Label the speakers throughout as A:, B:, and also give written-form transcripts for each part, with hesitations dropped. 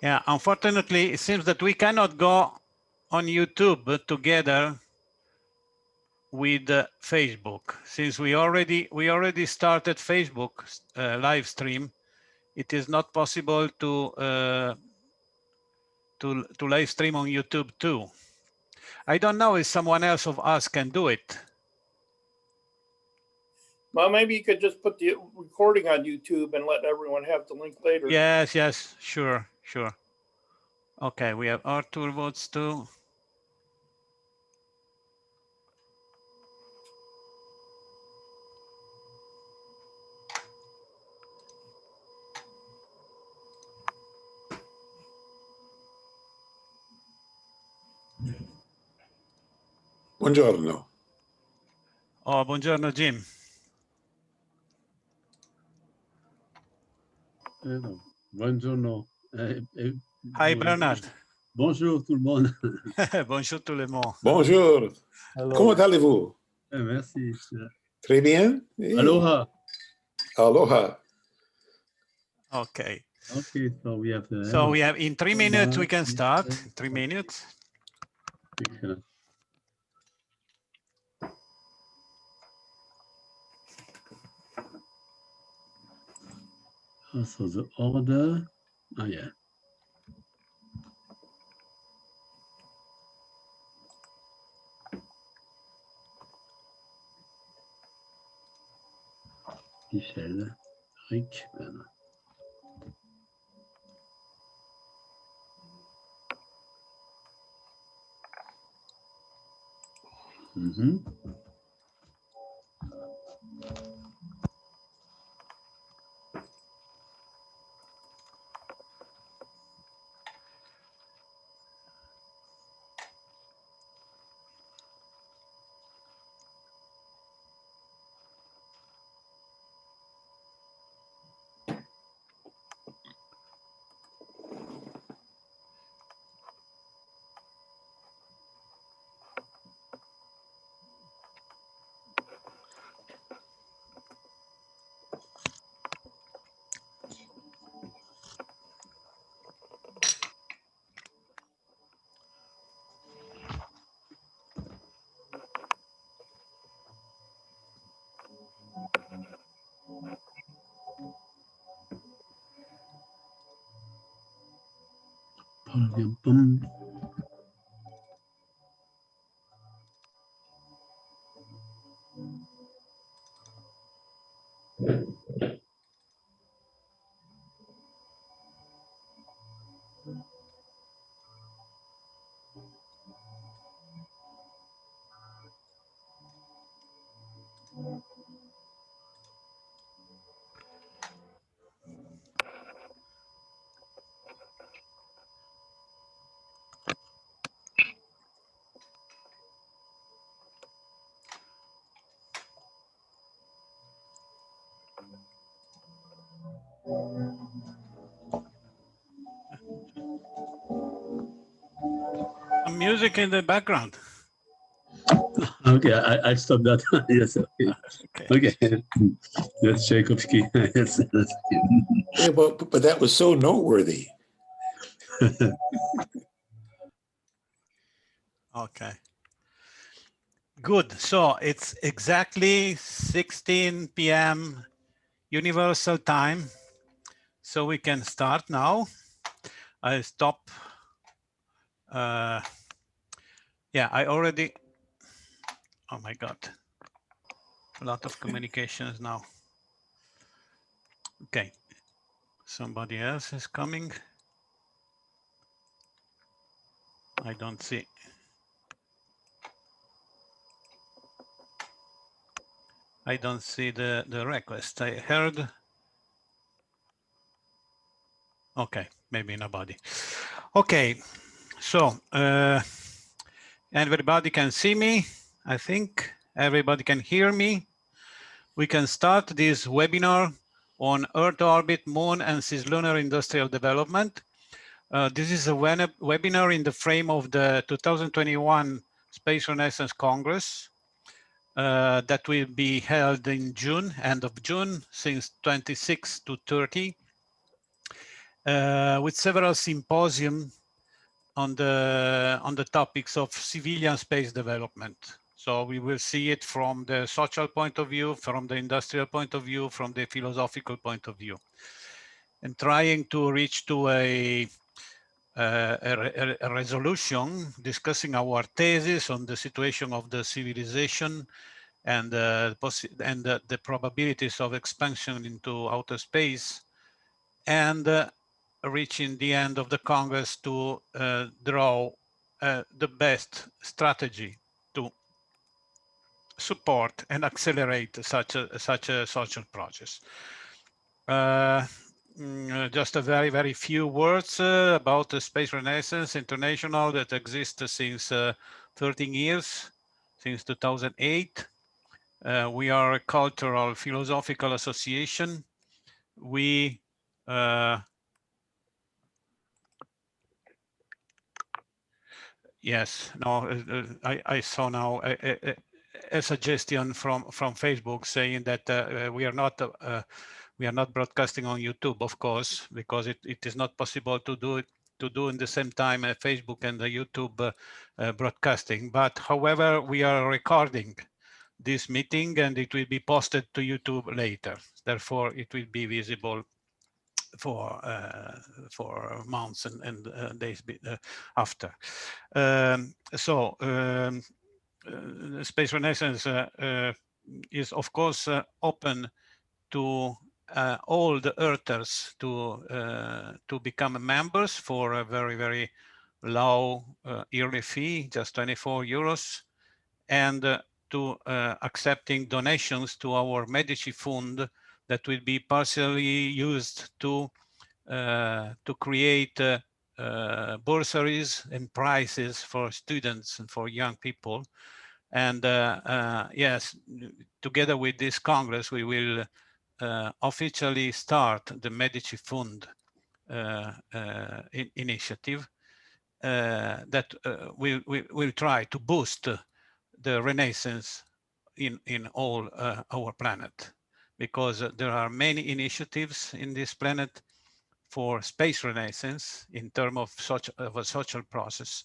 A: Yeah, unfortunately, it seems that we cannot go on YouTube together with Facebook. Since we already started Facebook live stream, it is not possible to live stream on YouTube too. I don't know if someone else of us can do it.
B: Well, maybe you could just put the recording on YouTube and let everyone have the link later.
A: Yes, yes, sure, sure. Okay, we have Arthur votes too.
C: Buongiorno.
A: Oh, buongiorno, Jim.
D: Buongiorno.
A: Hi, Bernard.
D: Bonjour tout le monde.
A: Bonjour tout le monde.
C: Bonjour.
B: Hello.
C: Comment allez-vous?
D: Merci.
C: Très bien.
D: Aloha.
C: Aloha.
A: Okay.
D: Okay, so we have the.
A: So we have in 3 minutes we can start. 3 minutes.
D: So the order. Oh yeah. Michel, Rick, Bernard.
A: Some music in the background.
D: Okay, I stopped that. Yes, okay. Okay. That's Tchaikovsky. Yes, that's
C: Yeah, but that was so noteworthy.
A: Okay. Good. So it's exactly 16 p.m. Universal Time. So we can start now. I stop. Yeah, I already. Oh my God. A lot of communications now. Okay. Somebody else is coming. I don't see. I don't see the request. I heard. Okay, maybe nobody. Okay, so everybody can see me. I think everybody can hear me. We can start this webinar on Earth orbit, Moon, and Cislunar industrial development. This is a webinar in the frame of the 2021 Space Renaissance Congress that will be held in June, end of June, since 26 to 30. with several symposiums on the topics of civilian space development. So we will see it from the social point of view, from the industrial point of view, from the philosophical point of view, and trying to reach to a resolution discussing our thesis on the situation of the civilization and the probabilities of expansion into outer space, and reaching the end of the Congress to draw the best strategy to support and accelerate such a social process. Just a very few words about the Space Renaissance International that exists since 13 years, since 2008. We are a cultural philosophical association. We yes, no, I saw now a suggestion from Facebook saying that we are not broadcasting on YouTube, of course, because it is not possible to do in the same time Facebook and the YouTube broadcasting. But however, we are recording this meeting and it will be posted to YouTube later. Therefore, it will be visible for months and days after. Space Renaissance is of course open to all the Earthers to become members for a very low yearly fee, just 24 euros, and to accepting donations to our Medici Fund that will be partially used to create bursaries and prizes for students and for young people. And yes, together with this Congress, we will officially start the Medici Fund initiative that will try to boost the Renaissance in all our planet, because there are many initiatives in this planet for space renaissance in terms of a social process,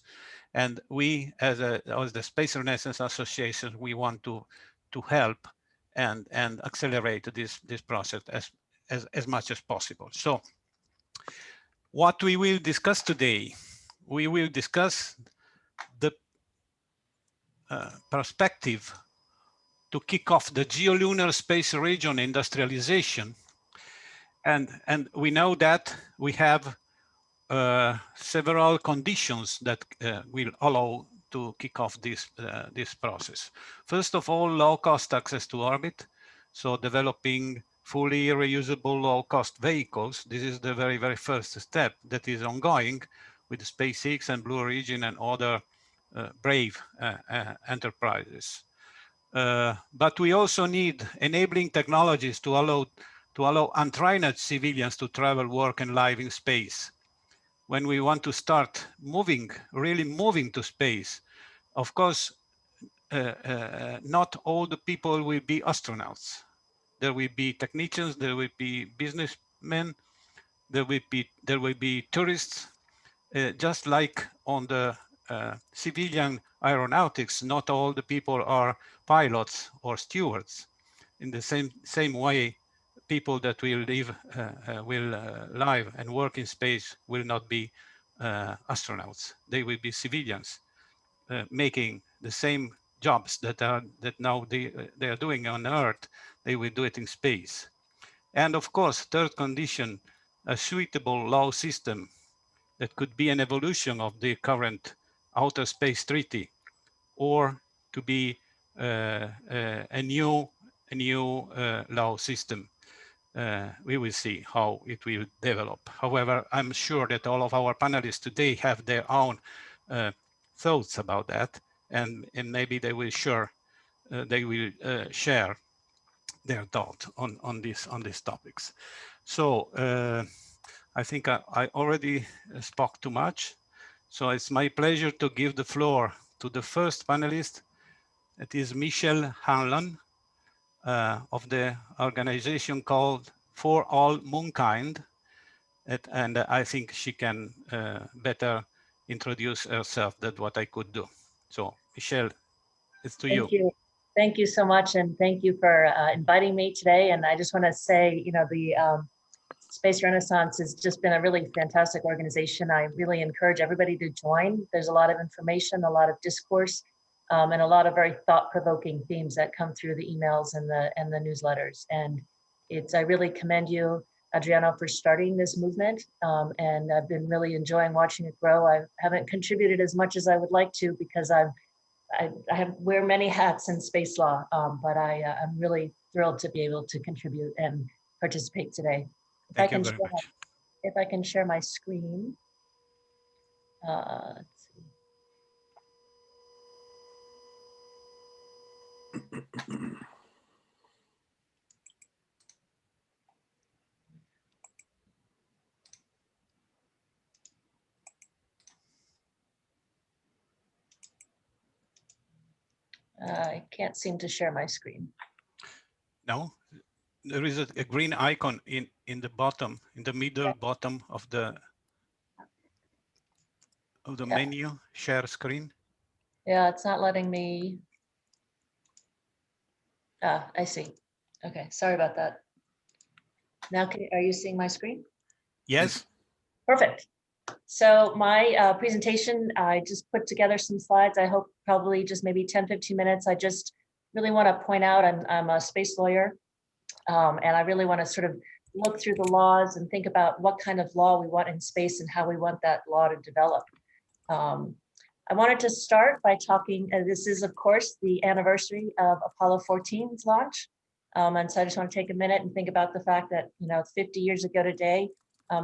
A: and we, as the Space Renaissance Association, we want to help and accelerate this process as much as possible. So, what we will discuss today, we will discuss the perspective to kick off the Lunar Space Region industrialization. And we know that we have several conditions that will allow to kick off this process. First of all, low-cost access to orbit. So developing fully reusable low-cost vehicles. This is the very first step that is ongoing with SpaceX and Blue Origin and other brave enterprises. But we also need enabling technologies to allow untrained civilians to travel, work, and live in space. When we want to start really moving to space, of course, not all the people will be astronauts. There will be technicians, there will be businessmen, there will be tourists. Just like on the civilian aeronautics, not all the people are pilots or stewards. In the same way, people that will live and work in space will not be astronauts. They will be civilians making the same jobs that now they are doing on Earth. They will do it in space. And of course, third condition, a suitable law system that could be an evolution of the current Outer Space Treaty, or to be a new law system. We will see how it will develop. However, I'm sure that all of our panelists today have their own thoughts about that, and maybe they will share their thoughts on these topics. So I think I already spoke too much. So it's my pleasure to give the floor to the first panelist. It is Michel Hanlon of the organization called For All Moonkind. And I think she can better introduce herself than what I could do. So Michelle, it's to you.
E: Thank you. Thank you so much. And thank you for inviting me today. And I just want to say, you know, the Space Renaissance has just been a really fantastic organization. I really encourage everybody to join. There's a lot of information, a lot of discourse, and a lot of very thought-provoking themes that come through the emails and the newsletters. And I really commend you, Adriano, for starting this movement. And I've been really enjoying watching it grow. I haven't contributed as much as I would like to because I wear many hats in space law, but I'm really thrilled to be able to contribute and participate today.
A: Thank you very much.
E: If I can share my screen. Let's see. I can't seem to share my screen.
A: No, there is a green icon in the bottom, in the middle bottom of the menu, share screen.
E: Yeah, it's not letting me. I see. Okay, sorry about that. Now, are you seeing my screen?
A: Yes.
E: Perfect. So my presentation, I just put together some slides. I hope probably just maybe 10, 15 minutes. I just really want to point out I'm a space lawyer, and I really want to sort of look through the laws and think about what kind of law we want in space and how we want that law to develop. I wanted to start by talking, this is of course the anniversary of Apollo 14's launch. And so I just want to take a minute and think about the fact that, you know, 50 years ago today,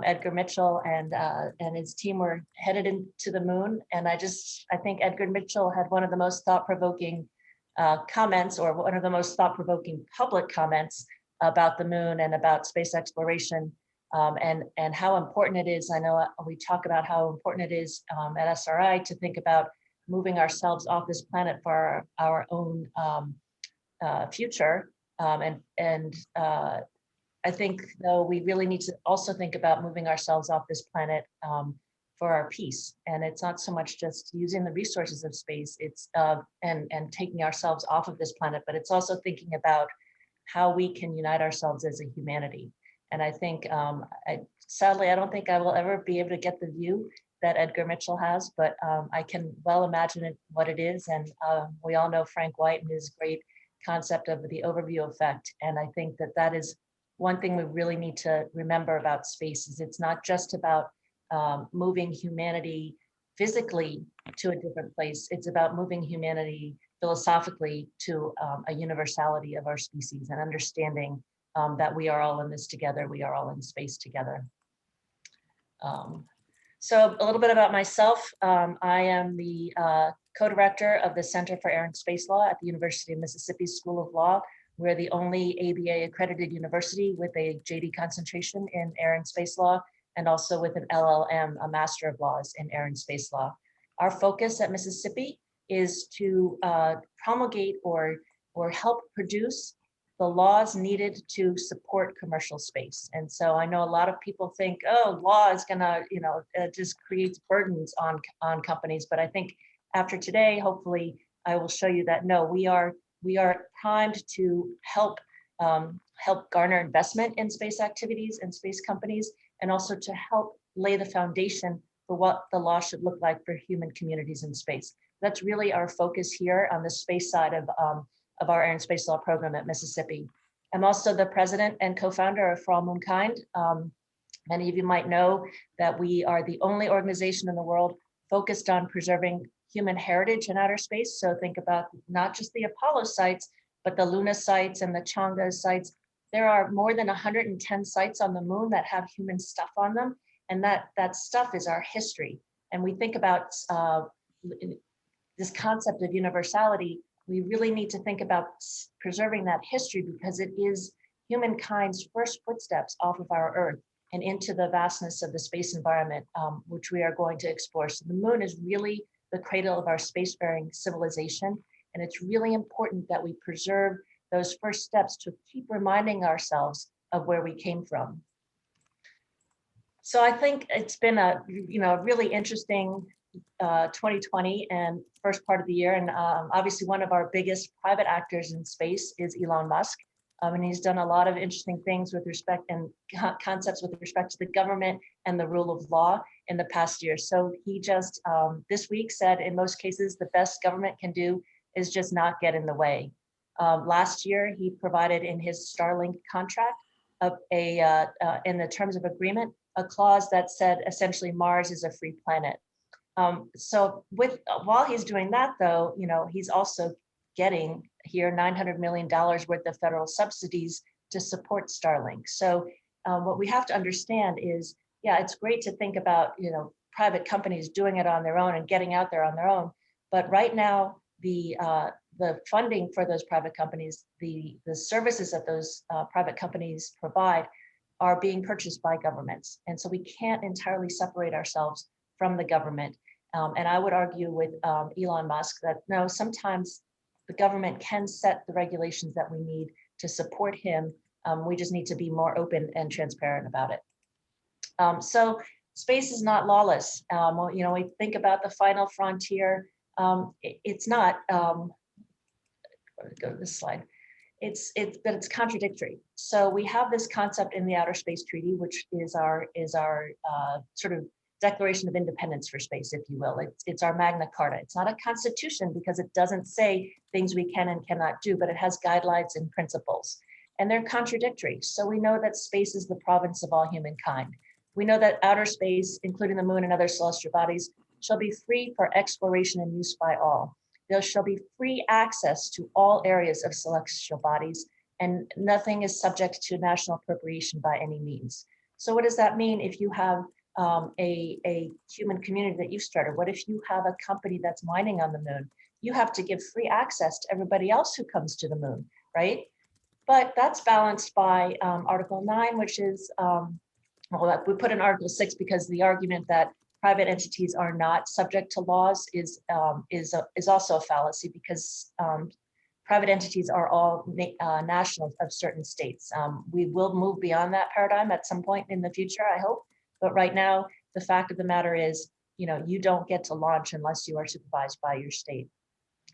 E: Edgar Mitchell and his team were headed into the moon. And I think Edgar Mitchell had one of the most thought-provoking comments, or one of the most thought-provoking public comments about the moon and about space exploration, and how important it is. I know we talk about how important it is at SRI to think about moving ourselves off this planet for our own future. I think, though, we really need to also think about moving ourselves off this planet for our peace. And it's not so much just using the resources of space, it's and taking ourselves off of this planet, but it's also thinking about how we can unite ourselves as a humanity. And I think, sadly, I don't think I will ever be able to get the view that Edgar Mitchell has, but I can well imagine what it is. And we all know Frank White and his great concept of the overview effect. And I think that is one thing we really need to remember about space, is it's not just about moving humanity physically to a different place. It's about moving humanity philosophically to a universality of our species and understanding that we are all in this together. We are all in space together. So a little bit about myself. I am the co-director of the Center for Air and Space Law at the University of Mississippi School of Law. We're the only ABA accredited university with a JD concentration in air and space law, and also with an LLM, a Master of Laws in Air and Space Law. Our focus at Mississippi is to promulgate or help produce the laws needed to support commercial space. And so I know a lot of people think, oh, law is gonna, it just creates burdens on companies. But I think after today, hopefully I will show you that no, we are primed to help garner investment in space activities and space companies, and also to help lay the foundation for what the law should look like for human communities in space. That's really our focus here on the space side of our Air and Space Law program at Mississippi. I'm also the president and co-founder of For All Moonkind. Many of you might know that we are the only organization in the world focused on preserving human heritage in outer space. So think about not just the Apollo sites, but the Luna sites and the Chang'e sites. There are more than 110 sites on the moon that have human stuff on them. And that stuff is our history. And we think about this concept of universality. We really need to think about preserving that history, because it is humankind's first footsteps off of our Earth and into the vastness of the space environment, which we are going to explore. So the moon is really the cradle of our spacefaring civilization. And it's really important that we preserve those first steps to keep reminding ourselves of where we came from. So I think it's been a really interesting 2020 and first part of the year. And obviously one of our biggest private actors in space is Elon Musk. And he's done a lot of interesting things with respect and concepts with respect to the government and the rule of law in the past year. So he just this week said in most cases, the best government can do is just not get in the way. Last year, he provided in his Starlink contract in the terms of agreement, a clause that said essentially Mars is a free planet. So while he's doing that, though, he's also getting here $900 million worth of federal subsidies to support Starlink. So what we have to understand is, yeah, it's great to think about private companies doing it on their own and getting out there on their own. But right now, the funding for those private companies, the services that those private companies provide are being purchased by governments. And so we can't entirely separate ourselves from the government. And I would argue with Elon Musk that no, sometimes the government can set the regulations that we need to support him. We just need to be more open and transparent about it. So space is not lawless. We think about the final frontier. It's not. Go to this slide. But it's contradictory. So we have this concept in the Outer Space Treaty, which is our sort of Declaration of Independence for space, if you will. It's our Magna Carta. It's not a constitution because it doesn't say things we can and cannot do, but it has guidelines and principles, and they're contradictory. So we know that space is the province of all humankind. We know that outer space, including the moon and other celestial bodies, shall be free for exploration and use by all. There shall be free access to all areas of celestial bodies, and nothing is subject to national appropriation by any means. So what does that mean if you have a human community that you've started? What if you have a company that's mining on the moon? You have to give free access to everybody else who comes to the moon, right? But that's balanced by Article 9, which is, well, we put in Article 6 because the argument that private entities are not subject to laws is also a fallacy, because private entities are all nationals of certain states. We will move beyond that paradigm at some point in the future, I hope. But right now, the fact of the matter is, you don't get to launch unless you are supervised by your state.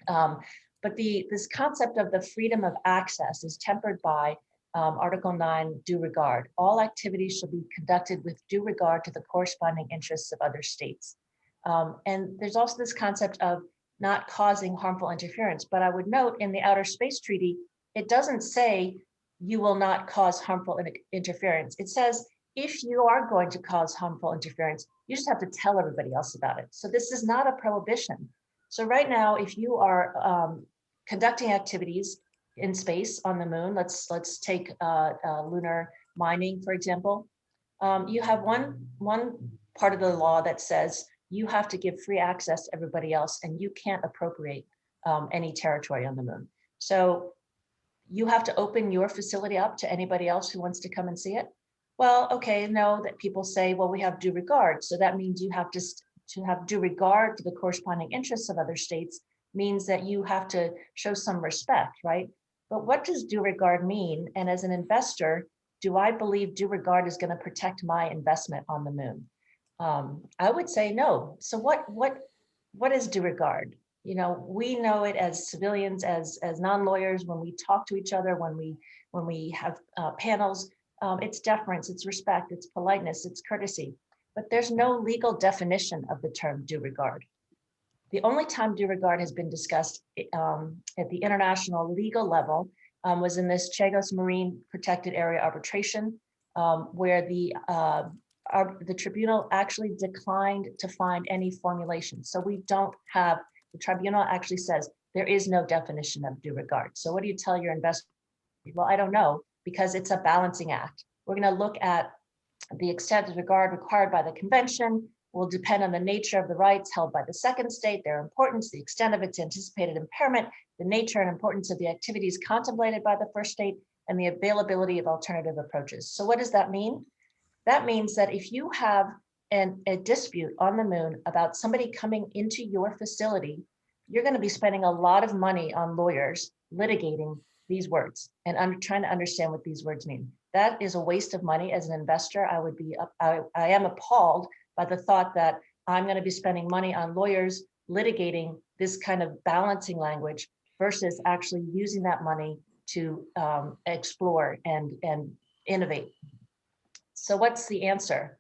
E: But this concept of the freedom of access is tempered by Article 9, due regard. All activities shall be conducted with due regard to the corresponding interests of other states. And there's also this concept of not causing harmful interference. But I would note in the Outer Space Treaty, it doesn't say you will not cause harmful interference. It says, if you are going to cause harmful interference, you just have to tell everybody else about it. So this is not a prohibition. So right now, if you are conducting activities in space on the moon, let's take lunar mining, for example, you have one part of the law that says you have to give free access to everybody else, and you can't appropriate any territory on the moon. So you have to open your facility up to anybody else who wants to come and see it. Well, okay, no, that people say, well, we have due regard. So that means you have to have due regard to the corresponding interests of other states, means that you have to show some respect, right? But what does due regard mean? And as an investor, do I believe due regard is going to protect my investment on the moon? I would say no. So what is due regard? We know it as civilians, as non-lawyers, when we talk to each other, when we have panels. It's deference, it's respect, it's politeness, it's courtesy, but there's no legal definition of the term due regard. The only time due regard has been discussed at the international legal level was in this Chagos Marine Protected Area arbitration, where the tribunal actually declined to find any formulation. So we don't have, the tribunal actually says there is no definition of due regard. So what do you tell your investor? Well, I don't know, because it's a balancing act. We're going to look at the extent of regard required by the convention, will depend on the nature of the rights held by the second state, their importance, the extent of its anticipated impairment, the nature and importance of the activities contemplated by the first state, and the availability of alternative approaches. So what does that mean? That means that if you have a dispute on the moon about somebody coming into your facility, you're going to be spending a lot of money on lawyers litigating these words and trying to understand what these words mean. That is a waste of money. As an investor, I am appalled by the thought that I'm going to be spending money on lawyers litigating this kind of balancing language versus actually using that money to explore and innovate. So what's the answer?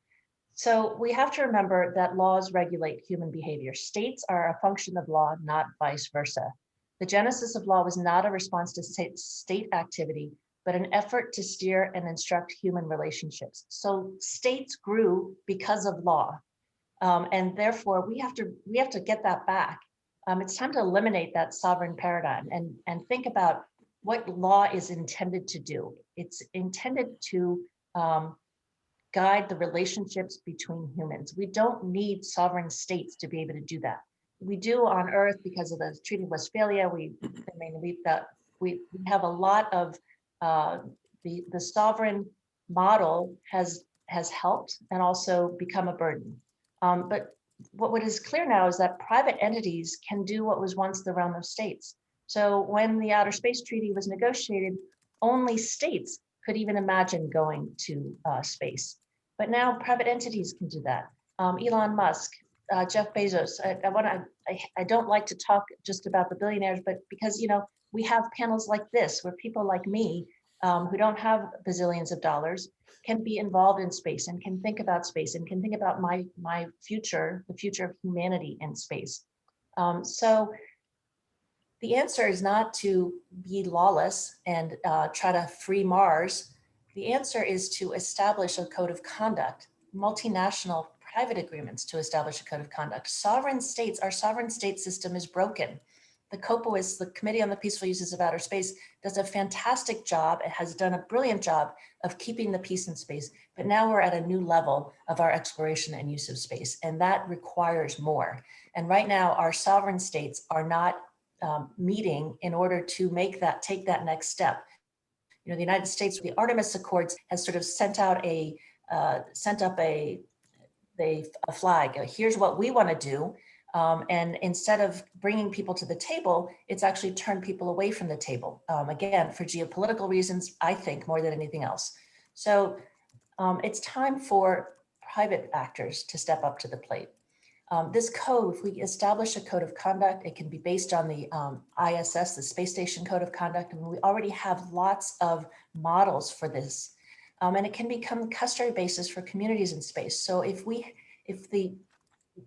E: So we have to remember that laws regulate human behavior. States are a function of law, not vice versa. The genesis of law was not a response to state activity, but an effort to steer and instruct human relationships. So states grew because of law. And therefore we have to get that back. It's time to eliminate that sovereign paradigm and think about what law is intended to do. It's intended to guide the relationships between humans. We don't need sovereign states to be able to do that. We do on Earth because of the Treaty of Westphalia. We have a lot of the sovereign model has helped and also become a burden. But what is clear now is that private entities can do what was once the realm of states. So when the Outer Space Treaty was negotiated, only states could even imagine going to space. But now private entities can do that. Elon Musk, Jeff Bezos. I don't like to talk just about the billionaires, but because we have panels like this where people like me who don't have bazillions of dollars can be involved in space and can think about space and can think about my future, the future of humanity in space. So the answer is not to be lawless and try to free Mars. The answer is to establish a code of conduct, multinational private agreements to establish a code of conduct. Sovereign states, our sovereign state system is broken. The COPOIS, the Committee on the Peaceful Uses of Outer Space, does a fantastic job. It has done a brilliant job of keeping the peace in space, but now we're at a new level of our exploration and use of space, and that requires more. And right now, our sovereign states are not meeting in order to take that next step. The United States, the Artemis Accords, has sort of sent up a flag. Here's what we want to do. And instead of bringing people to the table, it's actually turned people away from the table. Again, for geopolitical reasons, I think, more than anything else. So it's time for private actors to step up to the plate. This code, if we establish a code of conduct, it can be based on the ISS, the Space Station Code of Conduct, and we already have lots of models for this. And it can become the customary basis for communities in space. So if the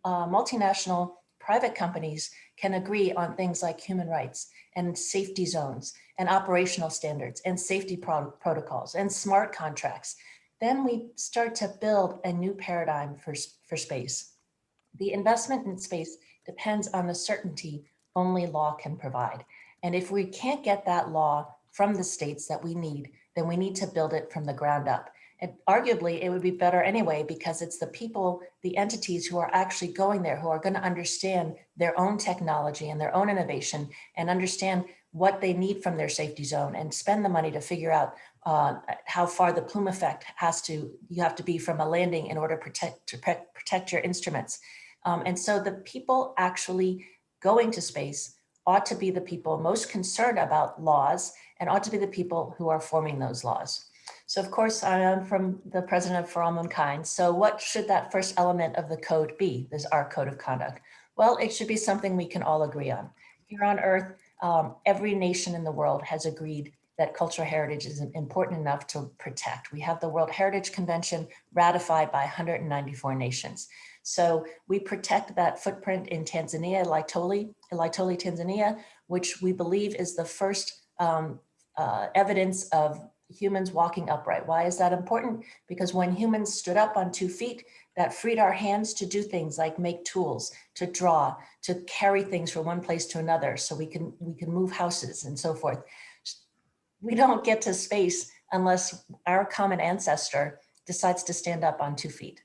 E: multinational private companies can agree on things like human rights and safety zones and operational standards and safety protocols and smart contracts, then we start to build a new paradigm for space. The investment in space depends on the certainty only law can provide. And if we can't get that law from the states that we need, then we need to build it from the ground up. And arguably, it would be better anyway, because it's the people, the entities who are actually going there, who are going to understand their own technology and their own innovation and understand what they need from their safety zone and spend the money to figure out how far the plume effect you have to be from a landing in order to protect your instruments. And so the people actually going to space ought to be the people most concerned about laws and ought to be the people who are forming those laws. So of course, I am from the President For All Mankind. So what should that first element of the code be? This is our code of conduct. Well, it should be something we can all agree on. Here on Earth, every nation in the world has agreed that cultural heritage is important enough to protect. We have the World Heritage Convention ratified by 194 nations. So we protect that footprint in Tanzania, Laitoli, Tanzania, which we believe is the first evidence of humans walking upright. Why is that important? Because when humans stood up on 2 feet, that freed our hands to do things like make tools, to draw, to carry things from one place to another, so we can move houses and so forth. We don't get to space unless our common ancestor decides to stand up on 2 feet.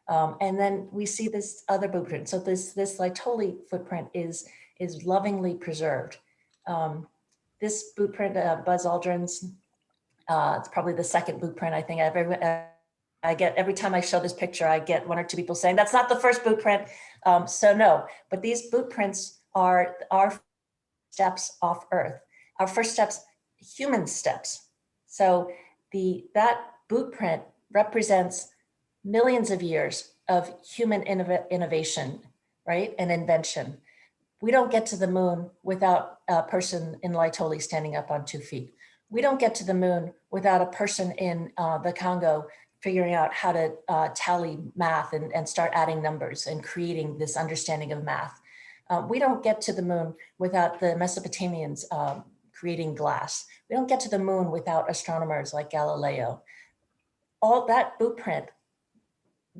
E: And then we see this other blueprint. So this Laitoli footprint is lovingly preserved. This blueprint, Buzz Aldrin's, it's probably the second blueprint I think I get every time I show this picture, I get 1 or 2 people saying, that's not the first blueprint. So no, but these blueprints are our steps off Earth. Our first steps human steps. So that blueprint represents millions of years of human innovation, right, and invention. We don't get to the moon without a person in Laetoli standing up on 2 feet. We don't get to the moon without a person in the Congo figuring out how to tally math and start adding numbers and creating this understanding of math. We don't get to the moon without the Mesopotamians creating glass. We don't get to the moon without astronomers like Galileo. All that blueprint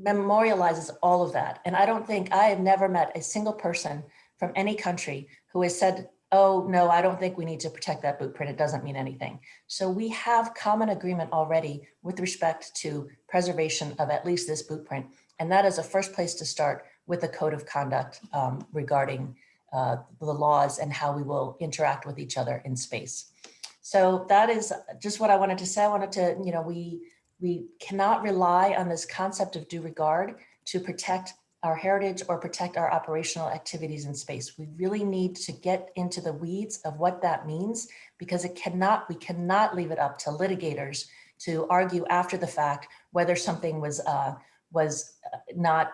E: memorializes all of that. And I have never met a single person from any country who has said, oh, no, I don't think we need to protect that blueprint. It doesn't mean anything. So we have common agreement already with respect to preservation of at least this blueprint. And that is a first place to start with a code of conduct regarding the laws and how we will interact with each other in space. So that is just what I wanted to say. I wanted to, we cannot rely on this concept of due regard to protect our heritage or protect our operational activities in space. We really need to get into the weeds of what that means, because we cannot leave it up to litigators to argue after the fact whether something was not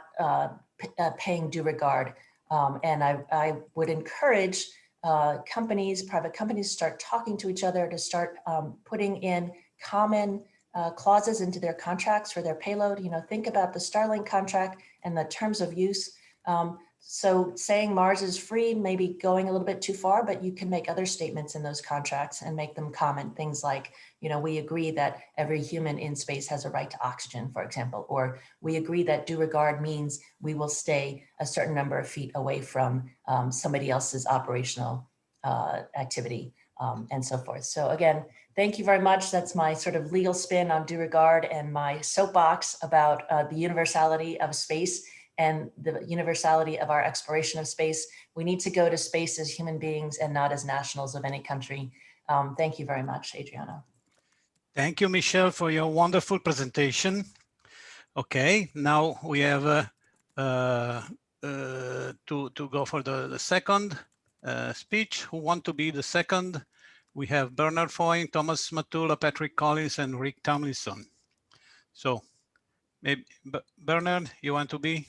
E: paying due regard. And I would encourage private companies to start talking to each other, to start putting in common clauses into their contracts for their payload. Think about the Starlink contract and the terms of use. So saying Mars is free may be going a little bit too far, but you can make other statements in those contracts and make them common. Things like, we agree that every human in space has a right to oxygen, for example, or we agree that due regard means we will stay a certain number of feet away from somebody else's operational activity, and so forth. So again, thank you very much. That's my sort of legal spin on due regard and my soapbox about the universality of space and the universality of our exploration of space. We need to go to space as human beings and not as nationals of any country. Thank you very much, Adriano.
A: Thank you, Michelle, for your wonderful presentation. Okay, now we have to go for the second speech. Who want to be the second? We have Bernard Foing, Thomas Matula, Patrick Collins, and Rick Tumlinson. So maybe Bernard, you want to be?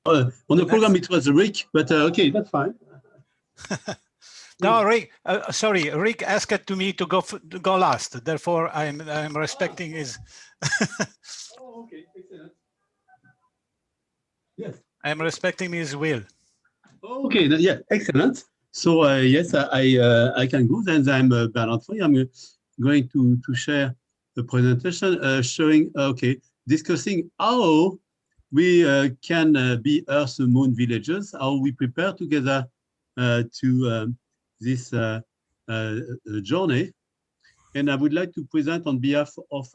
D: On the program, it was Rick, but okay, that's fine.
A: No, Rick. Sorry, Rick asked to me to go last. Therefore, I'm respecting his.
D: Oh, okay, excellent. Yes.
A: I'm respecting his will.
D: Okay, yeah, excellent. So yes, I can go. Then I'm Bernard Foing. I'm going to share the presentation showing, discussing how we can be Earth and Moon villagers, how we prepare together to this journey. And I would like to present on behalf of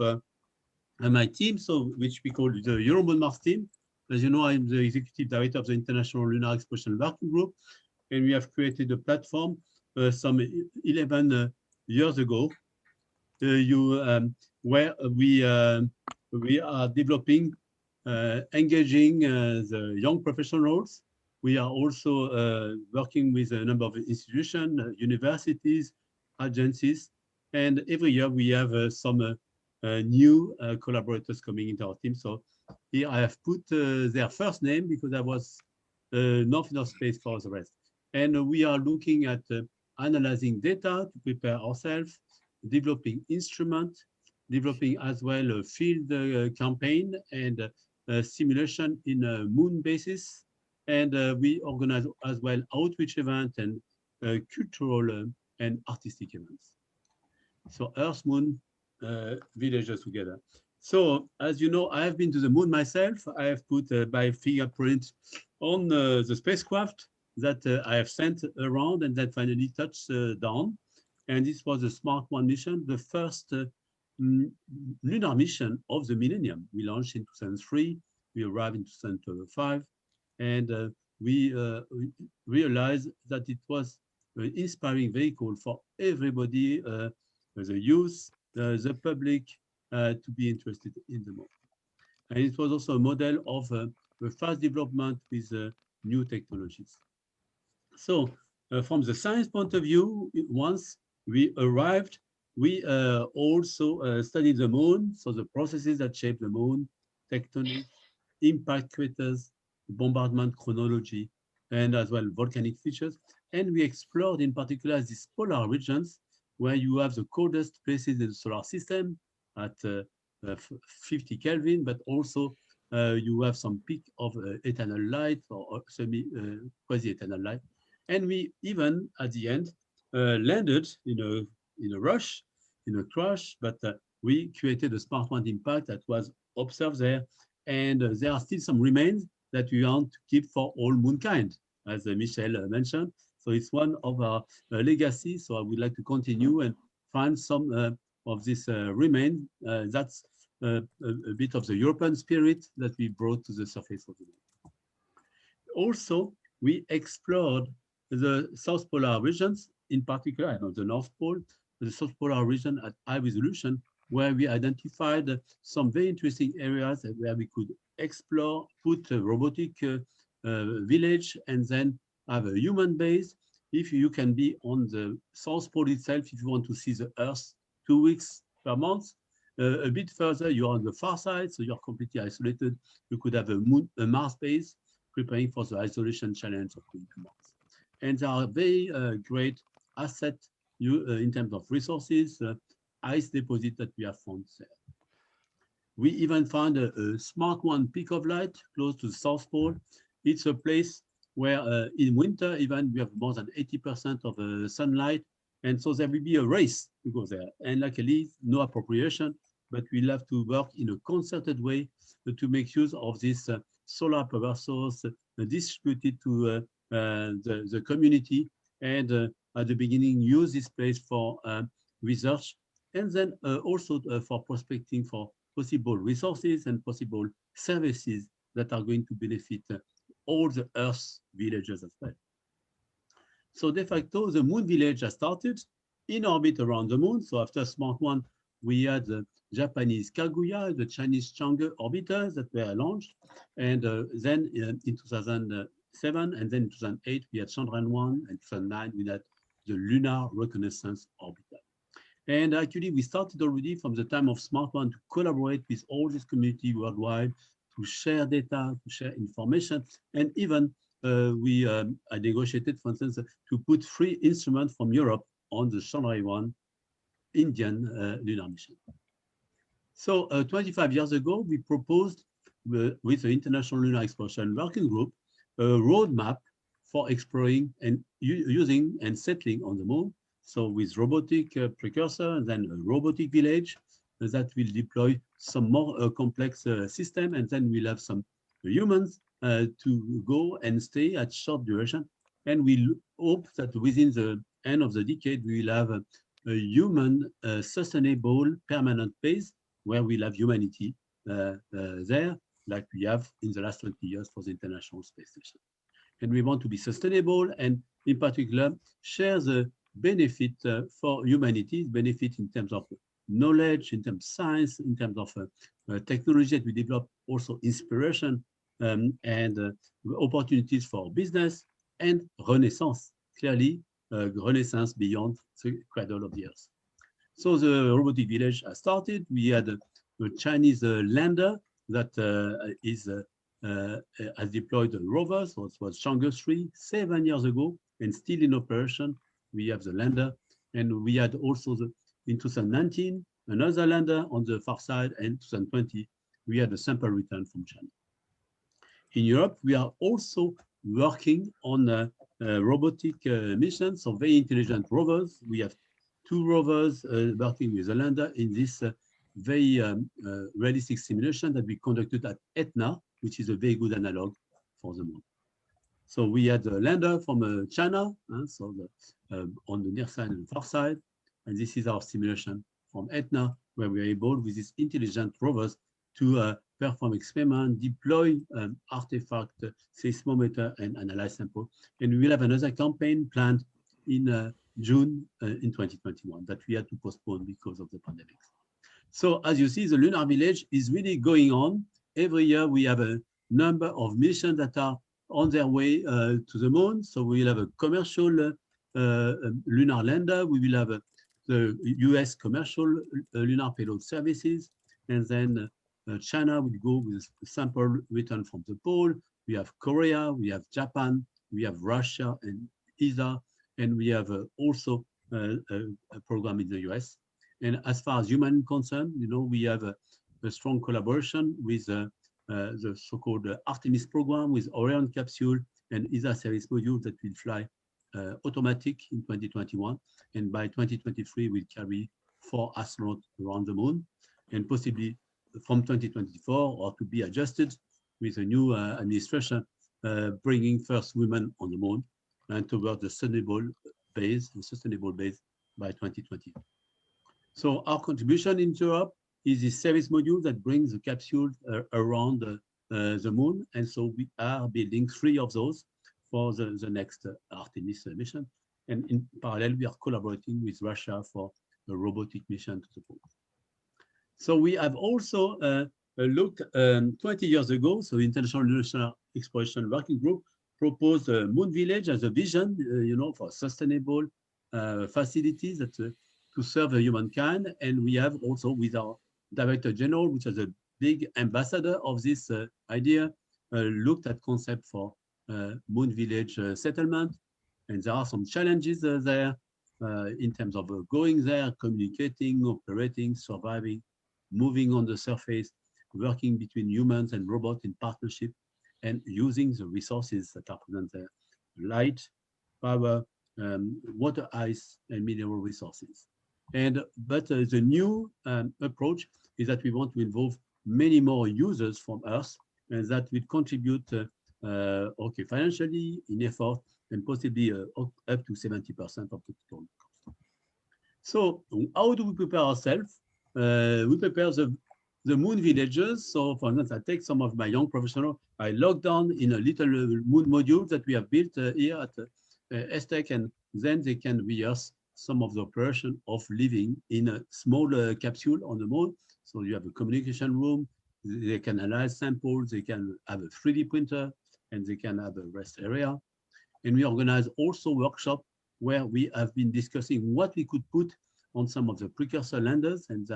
D: my team, which we call the Euromoon Mars team. As you know, I'm the executive director of the International Lunar Exploration Working Group, and we have created a platform some 11 years ago, where we are developing, engaging the young professionals. We are also working with a number of institutions, universities, agencies, and every year we have some new collaborators coming into our team. So here I have put their first name because I was not enough space for the rest. And we are looking at analyzing data to prepare ourselves, developing instruments, developing as well a field campaign and simulation in a moon basis. And we organize as well outreach events and cultural and artistic events. So Earth, Moon, villagers together. So as you know, I have been to the moon myself. I have put my fingerprint on the spacecraft that I have sent around and that finally touched down. And this was a Smart 1 mission, the first lunar mission of the millennium. We launched in 2003, we arrived in 2005, and we realized that it was an inspiring vehicle for everybody, the youth, the public, to be interested in the moon. And it was also a model of a fast development with new technologies. So from the science point of view, once we arrived. We also studied the moon, so the processes that shape the moon, tectonics, impact craters, bombardment chronology, and as well volcanic features. And we explored in particular these polar regions where you have the coldest places in the solar system at 50 Kelvin, but also you have some peak of eternal light or quasi-eternal light. And we even, at the end, landed in a rush, in a crash, but we created a smart one impact that was observed there. And there are still some remains that we want to keep for all mankind, as Michel mentioned. So it's one of our legacies. So I would like to continue and find some of this remains. That's a bit of the European spirit that we brought to the surface of the moon. Also, we explored the South Polar regions, in particular, the North Pole, the South Polar region at high resolution, where we identified some very interesting areas where we could explore, put a robotic village, and then have a human base. If you can be on the South Pole itself, if you want to see the Earth 2 weeks per month, a bit further, you're on the far side, so you're completely isolated. You could have a Mars base preparing for the isolation challenge of going to Mars. And there are very great assets in terms of resources, ice deposit that we have found there. We even found a smart one peak of light close to the South Pole. It's a place where in winter, even we have more than 80% of sunlight. And so there will be a race to go there. And luckily, no appropriation, but we'll have to work in a concerted way to make use of this solar power source distributed to the community. And at the beginning, use this place for research, and then also for prospecting for possible resources and possible services that are going to benefit all the Earth villages as well. So de facto, the moon village has started in orbit around the moon. So after Smart One, we had the Japanese Kaguya, the Chinese Chang'e orbiters that were launched. And then in 2007, and then in 2008, we had Chandrayaan-1, and 2009, we had the Lunar Reconnaissance orbiter. And actually, we started already from the time of Smart One to collaborate with all this community worldwide, to share data, to share information, and even we negotiated, for instance, to put 3 instruments from Europe on the Chandrayaan-1 Indian lunar mission. So 25 years ago, we proposed with the International Lunar Exploration Working Group a roadmap for exploring and using and settling on the moon. So with robotic precursor and then a robotic village that will deploy some more complex system, and then we'll have some humans to go and stay at short duration. And we hope that within the end of the decade, we will have a human sustainable permanent base where we'll have humanity there, like we have in the last 20 years for the International Space Station. And we want to be sustainable and in particular share the benefit for humanity, benefit in terms of knowledge, in terms of science, in terms of technology that we develop, also inspiration and opportunities for business and renaissance, clearly renaissance beyond the cradle of the Earth. So the robotic village has started. We had a Chinese lander that has deployed a Rover, so it was Chang'e 3 7 years ago and still in operation. We have the lander, and we had also in 2019 another lander on the far side, and 2020 we had a sample return from China. In Europe, we are also working on robotic missions, so very intelligent rovers. We have 2 rovers working with a lander in this very realistic simulation that we conducted at Etna, which is a very good analog for the moon. So we had a lander from China, so on the near side and the far side, and this is our simulation from Etna, where we are able, with these intelligent rovers, to perform experiment, deploy artifact, seismometer, and analyze sample. And we will have another campaign planned in June in 2021 that we had to postpone because of the pandemic. So as you see, the Lunar Village is really going on. Every year we have a number of missions that are on their way to the moon. So we will have a commercial lunar lander. We will have the US commercial lunar payload services, and then China will go with a sample returned from the pole. We have Korea, we have Japan, we have Russia and ESA, and we have also a program in the US. And as far as human concerned, we have a strong collaboration with the so-called Artemis program with Orion capsule and ESA series module that will fly automatic in 2021. And by 2023, we'll carry 4 astronauts around the moon, and possibly from 2024, or to be adjusted with a new administration, bringing first women on the moon and toward the sustainable base by 2020. So our contribution in Europe is this service module that brings the capsule around the moon. And so we are building 3 of those for the next Artemis mission. And in parallel, we are collaborating with Russia for a robotic mission to the pole. So we have also looked 20 years ago, so International Lunar Exploration Working Group proposed a moon village as a vision, for sustainable facilities that to serve humankind. And we have also with our Director General, which is a big ambassador of this idea, looked at concept for moon village settlement. And there are some challenges there in terms of going there, communicating, operating, surviving, moving on the surface, working between humans and robots in partnership, and using the resources that are present there: light, power, water, ice, and mineral resources. But the new approach is that we want to involve many more users from Earth, and that will contribute financially, in effort, and possibly up to 70% of the total cost. So how do we prepare ourselves? We prepare the moon villages. So for instance, I take some of my young professionals, I log down in a little moon module that we have built here at ESTEC, and then they can rehearse some of the operation of living in a small capsule on the moon. So you have a communication room, they can analyze samples, they can have a 3D printer, and they can have a rest area. And we organize also workshops where we have been discussing what we could put on some of the precursor landers, and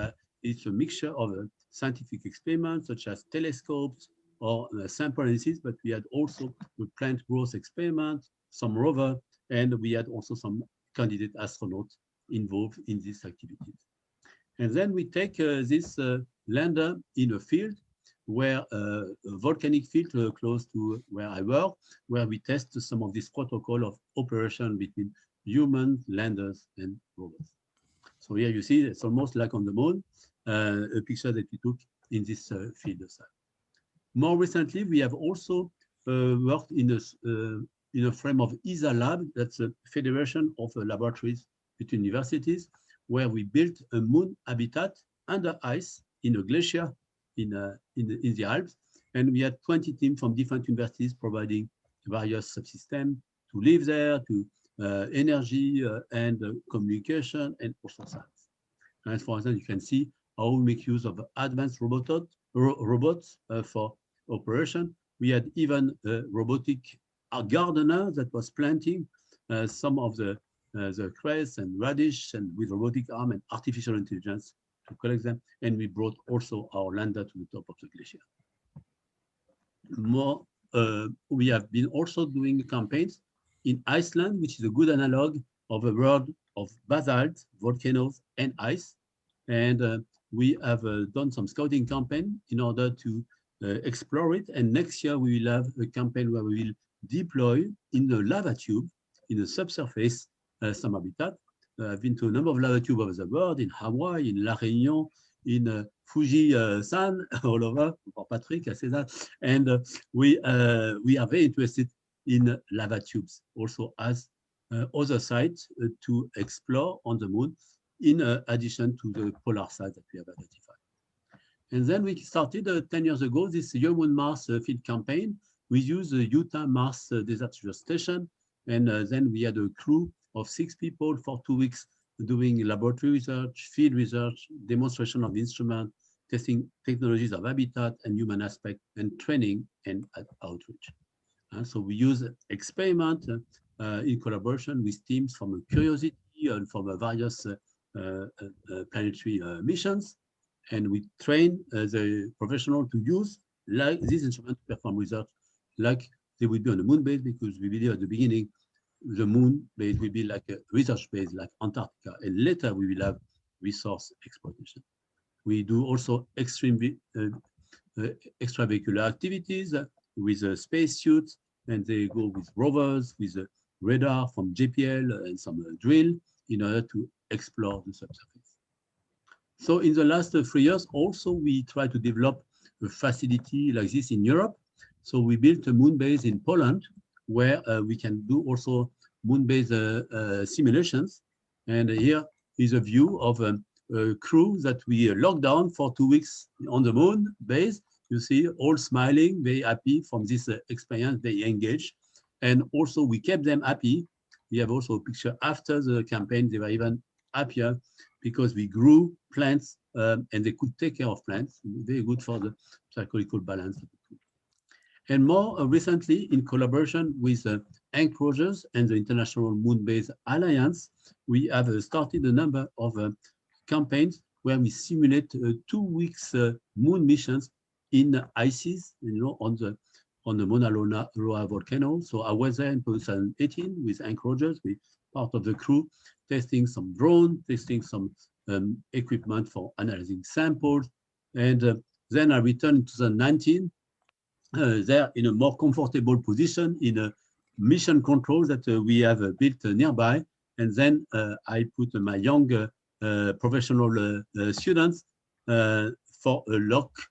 D: it's a mixture of scientific experiments such as telescopes or sample analysis, but we had also the plant growth experiment, some rover, and we had also some candidate astronauts involved in these activities. And then we take this lander in a field where a volcanic field close to where I work, where we test some of this protocol of operation between humans, landers, and rovers. So here you see it's almost like on the moon, a picture that we took in this field site. More recently, we have also worked in a frame of ESA Lab, that's a federation of laboratories between universities, where we built a moon habitat under ice in a glacier in the Alps. And we had 20 teams from different universities providing various subsystems to live there, to energy and communication, and also science. And for instance, you can see how we make use of advanced robots for operation. We had even a robotic gardener that was planting some of the cress and radish, and with robotic arm and artificial intelligence to collect them. And we brought also our lander to the top of the glacier. We have been also doing campaigns in Iceland, which is a good analog of a world of basalt, volcanoes, and ice. And we have done some scouting campaign in order to explore it. And next year we will have a campaign where we will deploy in the lava tube, in the subsurface, some habitat. I've been to a number of lava tubes over the world, in Hawaii, in La Réunion, in Fuji-san, all over, for Patrick, I say that. And we are very interested in lava tubes, also as other sites to explore on the moon, in addition to the polar sites that we have identified. And then we started 10 years ago this Human Mars field campaign. We used the Utah Mars Desert Research Station, and then we had a crew of 6 people for 2 weeks doing laboratory research, field research, demonstration of instruments, testing technologies of habitat and human aspect, and training and outreach. So we use experiment in collaboration with teams from Curiosity and from various planetary missions, and we train the professional to use like this instrument to perform research like they would be on the moon base, because we believe at the beginning the moon base will be like a research base like Antarctica, and later we will have resource exploitation. We do also extravehicular activities with spacesuits, and they go with rovers, with radar from JPL and some drill in order to explore the subsurface. So in the last 3 years, also we try to develop a facility like this in Europe. So we built a moon base in Poland, where we can do also moon base simulations. And here is a view of a crew that we locked down for 2 weeks on the moon base. You see, all smiling, very happy from this experience, they engaged. And also we kept them happy. We have also a picture after the campaign. They were even happier because we grew plants and they could take care of plants. Very good for the psychological balance of the crew. And more recently, in collaboration with Hank Rogers and the International Moon Base Alliance, we have started a number of campaigns where we simulate 2 weeks moon missions in ices, on the Mauna Loa volcano. So I was there in 2018 with Hank Rogers, with part of the crew, testing some drone, testing some equipment for analyzing samples. And then I returned in 2019, there in a more comfortable position in a mission control that we have built nearby. And then I put my young professional students for a locked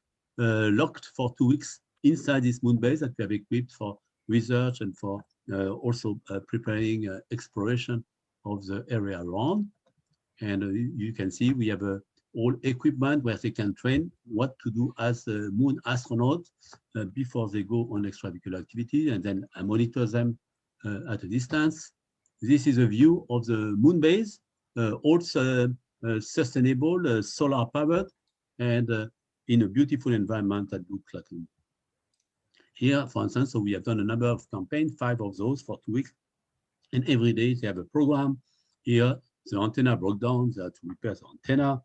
D: for 2 weeks inside this moon base that we have equipped for research and for also preparing exploration of the area around. And you can see we have all equipment where they can train what to do as a moon astronaut before they go on extravehicular activity, and then I monitor them at a distance. This is a view of the moon base, also sustainable, solar powered, and in a beautiful environment that looks like a moon. Here, for instance, so we have done a number of campaigns, 5 of those for 2 weeks, and every day they have a program. Here, the antenna broke down, they had to repair the antenna.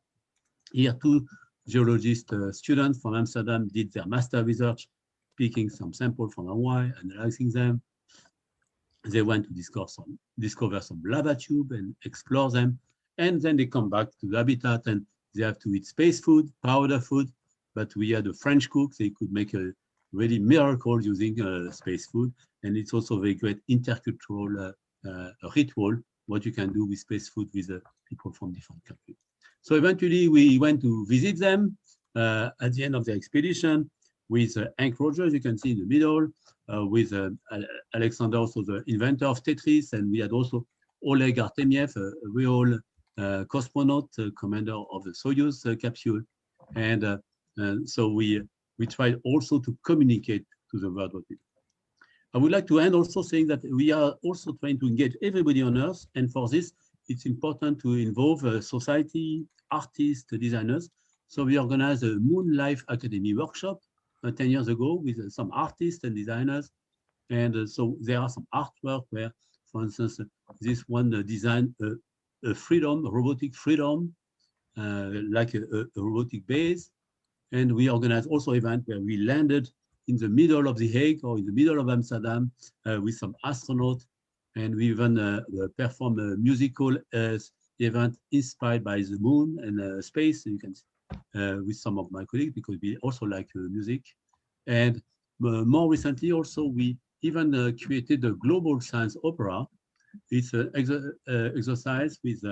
D: Here, 2 geologist students from Amsterdam did their master research, picking some samples from Hawaii, analyzing them. They went to discover some lava tube and explore them. And then they come back to the habitat and they have to eat space food, powder food. But we had a French cook, they could make a really miracle using space food. And it's also a very great intercultural ritual, what you can do with space food with people from different countries. So eventually we went to visit them at the end of the expedition with Hank Rogers, you can see in the middle, with Alexander, also the inventor of Tetris, and we had also Oleg Artemiev, a real cosmonaut, commander of the Soyuz capsule. And so we tried also to communicate to the world what we do. I would like to end also saying that we are also trying to engage everybody on Earth, and for this, it's important to involve society, artists, designers. So we organized a Moon Life Academy workshop 10 years ago with some artists and designers. And so there are some artwork where, for instance, this one designed a freedom, a robotic freedom, like a robotic base. And we organized also event where we landed in the middle of The Hague or in the middle of Amsterdam with some astronauts. And we even performed a musical event inspired by the moon and space. You can see with some of my colleagues because we also like music. And more recently, also we even created a global science opera. It's an exercise with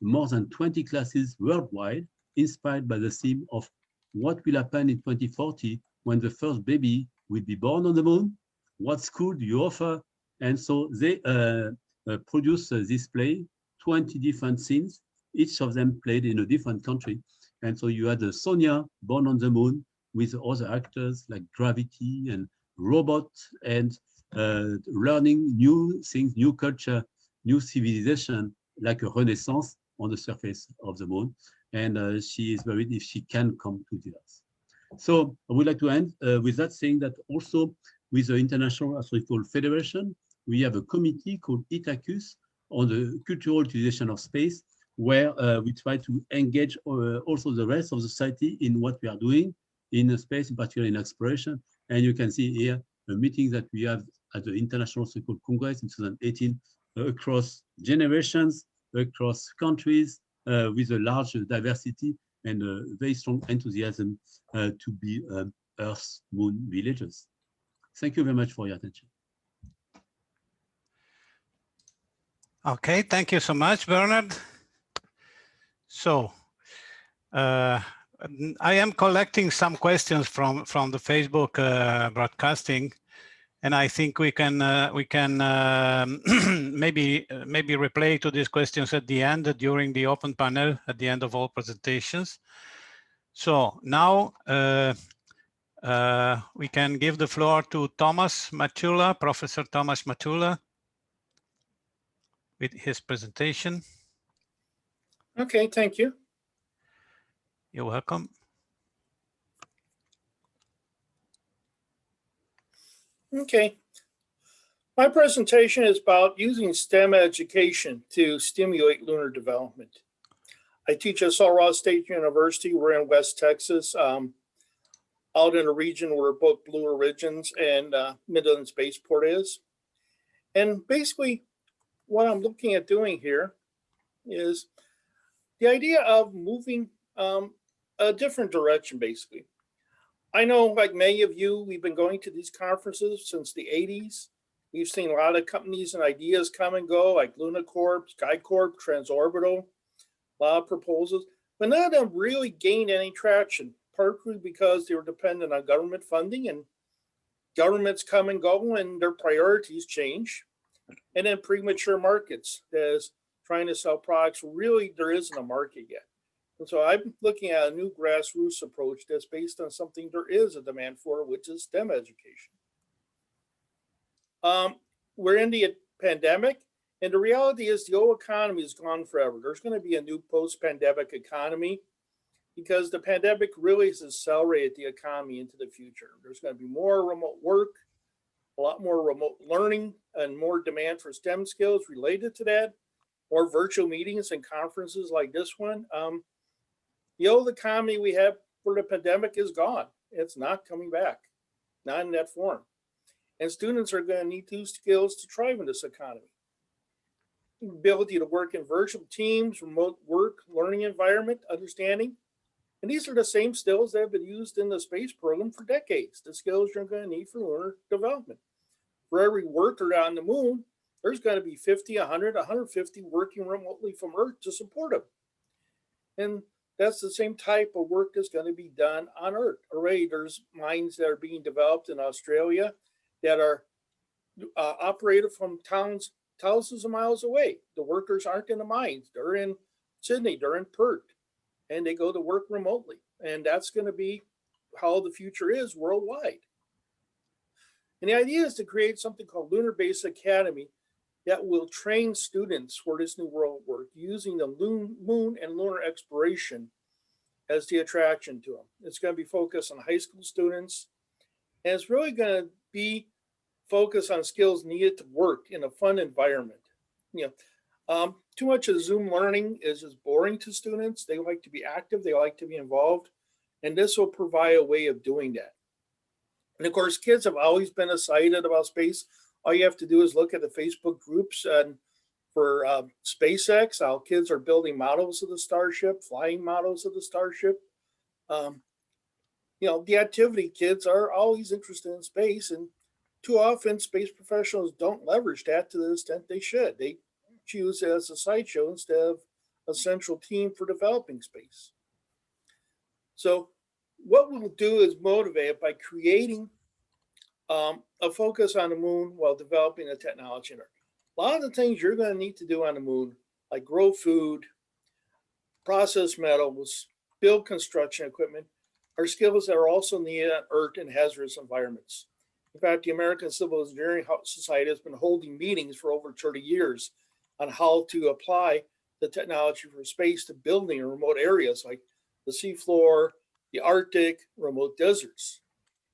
D: more than 20 classes worldwide, inspired by the theme of what will happen in 2040 when the first baby will be born on the moon. What school do you offer? And so they produce this play, 20 different scenes, each of them played in a different country. And so you had Sonia born on the moon with other actors like Gravity and Robot, and learning new things, new culture, new civilization, like a Renaissance on the surface of the moon. And she is worried if she can come to the Earth. So I would like to end with that, saying that also with the International Astronautical Federation, we have a committee called ITACUS on the cultural utilization of space, where we try to engage also the rest of the society in what we are doing in space, in particular in exploration. And you can see here a meeting that we have at the International Cycle Congress in 2018 across generations, across countries, with a large diversity and a very strong enthusiasm to be Earth Moon villagers. Thank you very much for your attention.
A: Okay, thank you so much, Bernard. So I am collecting some questions from the Facebook broadcasting, and I think we can maybe replay to these questions at the end during the open panel at the end of all presentations. So now we can give the floor to Thomas Matula, Professor Thomas Matula, with his presentation.
B: Okay, thank you.
A: You're welcome.
B: Okay. My presentation is about using STEM education to stimulate lunar development. I teach at Colorado State University. We're in West Texas, out in a region where both Blue Origins and Midland Spaceport is. And basically, what I'm looking at doing here is the idea of moving a different direction, basically. I know, like many of you, we've been going to these conferences since the 80s. We've seen a lot of companies and ideas come and go, like Lunacorp, SkyCorp, Transorbital, a lot of proposals, but none of them really gained any traction, partly because they were dependent on government funding, and governments come and go and their priorities change. And then premature markets, as trying to sell products, really there isn't a market yet. And so I'm looking at a new grassroots approach that's based on something there is a demand for, which is STEM education. We're in the pandemic, and the reality is the old economy is gone forever. There's going to be a new post-pandemic economy because the pandemic really has accelerated the economy into the future. There's going to be more remote work, a lot more remote learning, and more demand for STEM skills related to that, more virtual meetings and conferences like this one. The old economy we had for the pandemic is gone. It's not coming back, not in that form. And students are going to need these skills to thrive in this economy. The ability to work in virtual teams, remote work, learning environment, understanding. And these are the same skills that have been used in the space program for decades, the skills you're going to need for lunar development. For every worker on the moon, there's going to be 50, 100, 150 working remotely from Earth to support them. And that's the same type of work that's going to be done on Earth. Already there's mines that are being developed in Australia that are operated from towns thousands of miles away. The workers aren't in the mines. They're in Sydney, they're in Perth, and they go to work remotely. And that's going to be how the future is worldwide. And the idea is to create something called Lunar Base Academy that will train students for this new world work using the moon and lunar exploration as the attraction to them. It's going to be focused on high school students, and it's really going to be focused on skills needed to work in a fun environment. Too much of Zoom learning is just boring to students. They like to be active, they like to be involved, and this will provide a way of doing that. And of course, kids have always been excited about space. All you have to do is look at the Facebook groups and for SpaceX, how kids are building models of the Starship, flying models of the Starship. The activity kids are always interested in space, and too often space professionals don't leverage that to the extent they should. They choose it as a sideshow instead of a central team for developing space. So what we'll do is motivate it by creating a focus on the moon while developing the technology. A lot of the things you're going to need to do on the moon, like grow food, process metals, build construction equipment, are skills that are also needed on Earth in hazardous environments. In fact, the American Civil Engineering Society has been holding meetings for over 30 years on how to apply the technology for space to building in remote areas like the seafloor, the Arctic, remote deserts.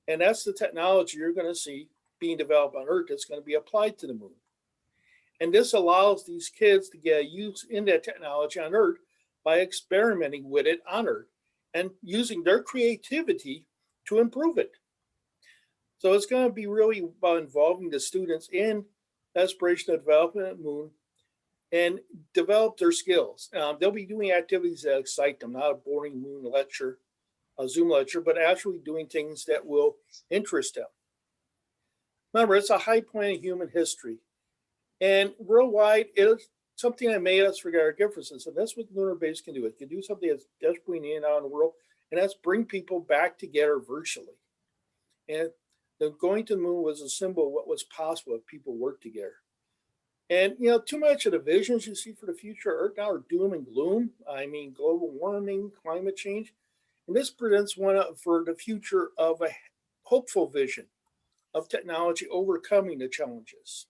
B: And that's the technology you're going to see being developed on Earth that's going to be applied to the moon. And this allows these kids to get use in that technology on Earth by experimenting with it on Earth and using their creativity to improve it. So it's going to be really about involving the students in aspirational development at Moon and develop their skills. They'll be doing activities that excite them, not a boring Moon lecture, a Zoom lecture, but actually doing things that will interest them. Remember, it's a high point in human history. And worldwide, it's something that made us forget our differences. And that's what lunar base can do. It can do something that's desperately needed out in the world, and that's bring people back together virtually. And going to the moon was a symbol of what was possible if people worked together. And, you know, too much of the visions you see for the future of Earth now are doom and gloom. I mean, global warming, climate change. And this presents one for the future of a hopeful vision of technology overcoming the challenges.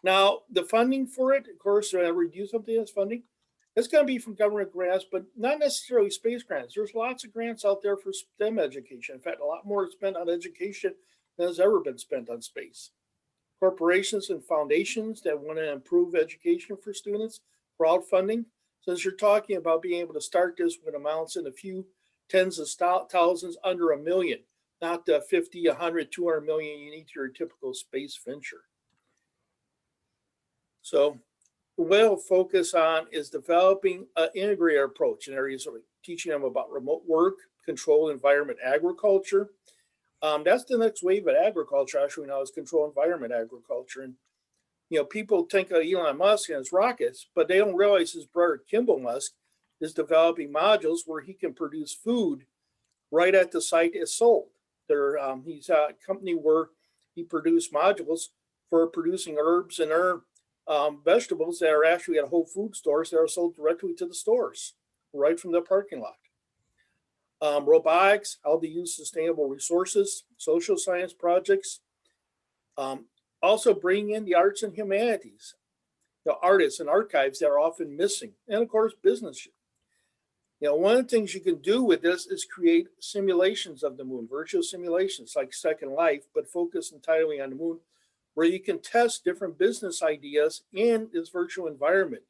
B: Now, the funding for it, of course, whenever you do something that's funding, it's going to be from government grants, but not necessarily space grants. There's lots of grants out there for STEM education. In fact, a lot more is spent on education than has ever been spent on space. Corporations and foundations that want to improve education for students, crowdfunding. Since you're talking about being able to start this with amounts in a few tens of thousands, under $1 million, not the 50, 100, 200 million you need to your typical space venture. So what I'll focus on is developing an integrated approach in areas of teaching them about remote work, controlled environment agriculture. That's the next wave of agriculture, actually, now is controlled environment agriculture. And, you know, people think of Elon Musk and his rockets, but they don't realize his brother, Kimball Musk, is developing modules where he can produce food right at the site it's sold. He's a company where he produced modules for producing herbs and vegetables that are actually at Whole Food stores that are sold directly to the stores, right from the parking lot. Robotics, how to use sustainable resources, social science projects. Also bringing in the arts and humanities, the artists and archives that are often missing, and of course, business. You know, one of the things you can do with this is create simulations of the moon, virtual simulations like Second Life, but focus entirely on the moon, where you can test different business ideas in this virtual environment.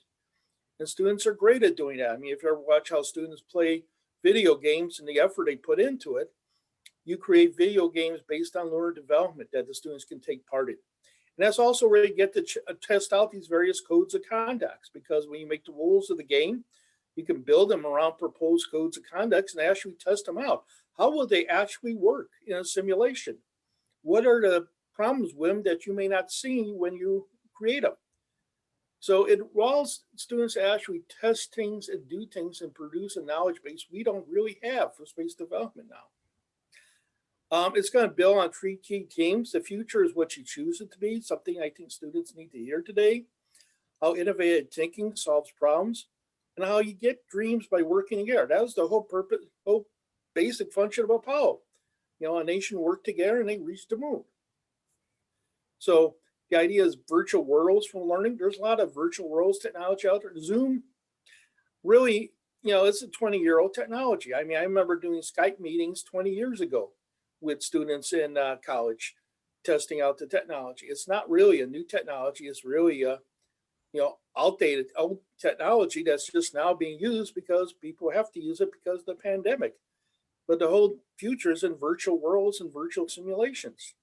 B: And students are great at doing that. I mean, if you ever watch how students play video games and the effort they put into it, you create video games based on lunar development that the students can take part in. And that's also where you get to test out these various codes of conduct, because when you make the rules of the game, you can build them around proposed codes of conduct and actually test them out. How will they actually work in a simulation? What are the problems with them that you may not see when you create them? So it involves students actually test things and do things and produce a knowledge base we don't really have for space development now. It's going to build on 3 key themes. The future is what you choose it to be, something I think students need to hear today. How innovative thinking solves problems, and how you get dreams by working together. That was the whole purpose, whole basic function of Apollo. You know, a nation worked together and they reached the moon. So the idea is virtual worlds for learning. There's a lot of virtual worlds technology out there. Zoom, really, you know, it's a 20-year-old technology. I mean, I remember doing Skype meetings 20 years ago with students in college, testing out the technology. It's not really a new technology. It's really a, you know, outdated old technology that's just now being used because people have to use it because of the pandemic. But the whole future is in virtual worlds and virtual simulations.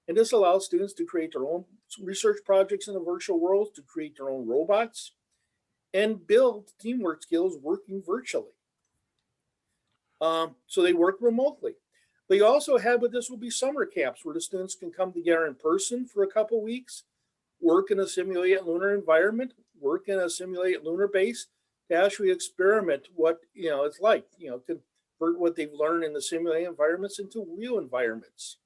B: And this allows students to create their own research projects in the virtual world, to create their own robots, and build teamwork skills working virtually. So they work remotely. But you also have, but this will be summer camps where the students can come together in person for a couple of weeks, work in a simulated lunar environment, work in a simulated lunar base to actually experiment what, you know, it's like, you know, convert what they've learned in the simulated environments into real environments.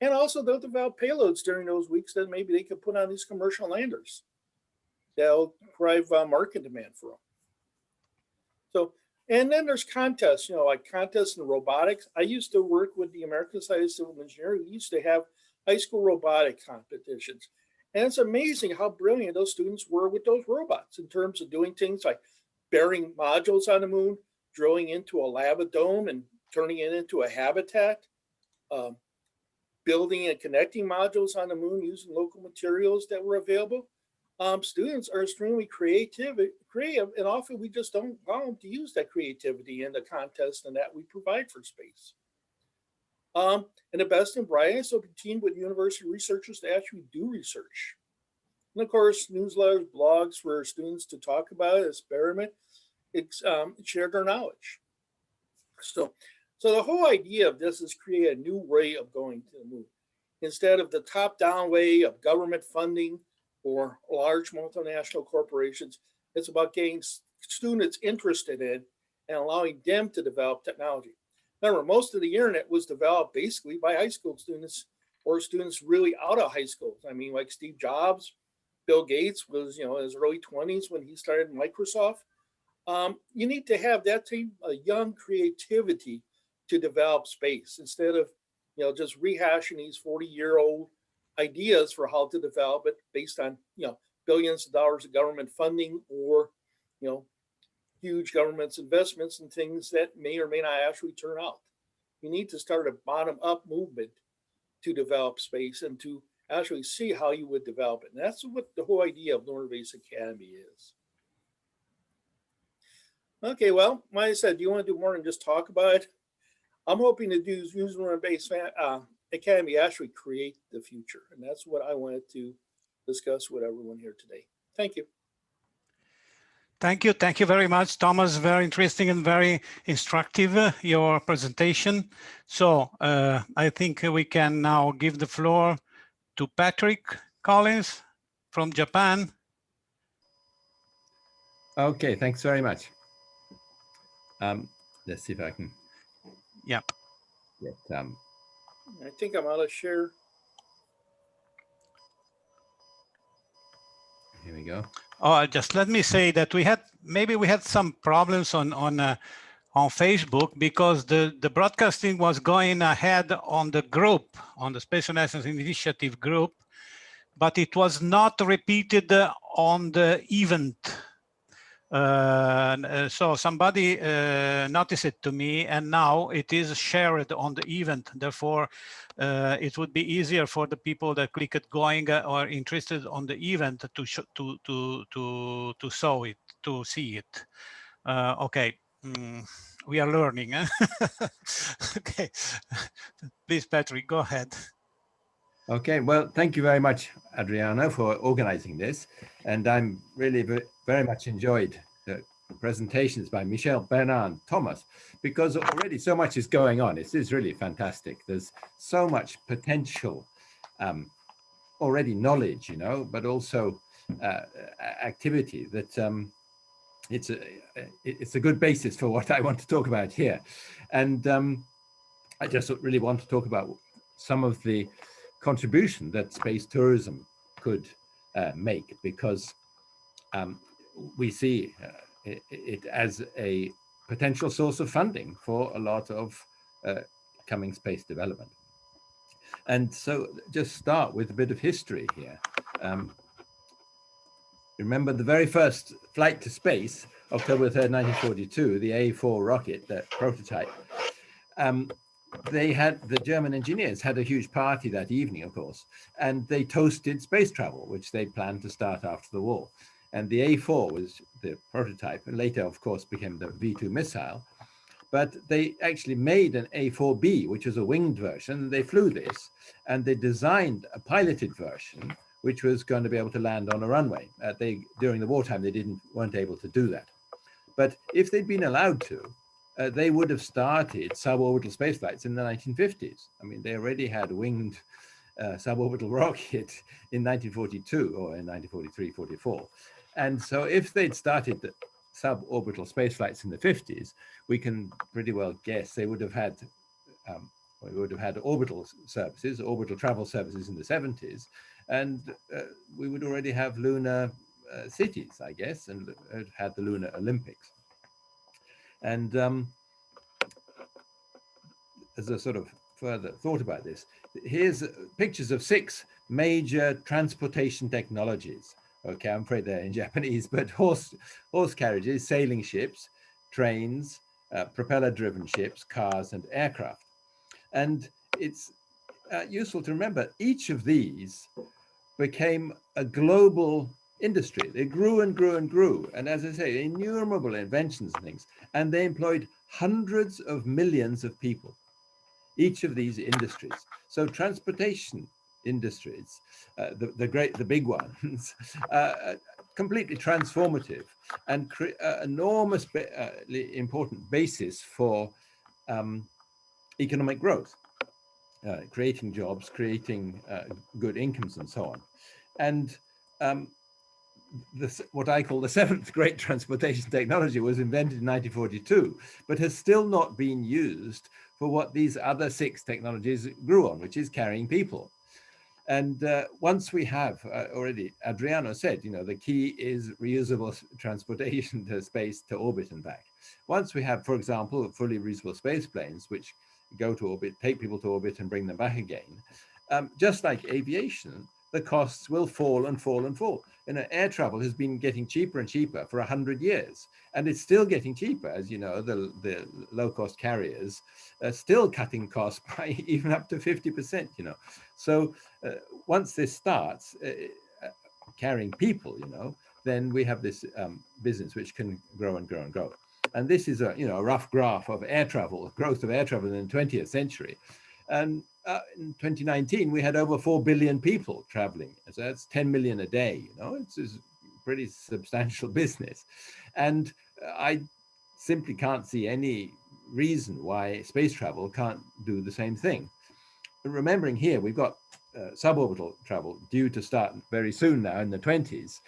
B: And also they'll develop payloads during those weeks that maybe they could put on these commercial landers. They'll drive market demand for them. So, and then there's contests, you know, like contests in robotics. I used to work with the American Society of Civil Engineering. We used to have high school robotic competitions. And it's amazing how brilliant those students were with those robots in terms of doing things like burying modules on the moon, drilling into a lava dome and turning it into a habitat, building and connecting modules on the moon using local materials that were available. Students are extremely creative, and often we just don't allow them to use that creativity in the contest and that we provide for space. And the best and brightest will be teamed with university researchers to actually do research. And of course, newsletters, blogs for students to talk about, experiment, share their knowledge. So the whole idea of this is create a new way of going to the moon. Instead of the top-down way of government funding or large multinational corporations, it's about getting students interested in and allowing them to develop technology. Remember, most of the internet was developed basically by high school students or students really out of high school. I mean, like Steve Jobs, Bill Gates was, in his early 20s when he started Microsoft. You need to have that type of young creativity to develop space instead of, just rehashing these 40-year-old ideas for how to develop it based on, billions of dollars of government funding or, huge government's investments in things that may or may not actually turn out. You need to start a bottom-up movement to develop space and to actually see how you would develop it. And that's what the whole idea of Lunar Base Academy is. Okay, well, like I said, do you want to do more than just talk about it? I'm hoping to use Lunar Base Academy actually create the future. And that's what I wanted to discuss with everyone here today. Thank you.
A: Thank you. Thank you very much, Thomas. Very interesting and very instructive, your presentation. So I think we can now give the floor to Patrick Collins from Japan.
F: Okay, thanks very much. Let's see if I can
A: Yep.
F: get
B: I think I'm out of share.
F: here we go.
A: Oh, just let me say that we had some problems on Facebook because the broadcasting was going ahead on the group, on the SpaceRenaissance Initiative group, but it was not repeated on the event. So somebody noticed it to me, and now it is shared on the event. Therefore, it would be easier for the people that clicked going or interested on the event to see it. Okay, we are learning. Okay, please, Patrick, go ahead.
F: Okay, well, thank you very much, Adriano, for organizing this. And I'm really very much enjoyed the presentations by Michel, Bernard, and Thomas, because already so much is going on. It is really fantastic. There's so much potential, already knowledge, but also activity that it's a good basis for what I want to talk about here. And I just really want to talk about some of the contribution that space tourism could make, because we see it as a potential source of funding for a lot of coming space development. And so just start with a bit of history here. Remember the very first flight to space, October 3rd, 1942, the A4 rocket, that prototype. The German engineers had a huge party that evening, of course, and they toasted space travel, which they planned to start after the war. And the A4 was the prototype, and later, of course, became the V2 missile. But they actually made an A4B, which was a winged version. They flew this, and they designed a piloted version, which was going to be able to land on a runway. During the wartime, they weren't able to do that. But if they'd been allowed to, they would have started suborbital space flights in the 1950s. I mean, they already had winged suborbital rocket in 1942 or in 1943, 44. And so if they'd started the suborbital space flights in the 50s, we can pretty well guess they would have had orbital services, orbital travel services in the 70s, and we would already have lunar cities, I guess, and had the Lunar Olympics. And as a sort of further thought about this, here's pictures of 6 major transportation technologies. Okay, I'm afraid they're in Japanese, but horse carriages, sailing ships, trains, propeller-driven ships, cars, and aircraft. And it's useful to remember, each of these became a global industry. They grew and grew and grew. And as I say, innumerable inventions and things. And they employed hundreds of millions of people, each of these industries. So transportation industries, the big ones, completely transformative and enormously important basis for economic growth. Creating jobs, creating good incomes, and so on. And what I call the seventh great transportation technology was invented in 1942, but has still not been used for what these other 6 technologies grew on, which is carrying people. And once we have already, Adriano said, the key is reusable transportation to space, to orbit and back. Once we have, for example, fully reusable space planes, which go to orbit, take people to orbit and bring them back again, just like aviation, the costs will fall and fall and fall. Air travel has been getting cheaper and cheaper for 100 years, and it's still getting cheaper. As you know, the low-cost carriers are still cutting costs by even up to 50%. So once this starts carrying people, then we have this business which can grow and grow and grow. And this is a rough graph of air travel, growth of air travel in the 20th century. And in 2019, we had over 4 billion people traveling. So that's 10 million a day. It's a pretty substantial business. And I simply can't see any reason why space travel can't do the same thing. But remembering here, we've got suborbital travel due to start very soon now in the 20s.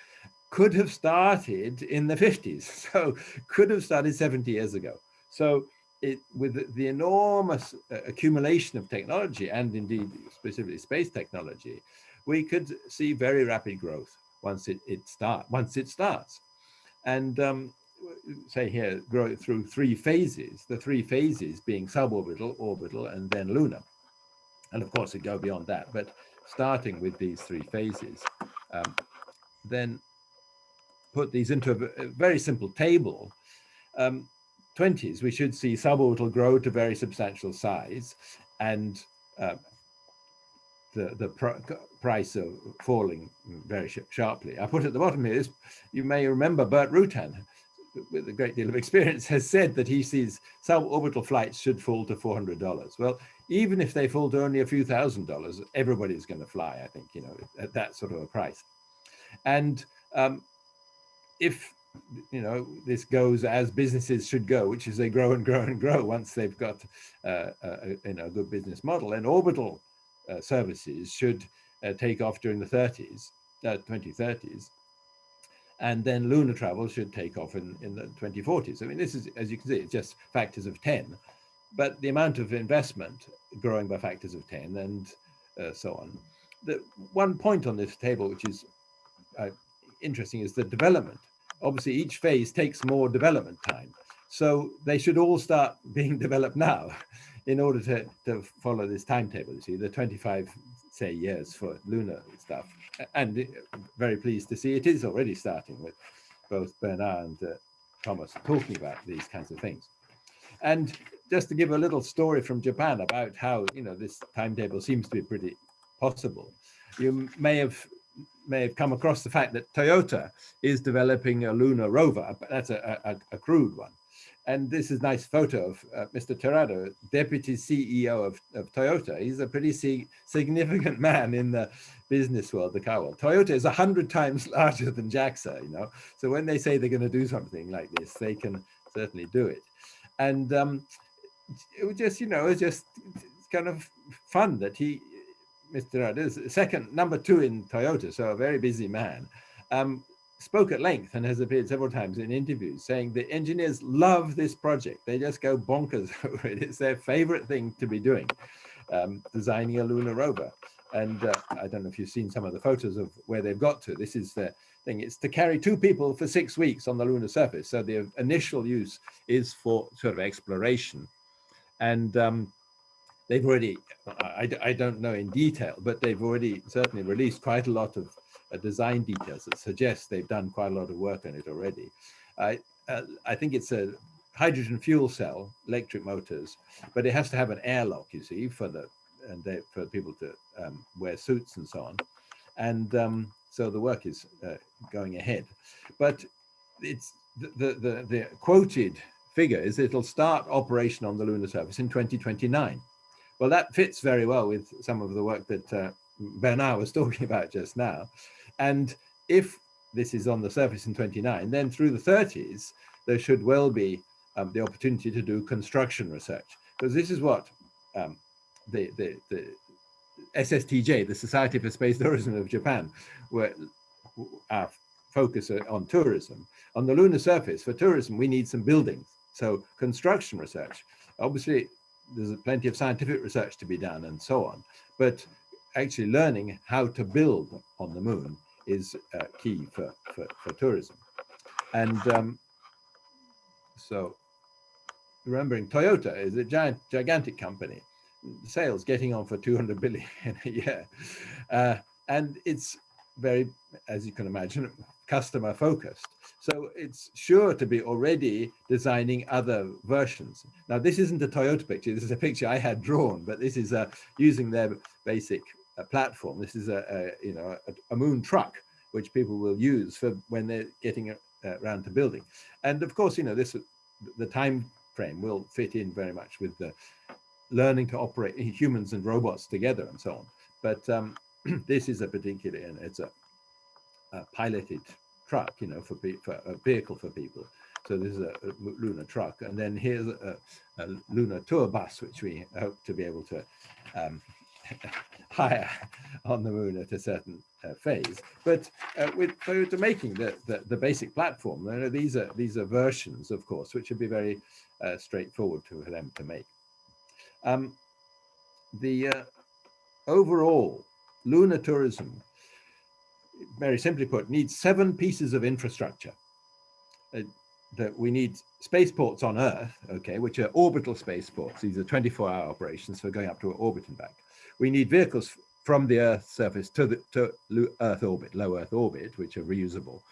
F: Could have started in the 50s, so could have started 70 years ago. So with the enormous accumulation of technology, and indeed specifically space technology, we could see very rapid growth once it starts. And say here, grow through 3 phases, the 3 phases being suborbital, orbital, and then lunar. And of course, it go beyond that, but starting with these 3 phases, then put these into a very simple table. 20s, we should see suborbital grow to very substantial size, and the price of falling very sharply. I put at the bottom here, you may remember Burt Rutan, with a great deal of experience, has said that he sees suborbital flights should fall to $400. Well, even if they fall to only a few $1,000s, everybody's going to fly, I think, at that sort of a price. And if this goes as businesses should go, which is they grow and grow and grow once they've got a good business model, and orbital services should take off during the 2030s, and then lunar travel should take off in the 2040s. I mean, this is, as you can see, it's just factors of 10, but the amount of investment growing by factors of 10 and so on. The one point on this table, which is interesting, is the development. Obviously, each phase takes more development time. So they should all start being developed now in order to follow this timetable. You see, the 25, say, years for lunar stuff. And very pleased to see it is already starting, with both Bernard and Thomas talking about these kinds of things. And just to give a little story from Japan about how this timetable seems to be pretty possible. You may have come across the fact that Toyota is developing a lunar rover. That's a crude one. And this is a nice photo of Mr. Terado, deputy CEO of Toyota. He's a pretty significant man in the business world, the car world. Toyota is 100 times larger than JAXA, So when they say they're going to do something like this, they can certainly do it. And it was just, it's kind of fun that Mr. Terado, number 2 in Toyota, so a very busy man, spoke at length and has appeared several times in interviews saying the engineers love this project. They just go bonkers over it. It's their favorite thing to be doing, designing a lunar rover. And I don't know if you've seen some of the photos of where they've got to. This is the thing. It's to carry 2 people for 6 weeks on the lunar surface. So the initial use is for sort of exploration. And they've already, I don't know in detail, but they've already certainly released quite a lot of design details that suggest they've done quite a lot of work on it already. I think it's a hydrogen fuel cell, electric motors, but it has to have an airlock, you see, for the and for people to wear suits and so on. And so the work is going ahead. But it's the quoted figure is it'll start operation on the lunar surface in 2029. Well, that fits very well with some of the work that Bernard was talking about just now. And if this is on the surface in 29, then through the 30s, there should well be the opportunity to do construction research. Because this is what the SSTJ, the Society for Space Tourism of Japan, where our focus on tourism. On the lunar surface, for tourism, we need some buildings. So construction research, obviously, there's plenty of scientific research to be done and so on, but actually learning how to build on the moon is key for tourism. And so remembering Toyota is a gigantic company, sales getting on for 200 billion a year. And it's very, as you can imagine, customer focused. So it's sure to be already designing other versions. Now, this isn't a Toyota picture. This is a picture I had drawn, but this is using their basic platform. This is a moon truck, which people will use for when they're getting around to building. And of course, the time frame will fit in very much with the learning to operate humans and robots together and so on. But this is a particular, and it's a piloted truck, for a vehicle for people. So this is a lunar truck, and then here's a lunar tour bus, which we hope to be able to hire on the moon at a certain phase. But with Toyota making the basic platform, these are versions, of course, which would be very straightforward for them to make. The overall lunar tourism, very simply put, needs 7 pieces of infrastructure. That we need spaceports on Earth, okay, which are orbital spaceports. These are 24-hour operations for going up to orbit and back. We need vehicles from the Earth surface to Earth orbit, low Earth orbit, which are reusable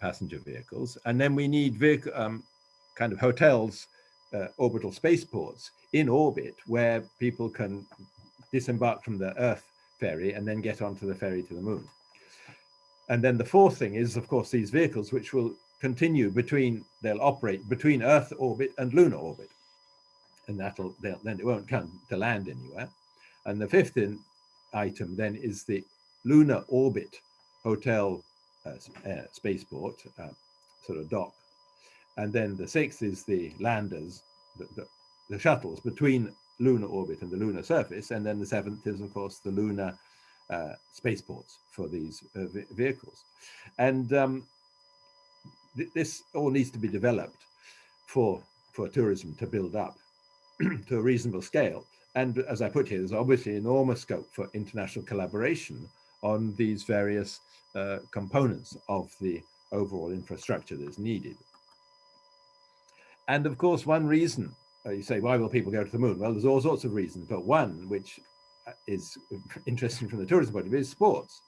F: passenger vehicles. And then we need kind of hotels, orbital spaceports in orbit where people can disembark from the Earth ferry and then get onto the ferry to the moon. And then the fourth thing is, of course, these vehicles which will continue they'll operate between Earth orbit and lunar orbit. And then it won't come to land anywhere. And the fifth item then is the lunar orbit hotel spaceport, sort of dock. And then the sixth is the landers, the shuttles between lunar orbit and the lunar surface. And then the seventh is, of course, the lunar spaceports for these vehicles. And this all needs to be developed for tourism to build up to a reasonable scale. And as I put here, there's obviously enormous scope for international collaboration on these various components of the overall infrastructure that's needed. And of course, one reason, you say, why will people go to the moon? Well, there's all sorts of reasons, but one which is interesting from the tourism point of view is sports.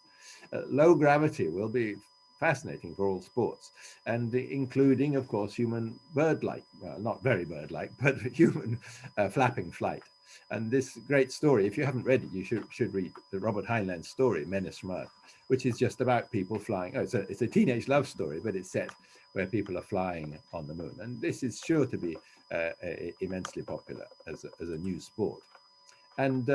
F: Low gravity will be fascinating for all sports, and including, of course, human bird-like, well, not very bird-like, but human flapping flight. And this great story, if you haven't read it, you should read the Robert Heinlein's story, Menace from Earth, which is just about people flying. Oh, it's a teenage love story, but it's set where people are flying on the moon. And this is sure to be immensely popular as a new sport. And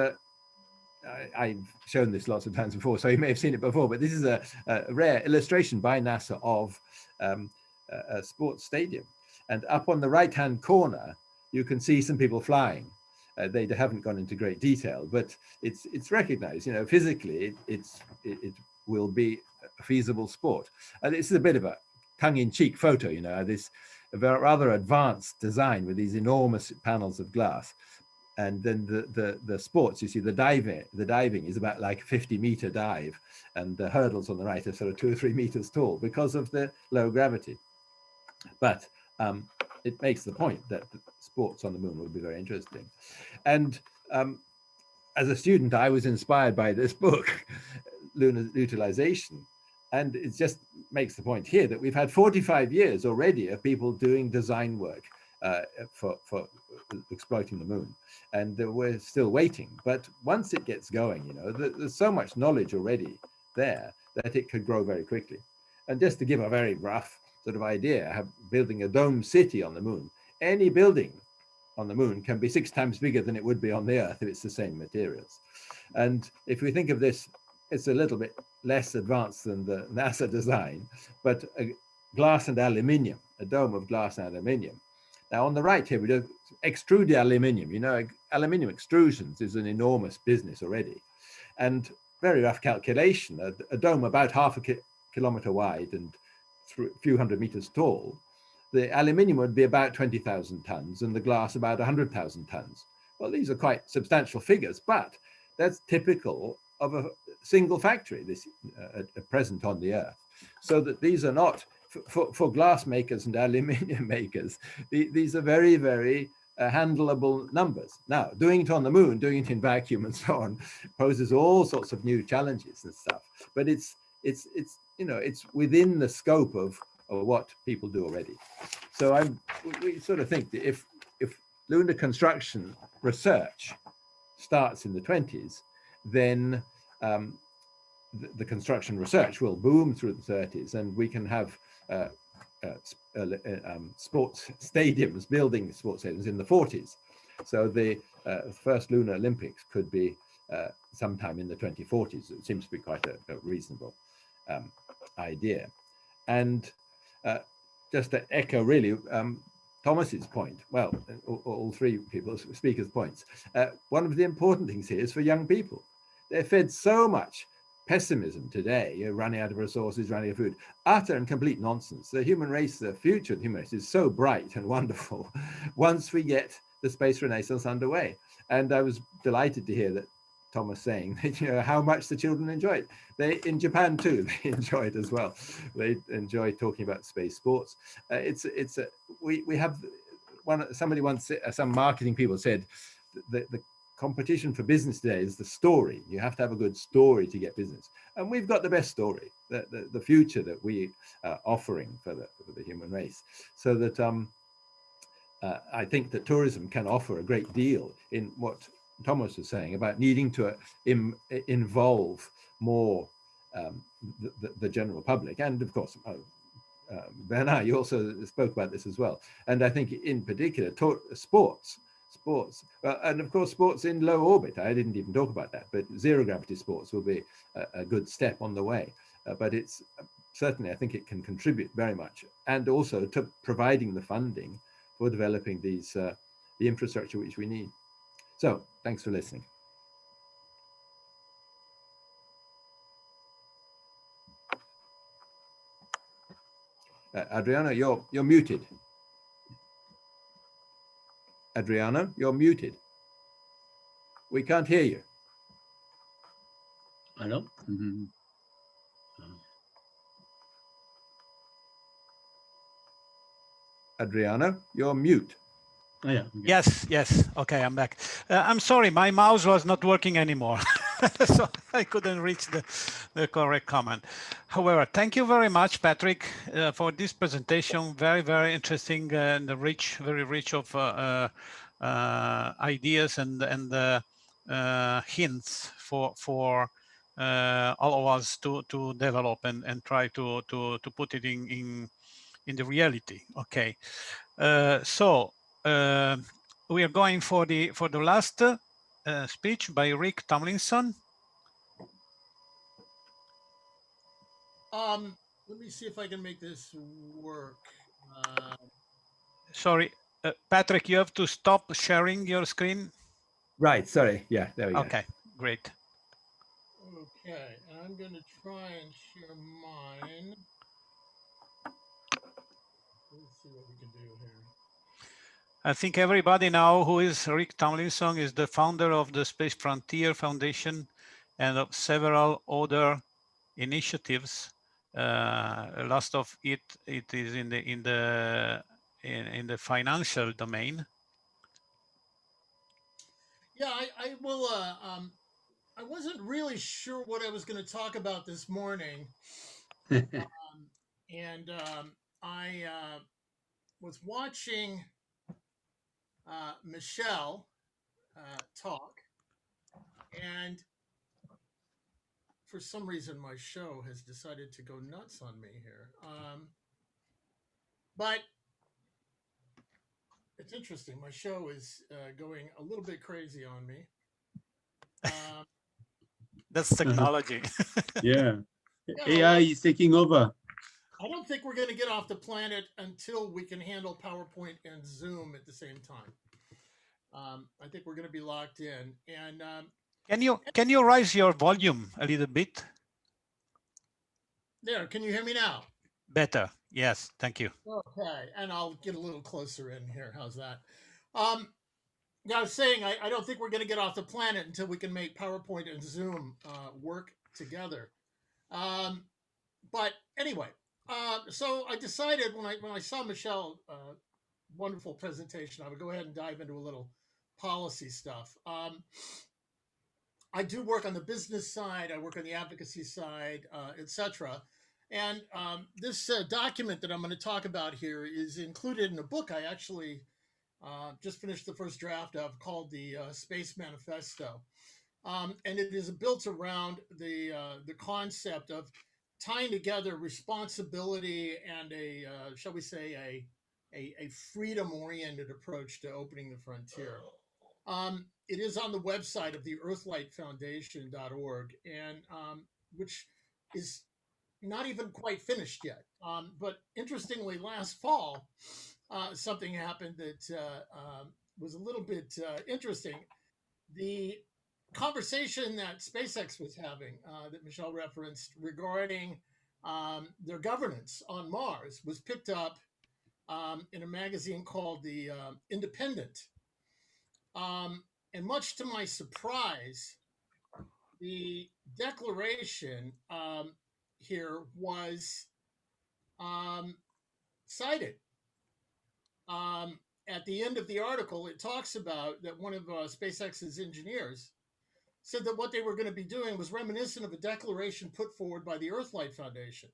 F: I've shown this lots of times before, so you may have seen it before, but this is a rare illustration by NASA of a sports stadium. And up on the right-hand corner, you can see some people flying. They haven't gone into great detail, but it's recognized, physically it will be a feasible sport. And this is a bit of a tongue-in-cheek photo, this rather advanced design with these enormous panels of glass. And then the sports, you see, the diving is about like a 50-meter dive, and the hurdles on the right are sort of 2 or 3 meters tall because of the low gravity. But it makes the point that the sports on the moon would be very interesting. And as a student, I was inspired by this book, Lunar Utilization. And it just makes the point here that we've had 45 years already of people doing design work for exploiting the moon, and we're still waiting. But once it gets going, you know, there's so much knowledge already there that it could grow very quickly. And just to give a very rough sort of idea, building a dome city on the moon, any building on the moon can be 6 times bigger than it would be on the Earth if it's the same materials. And if we think of this, it's a little bit less advanced than the NASA design, but glass and aluminium, a dome of glass and aluminium. Now on the right here, we do extrude the aluminium. You know, aluminium extrusions is an enormous business already. And very rough calculation, a dome about half a kilometer wide and a few hundred meters tall, the aluminium would be about 20,000 tons and the glass about 100,000 tons. Well, these are quite substantial figures, but that's typical of a single factory this at present on the Earth. So that these are not, for glass makers and aluminium makers, these are very, very handleable numbers. Now, doing it on the moon, doing it in vacuum and so on, poses all sorts of new challenges and stuff. But it's you know, it's within the scope of what people do already. So we sort of think that if lunar construction research starts in the 20s, then the construction research will boom through the 30s, and we can have sports stadiums, building sports stadiums in the 40s. So the first Lunar Olympics could be sometime in the 2040s. It seems to be quite a reasonable idea. And just to echo really Thomas's point, well, all three speakers' points, one of the important things here is for young people. They're fed so much pessimism today, you're running out of resources, running out of food, utter and complete nonsense. The human race, the future of the human race is so bright and wonderful once we get the space renaissance underway. And I was delighted to hear that Thomas saying that, you know, how much the children enjoy it. They, in Japan too, they enjoy it as well. They enjoy talking about space sports. We have somebody once, some marketing people said, the competition for business today is the story. You have to have a good story to get business, and we've got the best story, the future that we are offering for the human race. So that I think that tourism can offer a great deal in what Thomas was saying about needing to involve more the general public, and of course Bernard, you also spoke about this as well. And I think in particular sports, and of course sports in low orbit. I didn't even talk about that, but zero gravity sports will be a good step on the way. But it's certainly, I think it can contribute very much, and also to providing the funding for developing these the infrastructure which we need. So thanks for listening. Adriano, you're muted. Adriano, you're muted. We can't hear you.
D: Hello? Mm-hmm.
F: Adriano, you're mute.
D: Oh, yeah.
A: Yes, yes. Okay, I'm back. I'm sorry, my mouse was not working anymore, so I couldn't reach the correct comment. However, thank you very much, Patrick, for this presentation. Very, very interesting and rich, very rich of ideas and hints for all of us to develop and try to put it in the reality. Okay, so. We are going for the last speech by Rick Tumlinson.
G: Let me see if I can make this work.
A: Sorry, Patrick, you have to stop sharing your screen.
F: Right, sorry. Yeah, there we go.
A: Okay, great.
G: Okay, and I'm going to try and share mine. Let's see what we can do here.
A: I think everybody now who is Rick Tumlinson is the founder of the Space Frontier Foundation and of several other initiatives. Last of it is in the financial domain.
G: Yeah, I will. I wasn't really sure what I was going to talk about this morning, and I was watching Michelle talk, and for some reason my show has decided to go nuts on me here. But it's interesting. My show is going a little bit crazy on me.
A: That's technology.
D: Yeah.
G: Yeah,
D: AI
G: well,
D: is taking over.
G: I don't think we're going to get off the planet until we can handle PowerPoint and Zoom at the same time. I think we're going to be locked in. And
A: Can you raise your volume a little bit?
G: there, can you hear me now?
A: Better. Yes, thank you.
G: Okay, and I'll get a little closer in here. How's that? Yeah, I was saying I don't think we're going to get off the planet until we can make PowerPoint and Zoom work together. But anyway, so I decided when I saw Michelle wonderful presentation, I would go ahead and dive into a little policy stuff. I do work on the business side, I work on the advocacy side, etc. And this document that I'm going to talk about here is included in a book I actually just finished the first draft of, called the Space Manifesto. And it is built around the concept of tying together responsibility and shall we say, a freedom-oriented approach to opening the frontier. It is on the website of the earthlightfoundation.org, and which is not even quite finished yet. But interestingly, last fall, something happened that was a little bit interesting. The conversation that SpaceX was having, that Michelle referenced, regarding their governance on Mars, was picked up in a magazine called The Independent. And much to my surprise, the declaration here was cited. At the end of the article, it talks about that one of SpaceX's engineers said that what they were going to be doing was reminiscent of a declaration put forward by the Earthlight Foundation.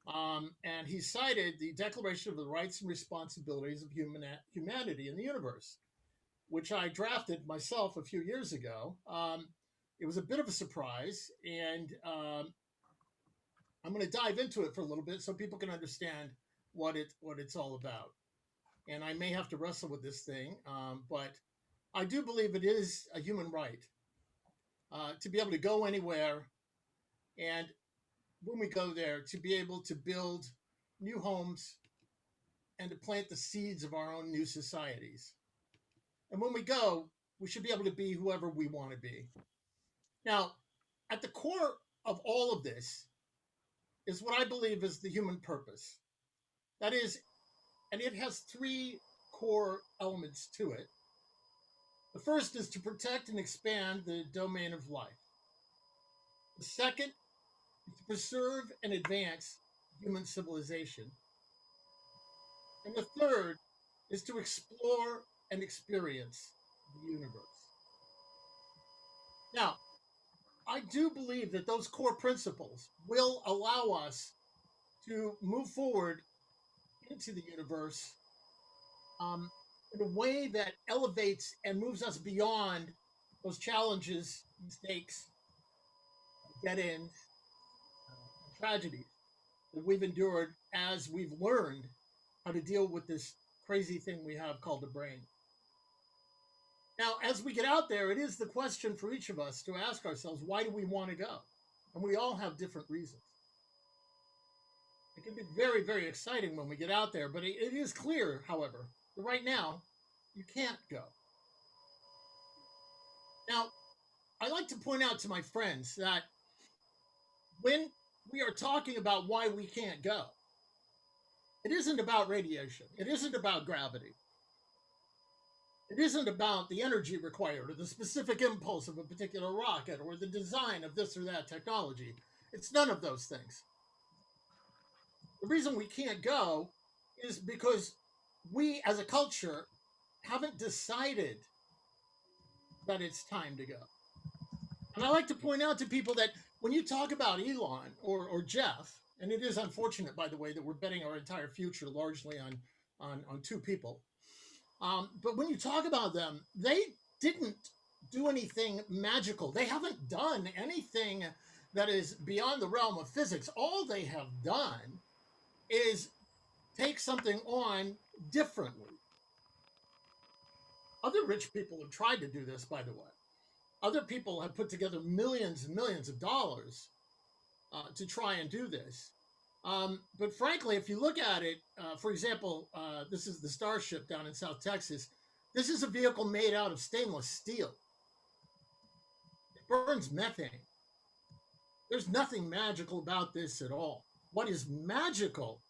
G: And he cited the Declaration of the Rights and Responsibilities of Humanity in the Universe, which I drafted myself a few years ago. It was a bit of a surprise, and I'm going to dive into it for a little bit so people can understand what it's all about. And I may have to wrestle with this thing, but I do believe it is a human right to be able to go anywhere, and when we go there, to be able to build new homes and to plant the seeds of our own new societies. And when we go, we should be able to be whoever we want to be. Now, at the core of all of this is what I believe is the human purpose. That is, and it has three core elements to it. The first is to protect and expand the domain of life. The second is to preserve and advance human civilization. And the third is to explore and experience the universe. Now, I do believe that those core principles will allow us to move forward into the universe in a way that elevates and moves us beyond those challenges, mistakes, dead ends, and tragedies that we've endured as we've learned how to deal with this crazy thing we have called the brain. Now, as we get out there, it is the question for each of us to ask ourselves, why do we want to go? And we all have different reasons. It can be very, very exciting when we get out there, but it is clear, however, that right now, you can't go. Now, I like to point out to my friends that when we are talking about why we can't go, it isn't about radiation. It isn't about gravity. It isn't about the energy required or the specific impulse of a particular rocket or the design of this or that technology. It's none of those things. The reason we can't go is because we as a culture haven't decided that it's time to go. And I like to point out to people that when you talk about Elon or Jeff, and it is unfortunate, by the way, that we're betting our entire future largely on two people. But when you talk about them, they didn't do anything magical. They haven't done anything that is beyond the realm of physics. All they have done is take something on differently. Other rich people have tried to do this, by the way. Other people have put together millions and millions of dollars to try and do this. But frankly, if you look at it, for example, this is the Starship down in South Texas. This is a vehicle made out of stainless steel. It burns methane. There's nothing magical about this at all. What is magical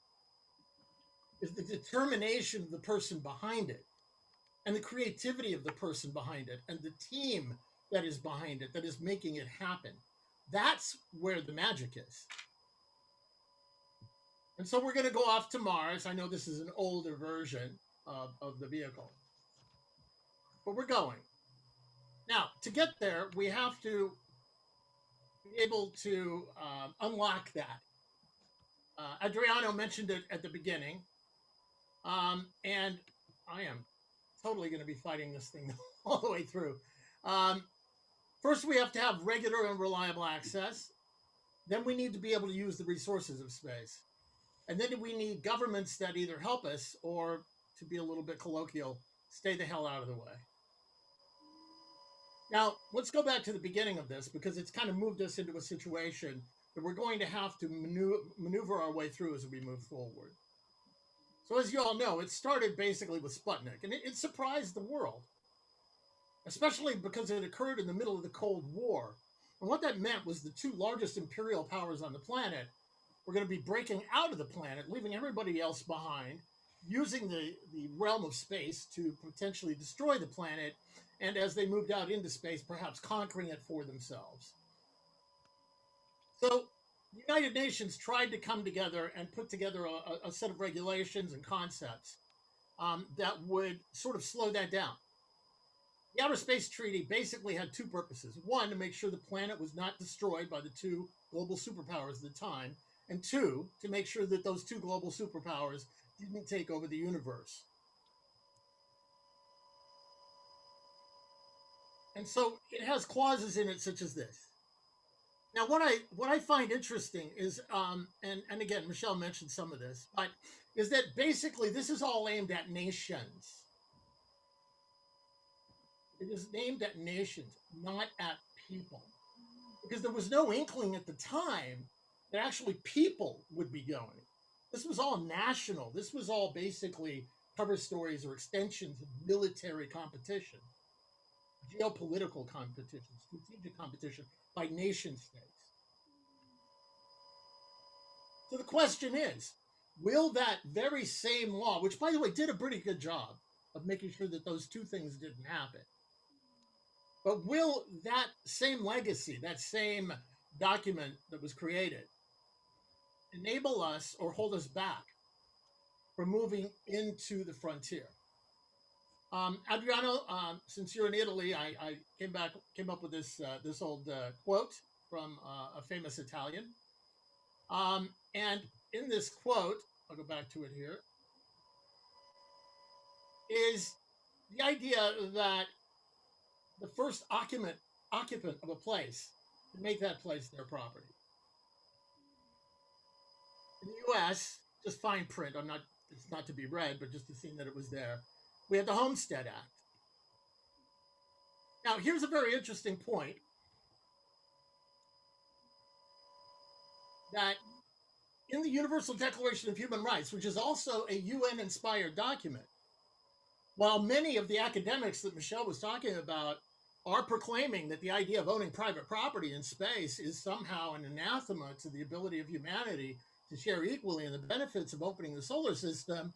G: is the determination of the person behind it, and the creativity of the person behind it, and the team that is behind it, that is making it happen. That's where the magic is. And so we're going to go off to Mars. I know this is an older version of the vehicle, but we're going. Now, to get there, we have to be able to unlock that. Adriano mentioned it at the beginning, and I am totally going to be fighting this thing all the way through. First, we have to have regular and reliable access. Then we need to be able to use the resources of space. And then we need governments that either help us or, to be a little bit colloquial, stay the hell out of the way. Now, let's go back to the beginning of this, because it's kind of moved us into a situation that we're going to have to maneuver our way through as we move forward. So as you all know, it started basically with Sputnik, and it surprised the world, especially because it occurred in the middle of the Cold War. And what that meant was the two largest imperial powers on the planet were going to be breaking out of the planet, leaving everybody else behind, using the realm of space to potentially destroy the planet, and as they moved out into space, perhaps conquering it for themselves. So the United Nations tried to come together and put together a set of regulations and concepts that would sort of slow that down. The Outer Space Treaty basically had two purposes. One, to make sure the planet was not destroyed by the two global superpowers at the time, and two, to make sure that those two global superpowers didn't take over the universe. And so it has clauses in it such as this. Now, what I find interesting is, and again, Michelle mentioned some of this, but is that basically this is all aimed at nations. It is aimed at nations, not at people. Because there was no inkling at the time that actually people would be going. This was all national. This was all basically cover stories or extensions of military competition, geopolitical competition, strategic competition by nation states. So the question is, will that very same law, which by the way did a pretty good job of making sure that those two things didn't happen, but will that same legacy, that same document that was created, enable us or hold us back from moving into the frontier? Adriano, since you're in Italy, I came up with this old quote from a famous Italian. And in this quote, I'll go back to it here, is the idea that the first occupant of a place to make that place their property. In the US, just fine print, it's not to be read, but just to see that it was there, we had the Homestead Act. Now, here's a very interesting point, that in the Universal Declaration of Human Rights, which is also a UN-inspired document, while many of the academics that Michelle was talking about are proclaiming that the idea of owning private property in space is somehow an anathema to the ability of humanity to share equally in the benefits of opening the solar system,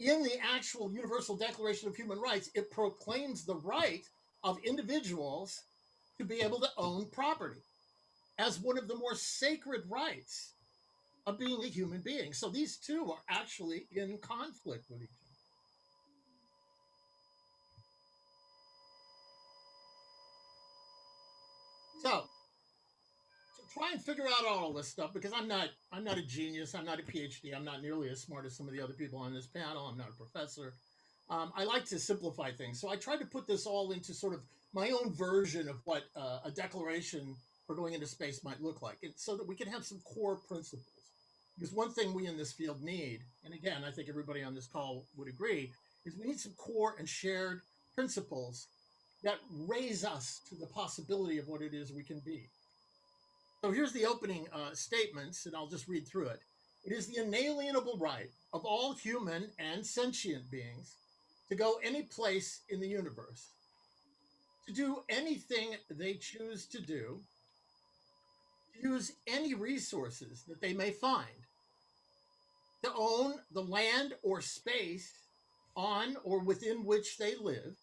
G: in the actual Universal Declaration of Human Rights, it proclaims the right of individuals to be able to own property as one of the more sacred rights of being a human being. So these two are actually in conflict with each other. So try and figure out all this stuff, because I'm not a genius. I'm not a PhD. I'm not nearly as smart as some of the other people on this panel. I'm not a professor. I like to simplify things. So I tried to put this all into sort of my own version of what a declaration for going into space might look like, and so that we can have some core principles. Because one thing we in this field need, and again, I think everybody on this call would agree, is we need some core and shared principles that raise us to the possibility of what it is we can be. So here's the opening statements, and I'll just read through it. It is the inalienable right of all human and sentient beings to go any place in the universe, to do anything they choose to do, to use any resources that they may find, to own the land or space on or within which they live,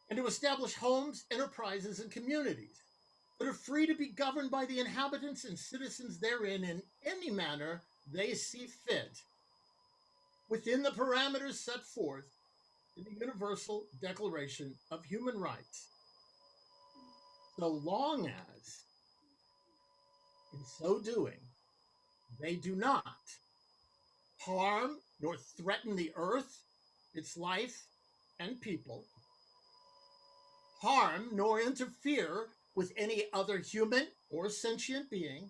G: and to establish homes, enterprises, and communities that are free to be governed by the inhabitants and citizens therein in any manner they see fit, within the parameters set forth in the Universal Declaration of Human Rights, so long as, in so doing, they do not harm nor threaten the earth, its life, and people, harm nor interfere with any other human or sentient being,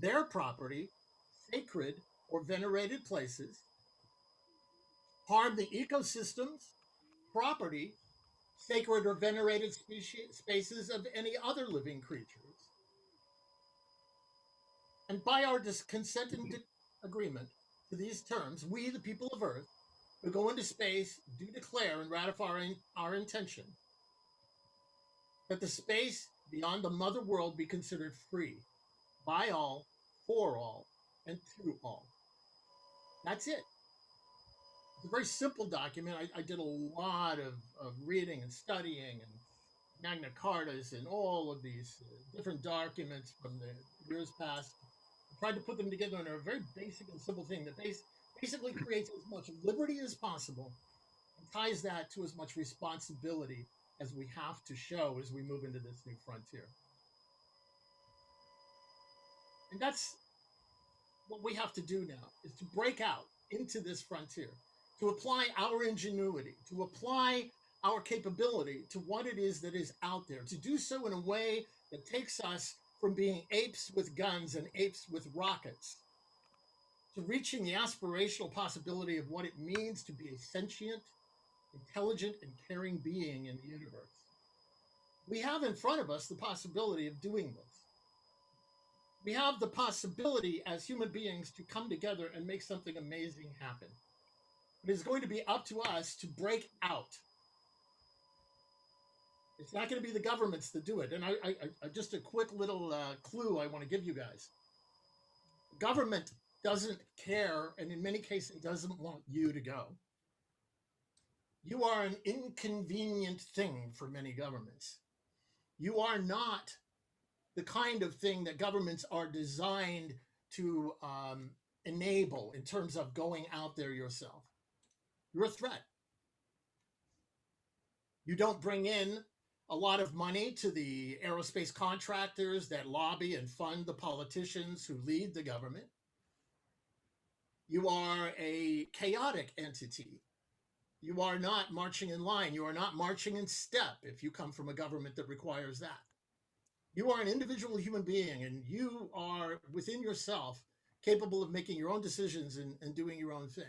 G: their property, sacred or venerated places, harm the ecosystems, property, sacred or venerated spaces of any other living creatures. And by our consent and agreement to these terms, we, the people of Earth, who go into space, do declare and ratify our intention that the space beyond the mother world be considered free by all, for all, and through all. That's it. It's a very simple document. I did a lot of reading and studying and Magna Cartas and all of these different documents from the years past. I tried to put them together in a very basic and simple thing that basically creates as much liberty as possible and ties that to as much responsibility as we have to show as we move into this new frontier. And that's what we have to do now, is to break out into this frontier, to apply our ingenuity, to apply our capability to what it is that is out there, to do so in a way that takes us from being apes with guns and apes with rockets to reaching the aspirational possibility of what it means to be a sentient, intelligent, and caring being in the universe. We have in front of us the possibility of doing this. We have the possibility as human beings to come together and make something amazing happen. It is going to be up to us to break out. It's not going to be the governments that do it. And I just a quick little clue I want to give you guys. Government doesn't care, and in many cases doesn't want you to go. You are an inconvenient thing for many governments. You are not the kind of thing that governments are designed to enable in terms of going out there yourself. You're a threat. You don't bring in a lot of money to the aerospace contractors that lobby and fund the politicians who lead the government. You are a chaotic entity. You are not marching in line. You are not marching in step if you come from a government that requires that. You are an individual human being, and you are within yourself capable of making your own decisions and doing your own thing.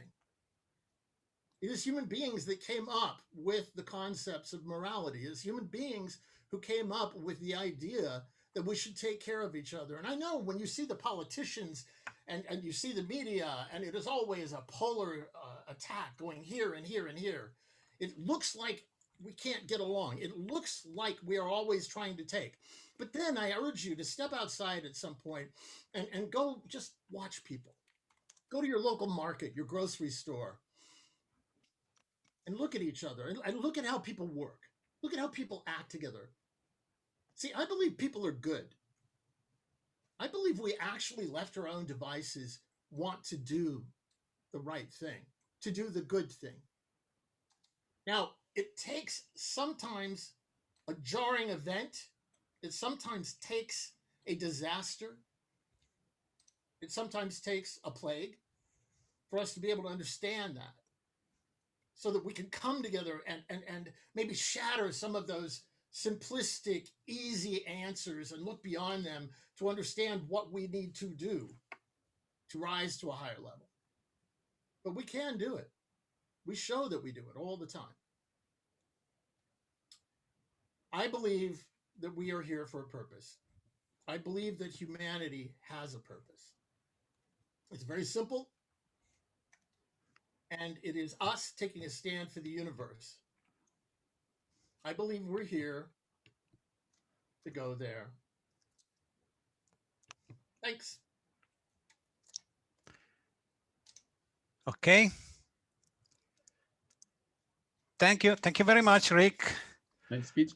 G: It is human beings that came up with the concepts of morality. It is human beings who came up with the idea that we should take care of each other. And I know when you see the politicians and you see the media, and it is always a polar attack going here and here and here, it looks like we can't get along. It looks like we are always trying to take. But then I urge you to step outside at some point and go just watch people. Go to your local market, your grocery store, and look at each other and look at how people work. Look at how people act together. See, I believe people are good. I believe we actually left our own devices want to do the right thing, to do the good thing. Now, it takes sometimes a jarring event. It sometimes takes a disaster. It sometimes takes a plague for us to be able to understand that. so that we can come together and maybe shatter some of those simplistic, easy answers and look beyond them to understand what we need to do to rise to a higher level. But we can do it. We show that we do it all the time. I believe that we are here for a purpose. I believe that humanity has a purpose. It's very simple. And it is us taking a stand for the universe. I believe we're here to go there. Thanks.
A: Okay. Thank you. Thank you very much, Rick.
D: Nice speech.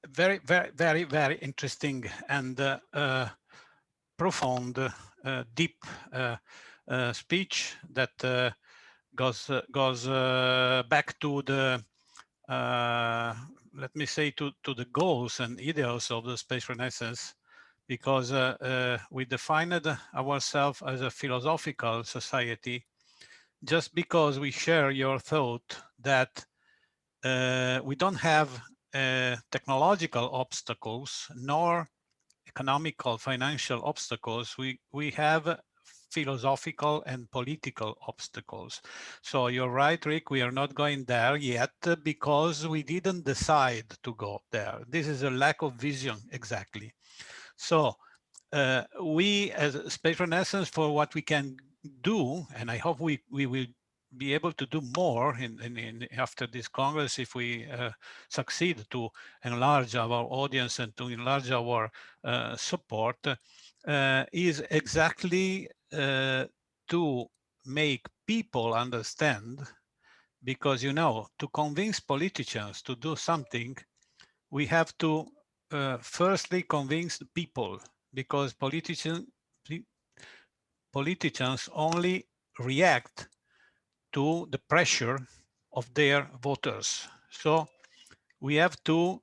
A: Very, very, very, very interesting and profound, deep speech that goes back to the let me say to the goals and ideals of the Space Renaissance, because we defined ourselves as a philosophical society just because we share your thought that we don't have technological obstacles nor economical, financial obstacles. We have philosophical and political obstacles. So you're right, Rick, we are not going there yet because we didn't decide to go there. This is a lack of vision, exactly. So we as Space Renaissance, for what we can do, and I hope we will be able to do more after this Congress if we succeed to enlarge our audience and to enlarge our support, is exactly to make people understand, because, you know, to convince politicians to do something, we have to firstly convince the people, because politicians only react to the pressure of their voters. So we have to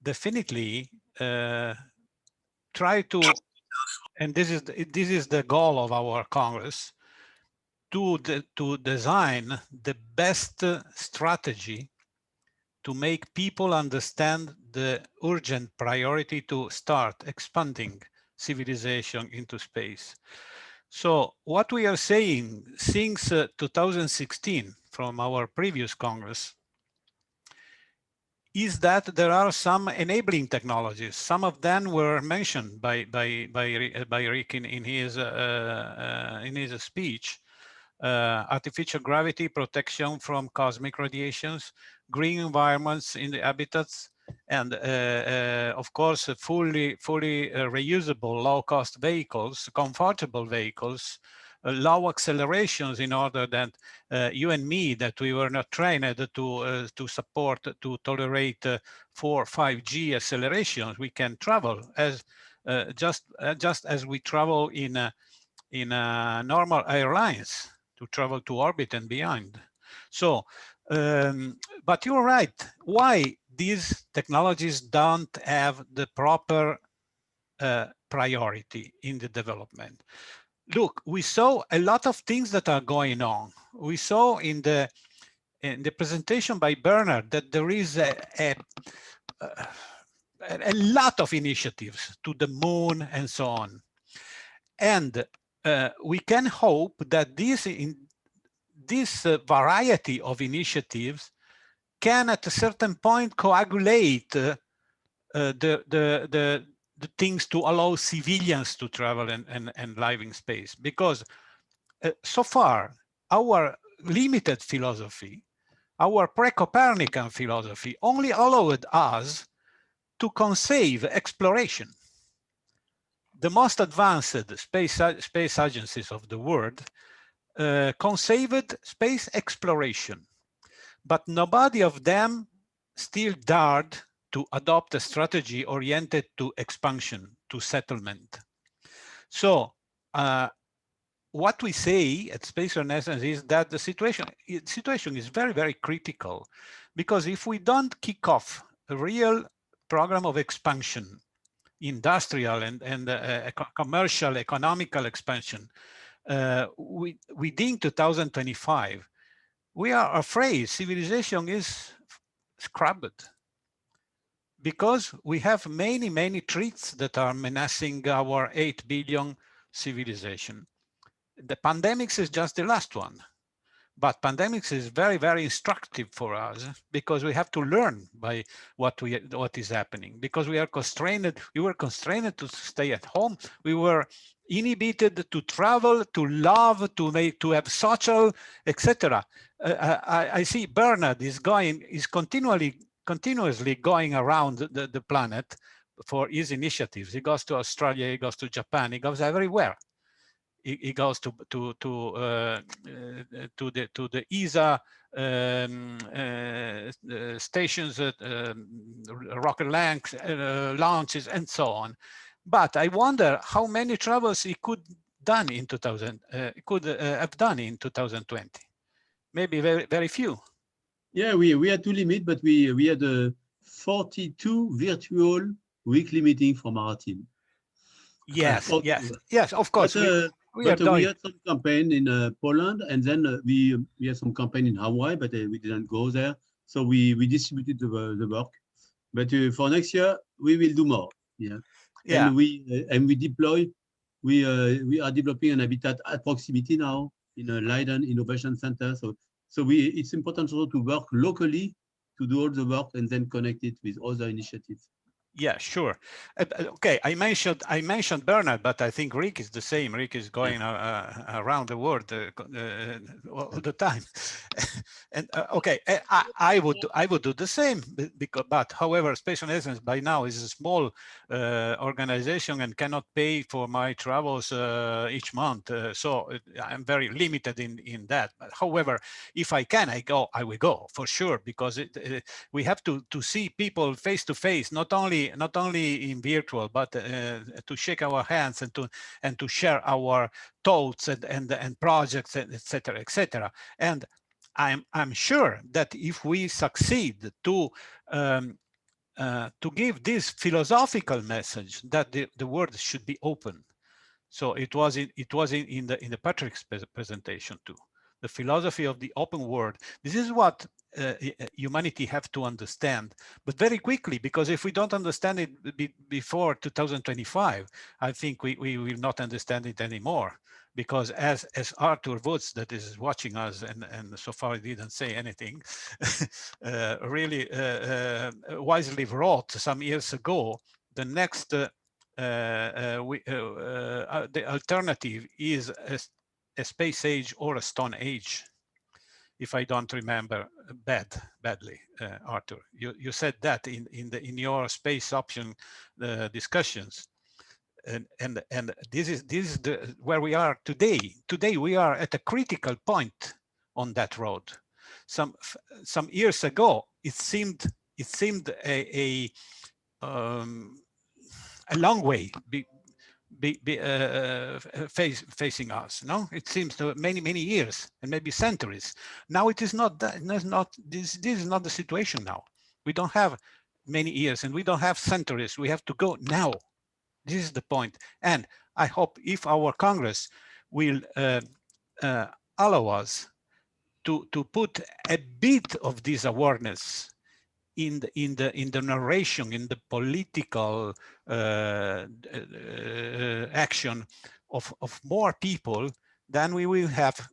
A: definitely try to, and this is the goal of our Congress, to design the best strategy to make people understand the urgent priority to start expanding civilization into space. So what we are saying since 2016 from our previous Congress is that there are some enabling technologies. Some of them were mentioned by Rick in his speech. Artificial gravity, protection from cosmic radiations, green environments in the habitats, and of course, fully reusable low-cost vehicles, comfortable vehicles, low accelerations, in order that you and me, that we were not trained to support, to tolerate 4 or 5G accelerations, we can travel as just as we travel in normal airlines, to travel to orbit and beyond. So, but you're right. Why these technologies don't have the proper priority in the development? Look, we saw a lot of things that are going on. We saw in the presentation by Bernard that there is a lot of initiatives to the moon and so on. And we can hope that this variety of initiatives can at a certain point coagulate the things to allow civilians to travel and live in space. Because so far, our limited philosophy, our pre-Copernican philosophy, only allowed us to conceive exploration. The most advanced space agencies of the world conceived space exploration, but nobody of them still dared to adopt a strategy oriented to expansion, to settlement. So what we say at Space Renaissance is that the situation is very, very critical, because if we don't kick off a real program of expansion, industrial and commercial, economical expansion, within 2025, we are afraid civilization is scrubbed because we have many, many threats that are menacing our 8 billion civilization. The pandemics is just the last one. But pandemics is very, very instructive for us because we have to learn by what is happening. Because we were constrained to stay at home. We were inhibited to travel, to love, to have social, etc. I see Bernard is continuously going around the planet for his initiatives. He goes to Australia, he goes to Japan, he goes everywhere. He goes to the ESA stations, rocket launches, and so on. But I wonder how many travels he could have done in 2020. Maybe very, very few.
D: Yeah, we had to limit, but we had 42 virtual weekly meetings from our team.
A: Yes, yes, of course.
D: We had some campaign in Poland, and then we had some campaign in Hawaii, but we didn't go there. So we distributed the work. But for next year, we will do more. Yeah. And we deploy. We are developing an habitat at proximity now in a Leiden Innovation Center. So it's important also to work locally to do all the work and then connect it with other initiatives.
A: Yeah, sure. Okay, I mentioned Bernard, but I think Rick is the same. Rick is going around the world all the time. And okay, I would do the same. But however, SpaceRenaissance by now is a small organization and cannot pay for my travels each month. So I'm very limited in that. But however, if I can, I will go for sure, because we have to see people face to face, not only in virtual, but to shake our hands and to share our thoughts and projects, etc., etc. And I'm sure that if we succeed to give this philosophical message that the world should be open. So it was in the Patrick's presentation too. The philosophy of the open world. This is what humanity have to understand, but very quickly, because if we don't understand it before 2025, I think we will not understand it anymore. Because as Arthur Woods, that is watching us and so far he didn't say anything, really wisely wrote some years ago, the next the alternative is a space age or a stone age, if I don't remember badly, Arthur. You said that in your space option discussions, and this is where we are today. Today we are at a critical point on that road. Some years ago, it seemed a long way facing us. No, it seems to many years and maybe centuries. Now it is not that. This is not the situation now. We don't have many years and we don't have centuries. We have to go now. This is the point. And I hope if our Congress will allow us to put a bit of this awareness in the narration, in the political action of more people, then we will have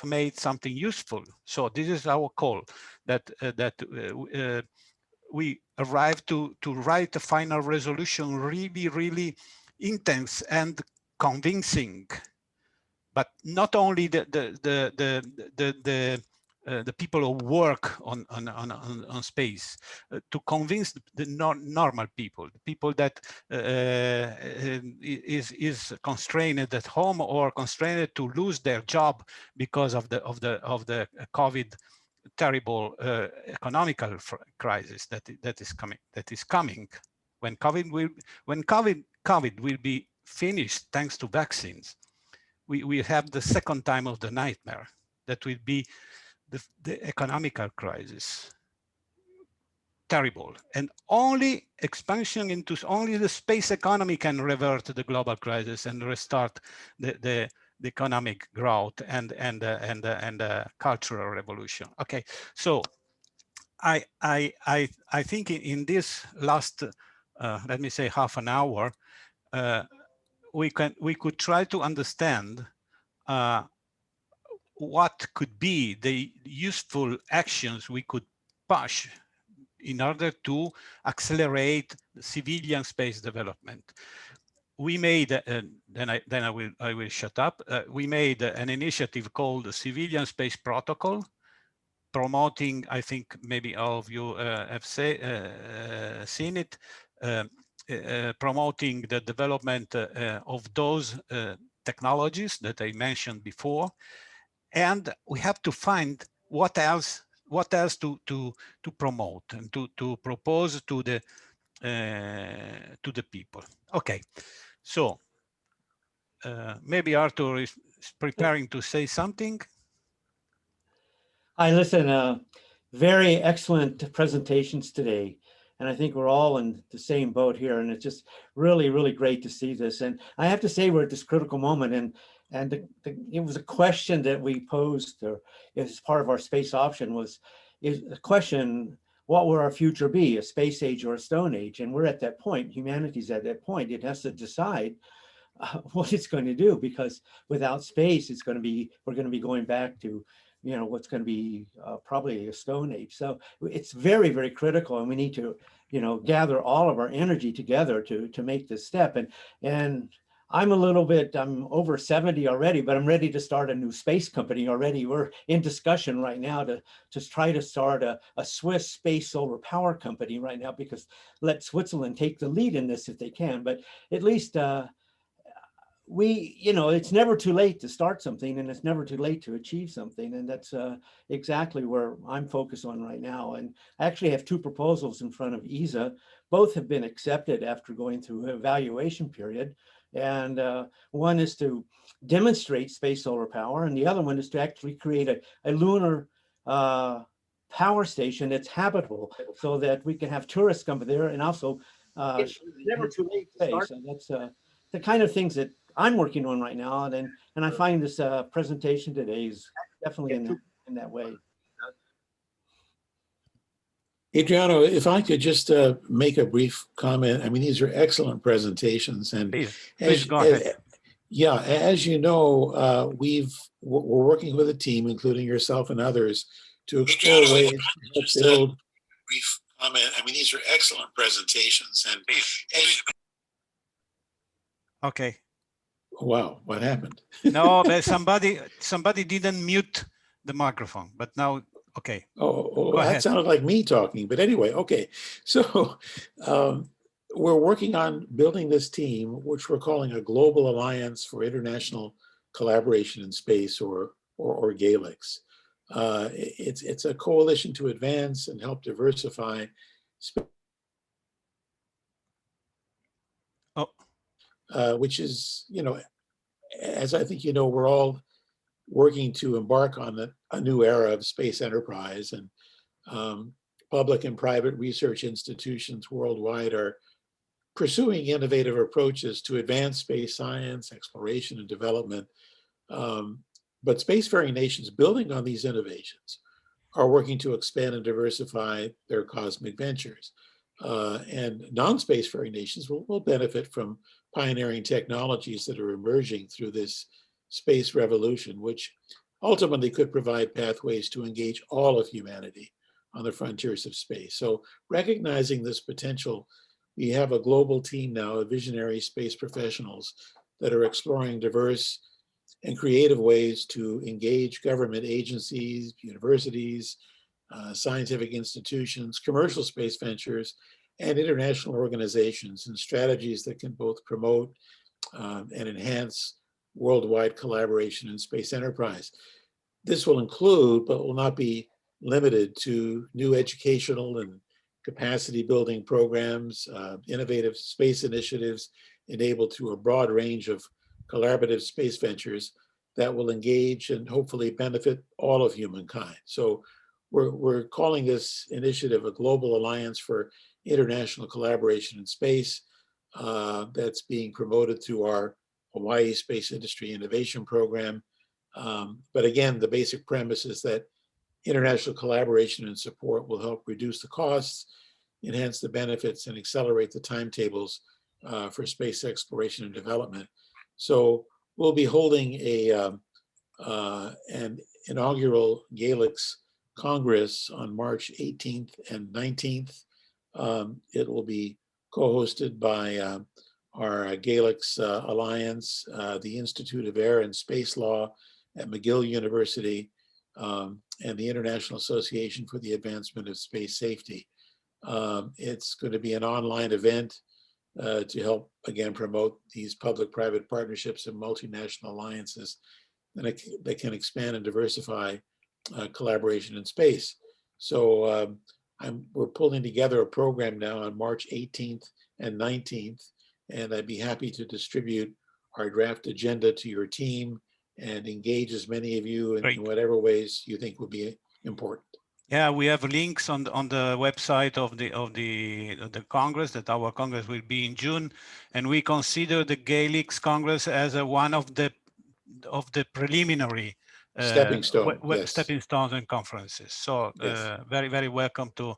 A: made something useful. So this is our call, that we arrive to write a final resolution really intense and convincing, but not only the people who work on space, to convince the normal people, the people that is constrained at home or constrained to lose their job because of the COVID terrible economical crisis that is coming. When COVID will be finished, thanks to vaccines, we have the second time of the nightmare. That will be the economical crisis. Terrible. And only expansion into only the space economy can revert the global crisis and restart the the economic growth and cultural revolution. Okay, so I think in this last let me say half an hour, we could try to understand what could be the useful actions we could push in order to accelerate civilian space development. We made, then I will shut up. We made an initiative called the Civilian Space Protocol, promoting, I think maybe all of you have seen it, promoting the development of those technologies that I mentioned before. And we have to find what else to promote and to propose to the people. Okay, so maybe Arthur is preparing to say something.
H: Hi, listen, very excellent presentations today. And I think we're all in the same boat here. And it's just really, really great to see this. And I have to say we're at this critical moment. And it was a question that we posed, or as part of our space option, is a question: what will our future be, a space age or a stone age? And we're at that point. Humanity's at that point. It has to decide what it's going to do, because without space, we're going to be going back to, what's going to be probably a stone age. So it's very, very critical, and we need to, gather all of our energy together to make this step. And I'm over 70 already, but I'm ready to start a new space company already. We're in discussion right now to try to start a Swiss space solar power company right now, because let Switzerland take the lead in this if they can. But at least it's never too late to start something, and it's never too late to achieve something. And that's exactly where I'm focused on right now. And I actually have two proposals in front of ESA. Both have been accepted after going through an evaluation period. And one is to demonstrate space solar power, and the other one is to actually create a lunar power station that's habitable, so that we can have tourists come there, and also it's never too late to start. So that's the kind of things that I'm working on right now, and I find this presentation today is definitely in that way.
C: Adriano, if I could just make a brief comment. I mean, these are excellent presentations, and
A: please go ahead.
C: Yeah, as you know, we're working with a team, including yourself and others, to explore ways to build. Brief comment. I mean, these are excellent presentations, and
A: okay.
C: Wow, what happened?
A: No, but somebody didn't mute the microphone, but now. Okay.
C: Oh, that sounded like me talking, but anyway, okay. So we're working on building this team, which we're calling a Global Alliance for International Collaboration in Space, or GALIX. It's a coalition to advance and help diversify space, which is, as I think we're all working to embark on a new era of space enterprise, and public and private research institutions worldwide are pursuing innovative approaches to advance space science, exploration, and development. But spacefaring nations building on these innovations are working to expand and diversify their cosmic ventures. And non-spacefaring nations will benefit from pioneering technologies that are emerging through this space revolution, which ultimately could provide pathways to engage all of humanity on the frontiers of space. So recognizing this potential, we have a global team now of visionary space professionals that are exploring diverse and creative ways to engage government agencies, universities, scientific institutions, commercial space ventures, and international organizations, and strategies that can both promote and enhance worldwide collaboration in space enterprise. This will include, but will not be limited to, new educational and capacity building programs, innovative space initiatives enabled through a broad range of collaborative space ventures that will engage and hopefully benefit all of humankind. So we're calling this initiative a Global Alliance for International Collaboration in Space, that's being promoted through our Hawaii Space Industry Innovation Program. But again, the basic premise is that international collaboration and support will help reduce the costs, enhance the benefits, and accelerate the timetables for space exploration and development. So we'll be holding an inaugural Galix Congress on March 18th and 19th. It will be co-hosted by our Galix Alliance, the Institute of Air and Space Law at McGill University, and the International Association for the Advancement of Space Safety. It's going to be an online event to help, again, promote these public-private partnerships and multinational alliances that can expand and diversify collaboration in space. So we're pulling together a program now on March 18th and 19th, and I'd be happy to distribute our draft agenda to your team and engage as many of you in whatever ways you think would be important.
A: Yeah, we have links on the website of the Congress, that our Congress will be in June, and we consider the Galix Congress as one of the preliminary
C: stepping stone, yes.
A: stepping stones and conferences. So
C: yes.
A: Very, very welcome to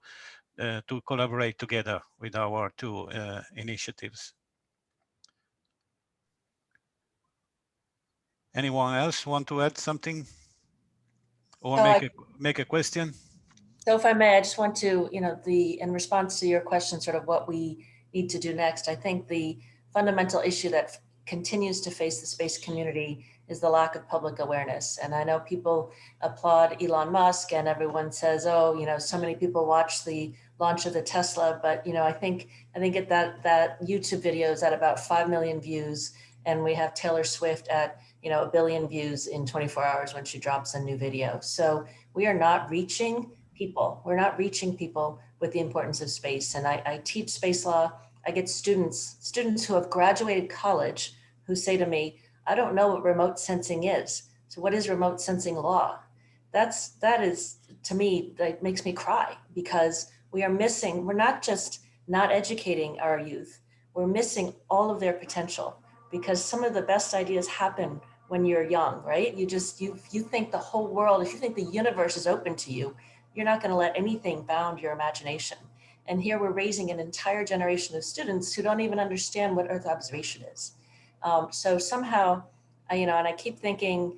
A: collaborate together with our two initiatives. Anyone else want to add something or make a question?
E: So if I may, I just want to, in response to your question, sort of what we need to do next, I think the fundamental issue that continues to face the space community is the lack of public awareness. And I know people applaud Elon Musk and everyone says, oh, so many people watch the launch of the Tesla, but I think that YouTube video is at about 5 million views, and we have Taylor Swift at 1 billion views in 24 hours when she drops a new video. So we are not reaching people. We're not reaching people with the importance of space. And I teach space law. I get students who have graduated college who say to me, I don't know what remote sensing is. So what is remote sensing law? That is, to me, that makes me cry, because we are missing, we're not just not educating our youth, we're missing all of their potential, because some of the best ideas happen when you're young, right? You think the whole world, if you think the universe is open to you, you're not going to let anything bound your imagination. And here we're raising an entire generation of students who don't even understand what Earth observation is. So somehow, and I keep thinking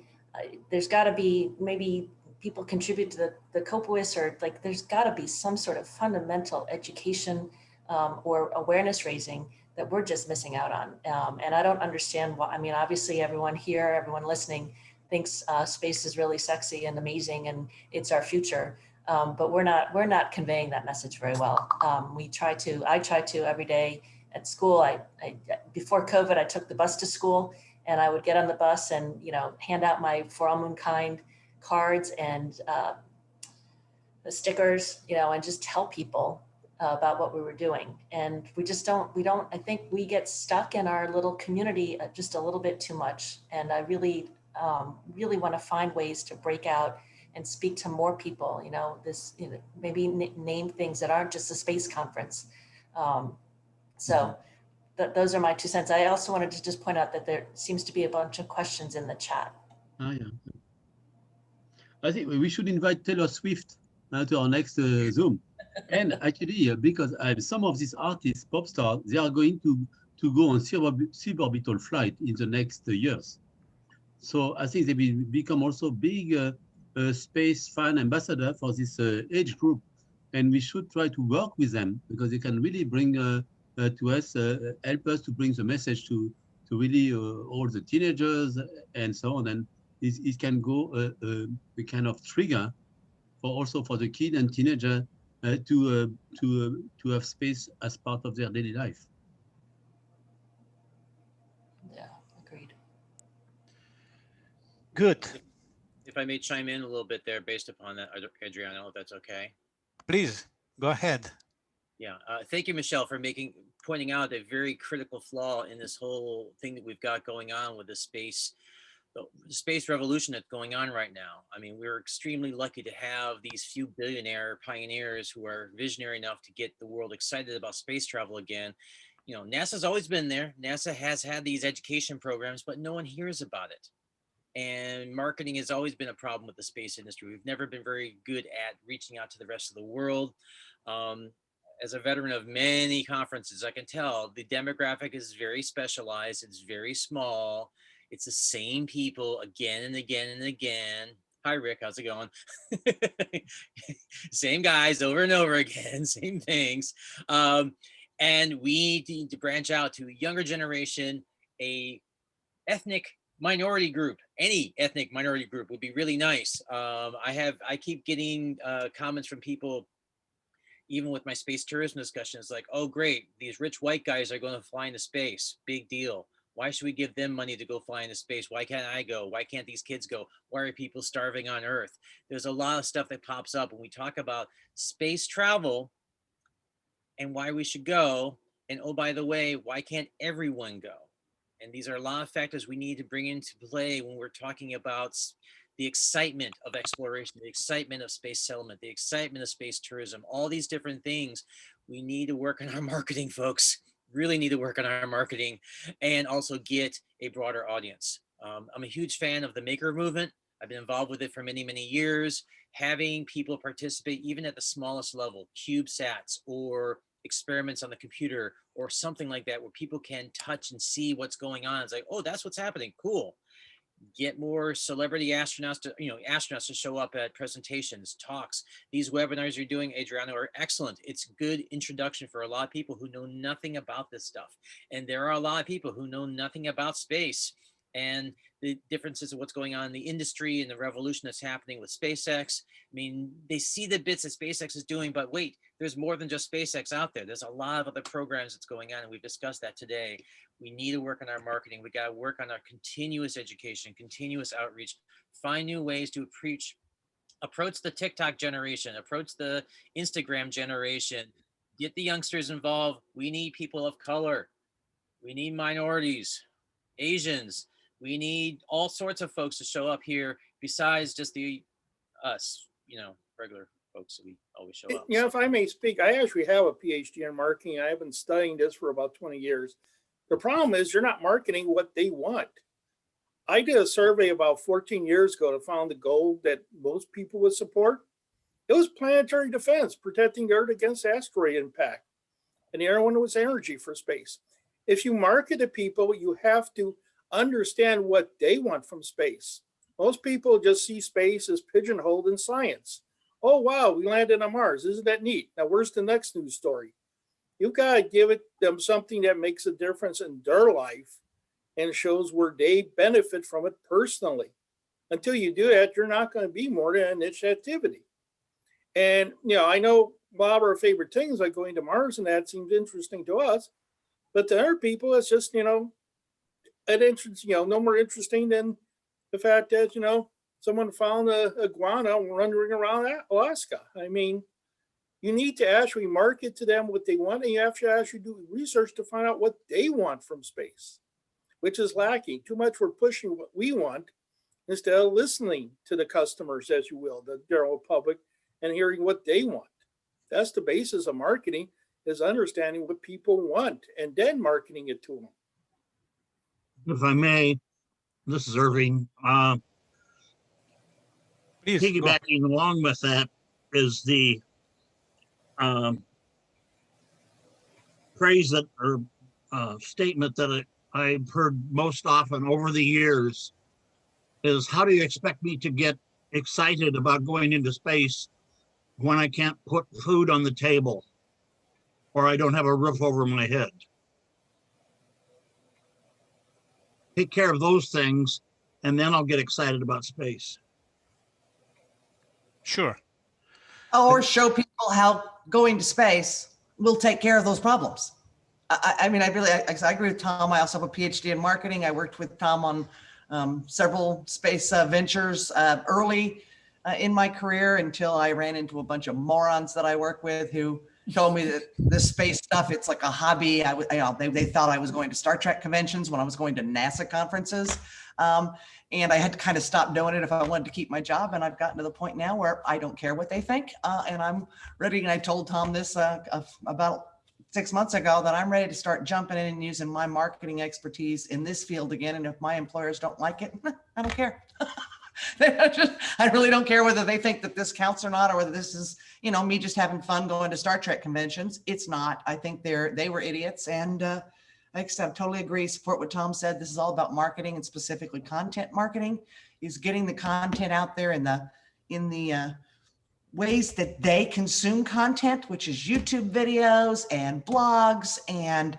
E: there's got to be, maybe people contribute to the COPUIS, or there's got to be some sort of fundamental education or awareness raising that we're just missing out on. And I don't understand why. I mean, obviously everyone here, everyone listening thinks space is really sexy and amazing and it's our future. But we're not conveying that message very well. I try to every day at school. Before COVID, I took the bus to school, and I would get on the bus and hand out my For All Mankind cards and the stickers, and just tell people about what we were doing. And we don't. I think we get stuck in our little community just a little bit too much. And I really want to find ways to break out and speak to more people, maybe name things that aren't just a space conference. Those are my 2 cents. I also wanted to just point out that there seems to be a bunch of questions in the chat.
D: Yeah. I think we should invite Taylor Swift to our next Zoom. And actually, because some of these artists, pop stars, they are going to go on suborbital flight in the next years. So I think they will become also big space fan ambassador for this age group, and we should try to work with them, because they can really bring to us, help us to bring the message to really all the teenagers and so on, and it can go a kind of trigger also for the kid and teenager to have space as part of their daily life.
E: Yeah, agreed.
A: Good.
I: If I may chime in a little bit there based upon that, Adriano, if that's okay.
A: Please, go ahead.
I: Yeah, thank you, Michelle, for pointing out a very critical flaw in this whole thing that we've got going on with the space revolution that's going on right now. I mean, we're extremely lucky to have these few billionaire pioneers who are visionary enough to get the world excited about space travel again. you know, NASA's always been there. NASA has had these education programs, but no one hears about it. And marketing has always been a problem with the space industry. We've never been very good at reaching out to the rest of the world. As a veteran of many conferences, I can tell the demographic is very specialized. It's very small. It's the same people again and again and again. Hi, Rick. How's it going? Same guys over and over again, same things. And we need to branch out to a younger generation, a ethnic minority group. Any ethnic minority group would be really nice. I keep getting comments from people, even with my space tourism discussions, like, oh, great, these rich white guys are going to fly into space. Big deal. Why should we give them money to go fly into space? Why can't I go? Why can't these kids go? Why are people starving on Earth? There's a lot of stuff that pops up when we talk about space travel and why we should go. And oh, by the way, why can't everyone go? And these are a lot of factors we need to bring into play when we're talking about the excitement of exploration, the excitement of space settlement, the excitement of space tourism, all these different things. We need to work on our marketing, folks. Really need to work on our marketing and also get a broader audience. I'm a huge fan of the maker movement. I've been involved with it for many, many years. Having people participate even at the smallest level, CubeSats or experiments on the computer or something like that, where people can touch and see what's going on. It's like, oh, that's what's happening. Cool. Get more celebrity astronauts to, astronauts to show up at presentations, talks. These webinars you're doing, Adriano, are excellent. It's a good introduction for a lot of people who know nothing about this stuff. And there are a lot of people who know nothing about space and the differences of what's going on in the industry and the revolution that's happening with SpaceX. I mean, they see the bits that SpaceX is doing, but wait, there's more than just SpaceX out there. There's a lot of other programs that's going on, and we've discussed that today. We need to work on our marketing. We got to work on our continuous education, continuous outreach, find new ways to approach the TikTok generation, approach the Instagram generation, get the youngsters involved. We need people of color. We need minorities, Asians. We need all sorts of folks to show up here besides just us, regular folks that we always show up.
B: If I may speak, I actually have a PhD in marketing. I've been studying this for about 20 years. The problem is you're not marketing what they want. I did a survey about 14 years ago to find the goal that most people would support. It was planetary defense, protecting the Earth against asteroid impact. And the other one was energy for space. If you market to people, you have to understand what they want from space. Most people just see space as pigeonholed in science. Oh, wow, we landed on Mars. Isn't that neat? Now, where's the next news story? You've got to give them something that makes a difference in their life and shows where they benefit from it personally. Until you do that, you're not going to be more than a niche activity. And, I know a lot of our favorite things like going to Mars and that seems interesting to us, but to other people, it's just, no more interesting than the fact that, someone found a iguana wandering around Alaska. I mean, you need to actually market to them what they want, and you have to actually do research to find out what they want from space, which is lacking. Too much we're pushing what we want instead of listening to the customers, as you will, the general public, and hearing what they want. That's the basis of marketing, is understanding what people want and then marketing it to them.
J: If I may, this is Irving.
A: Please,
J: piggybacking along with that is the phrase that or statement that I've heard most often over the years is, how do you expect me to get excited about going into space when I can't put food on the table or I don't have a roof over my head? Take care of those things, and then I'll get excited about space.
A: Sure.
K: Or show people how going to space will take care of those problems. I mean, I agree with Tom. I also have a PhD in marketing. I worked with Tom on several space ventures early in my career until I ran into a bunch of morons that I work with who told me that this space stuff, it's like a hobby. They thought I was going to Star Trek conventions when I was going to NASA conferences. And I had to kind of stop doing it if I wanted to keep my job. And I've gotten to the point now where I don't care what they think. And I'm ready. And I told Tom this about 6 months ago that I'm ready to start jumping in and using my marketing expertise in this field again. And if my employers don't like it, I don't care. I really don't care whether they think that this counts or not, or whether this is, me just having fun going to Star Trek conventions. It's not. I think they were idiots. And like I said, I totally agree, support what Tom said. This is all about marketing, and specifically content marketing, is getting the content out there in the ways that they consume content, which is YouTube videos and blogs and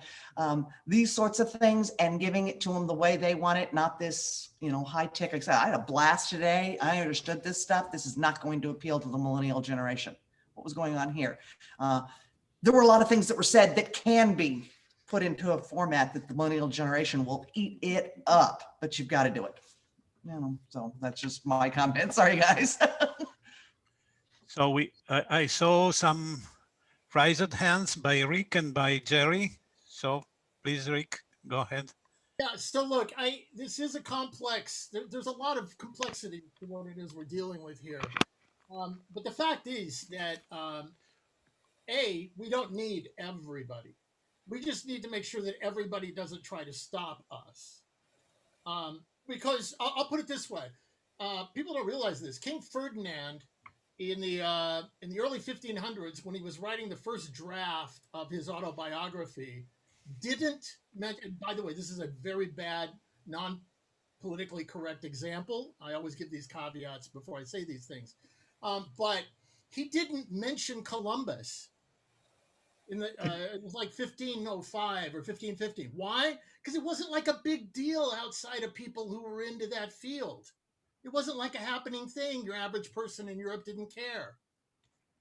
K: these sorts of things, and giving it to them the way they want it, not this, high tech. Like I said, I had a blast today. I understood this stuff. This is not going to appeal to the millennial generation. What was going on here? There were a lot of things that were said that can be put into a format that the millennial generation will eat it up, but you've got to do it. So that's just my comment. Sorry, guys.
A: So I saw some raised hands by Rick and by Jerry. So please, Rick, go ahead.
G: Yeah, so look, this is a complex, there's a lot of complexity to what it is we're dealing with here. But the fact is that, we don't need everybody. We just need to make sure that everybody doesn't try to stop us. Because I'll put it this way, people don't realize this. King Ferdinand, in the early 1500s, when he was writing the first draft of his autobiography, didn't mention, by the way, this is a very bad, non-politically correct example. I always give these caveats before I say these things. But he didn't mention Columbus. It was like 1505 or 1550. Why? Because it wasn't like a big deal outside of people who were into that field. It wasn't like a happening thing. Your average person in Europe didn't care.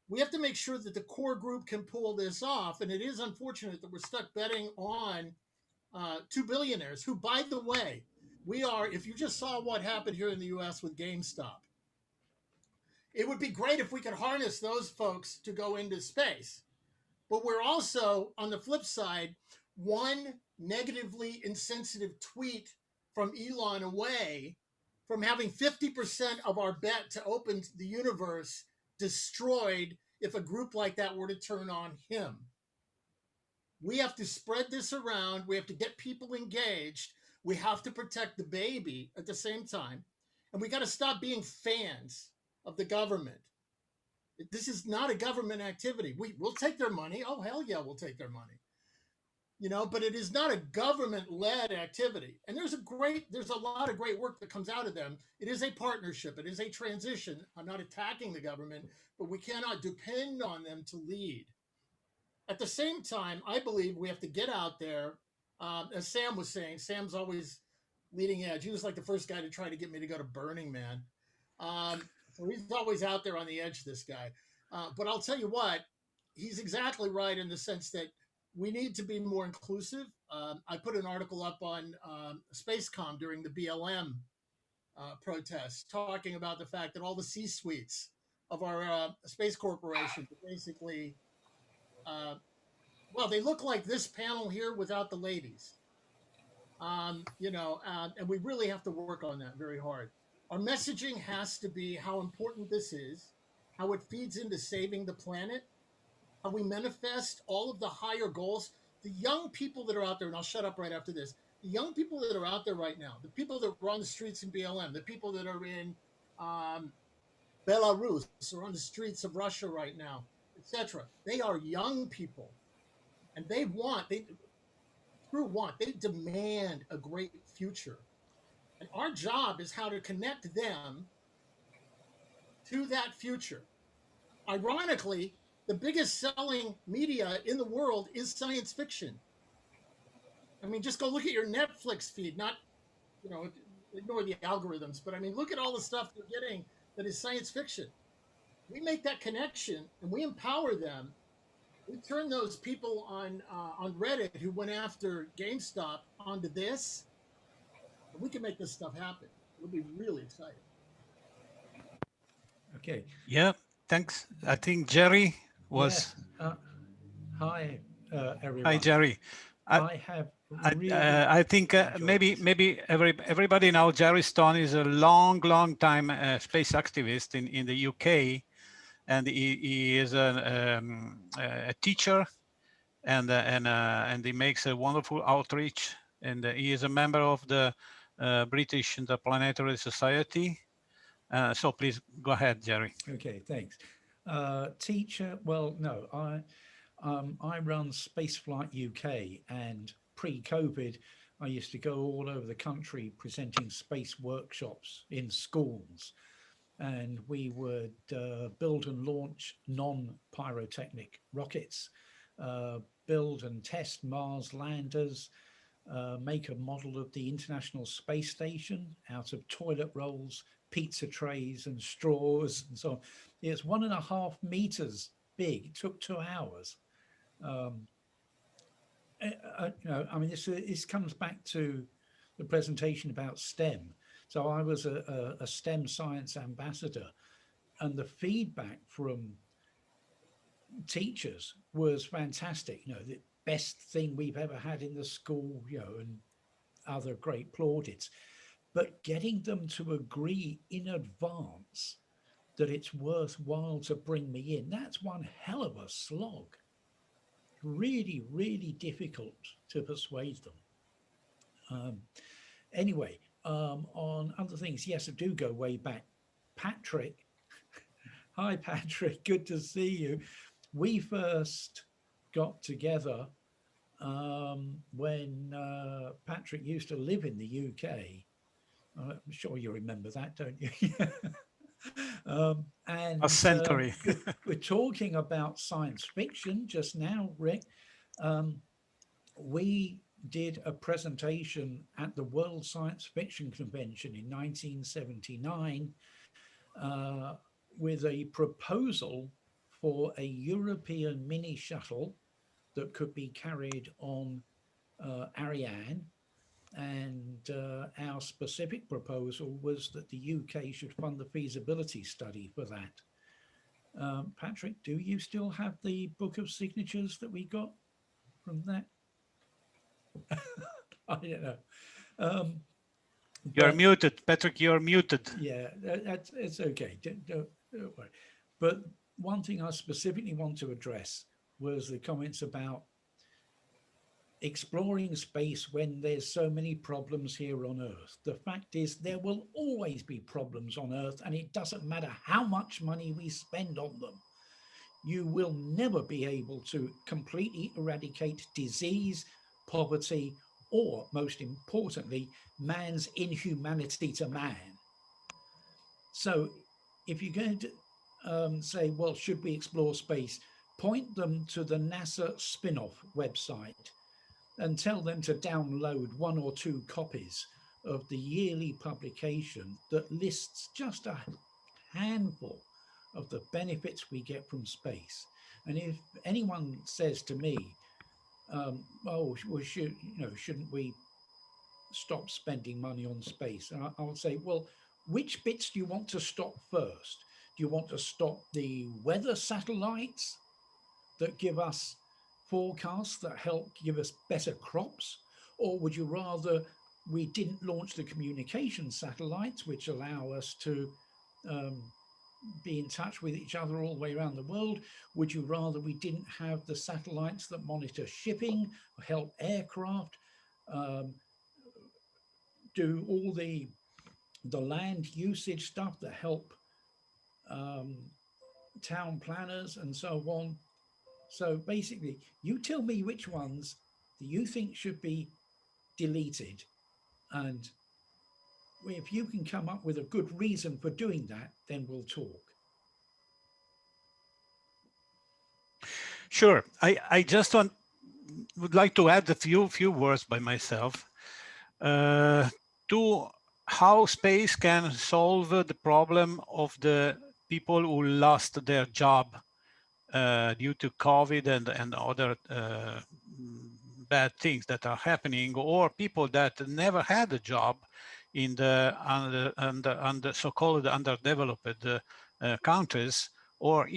G: We have to make sure that the core group can pull this off. And it is unfortunate that we're stuck betting on two billionaires who, by the way, if you just saw what happened here in the US with GameStop, it would be great if we could harness those folks to go into space. But we're also, on the flip side, one negatively insensitive tweet from Elon away from having 50% of our bet to open the universe destroyed if a group like that were to turn on him. We have to spread this around. We have to get people engaged. We have to protect the baby at the same time. And we got to stop being fans of the government. This is not a government activity. We'll take their money. Oh, hell yeah, we'll take their money. But it is not a government-led activity. And there's a lot of great work that comes out of them. It is a partnership. It is a transition. I'm not attacking the government, but we cannot depend on them to lead. At the same time, I believe we have to get out there. As Sam was saying, Sam's always leading edge. He was like the first guy to try to get me to go to Burning Man. So he's always out there on the edge, this guy. But I'll tell you what, he's exactly right in the sense that we need to be more inclusive. I put an article up on SpaceCom during the BLM protests, talking about the fact that all the C-suites of our space corporation basically, they look like this panel here without the ladies. And we really have to work on that very hard. Our messaging has to be how important this is, how it feeds into saving the planet, how we manifest all of the higher goals. The young people that are out there, and I'll shut up right after this, the young people that are out there right now, the people that are on the streets in BLM, the people that are in Belarus or on the streets of Russia right now, etc. They are young people, and they demand a great future. And our job is how to connect them to that future. Ironically, the biggest selling media in the world is science fiction. I mean, just go look at your Netflix feed, not, ignore the algorithms, but I mean, look at all the stuff you're getting that is science fiction. We make that connection and we empower them. We turn those people on Reddit who went after GameStop onto this. We can make this stuff happen. It'll be really exciting.
H: Okay.
A: Yeah, thanks. I think Jerry was.
H: Yes. Hi, everyone.
A: Hi, Jerry. I think maybe everybody now Jerry Stone is a long time space activist in the UK, and he is a teacher and he makes a wonderful outreach. And he is a member of the British Interplanetary Society. So please go ahead, Jerry.
L: Okay, thanks. Teacher, well, no, I run Spaceflight UK, and pre-COVID, I used to go all over the country presenting space workshops in schools. And we would build and launch non-pyrotechnic rockets, build and test Mars landers, make a model of the International Space Station out of toilet rolls, pizza trays and straws and so on. It's 1.5 meters big. It took 2 hours. You know, I mean, this comes back to the presentation about STEM. So I was a STEM science ambassador, and the feedback from teachers was fantastic. You know, the best thing we've ever had in the school, you know, and other great plaudits. But getting them to agree in advance that it's worthwhile to bring me in, that's one hell of a slog. Really, really difficult to persuade them. Anyway, on other things, yes, I do go way back. Patrick, hi Patrick, good to see you. We first got together when Patrick used to live in the UK. I'm sure you remember that, don't you? And
A: a century.
L: we're talking about science fiction just now, Rick. We did a presentation at the World Science Fiction Convention in 1979 with a proposal for a European mini shuttle that could be carried on Ariane. And our specific proposal was that the UK should fund the feasibility study for that. Patrick, do you still have the book of signatures that we got from that? I don't know.
A: You're muted, Patrick, you're muted.
L: Yeah, it's okay. Don't worry. But one thing I specifically want to address was the comments about exploring space when there's so many problems here on Earth. The fact is there will always be problems on Earth, and it doesn't matter how much money we spend on them. You will never be able to completely eradicate disease, poverty, or most importantly, man's inhumanity to man. So if you're going to say, well, should we explore space? Point them to the NASA spin-off website and tell them to download 1 or 2 copies of the yearly publication that lists just a handful of the benefits we get from space. And if anyone says to me, oh, well, shouldn't we stop spending money on space? And I'll say, well, which bits do you want to stop first? Do you want to stop the weather satellites that give us forecasts that help give us better crops? Or would you rather we didn't launch the communication satellites, which allow us to be in touch with each other all the way around the world? Would you rather we didn't have the satellites that monitor shipping, help aircraft, do all the land usage stuff that help town planners and so on? So basically, you tell me which ones that you think should be deleted, and if you can come up with a good reason for doing that, then we'll talk.
A: Sure. I just would like to add a few words by myself to how space can solve the problem of the people who lost their job due to COVID and other bad things that are happening, or people that never had a job in the so-called underdeveloped countries, or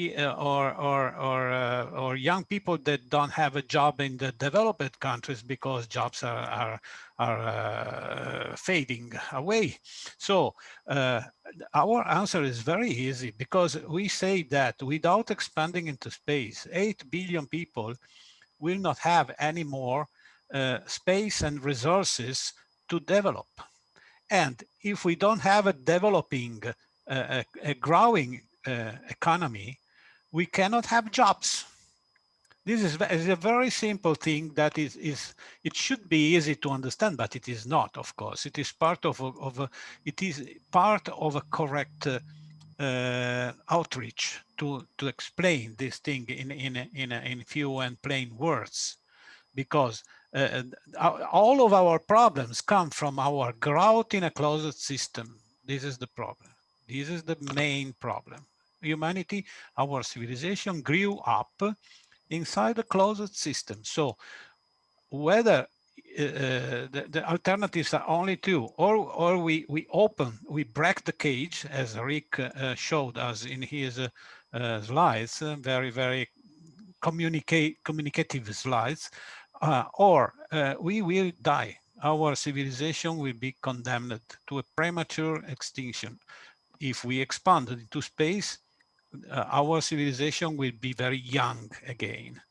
A: young people that don't have a job in the developed countries because jobs are fading away. So our answer is very easy, because we say that without expanding into space, 8 billion people will not have any more space and resources to develop. And if we don't have a developing, a growing economy, we cannot have jobs. This is a very simple thing that it should be easy to understand, but it is not, of course. It is part of a correct outreach to explain this thing in few and plain words, because all of our problems come from our growth in a closed system. This is the problem. This is the main problem. Humanity, our civilization grew up inside a closed system. So whether the alternatives are only two, or we break the cage, as Rick showed us in his slides, very communicative slides, or we will die. Our civilization will be condemned to a premature extinction. If we expand into space, our civilization will be very young again,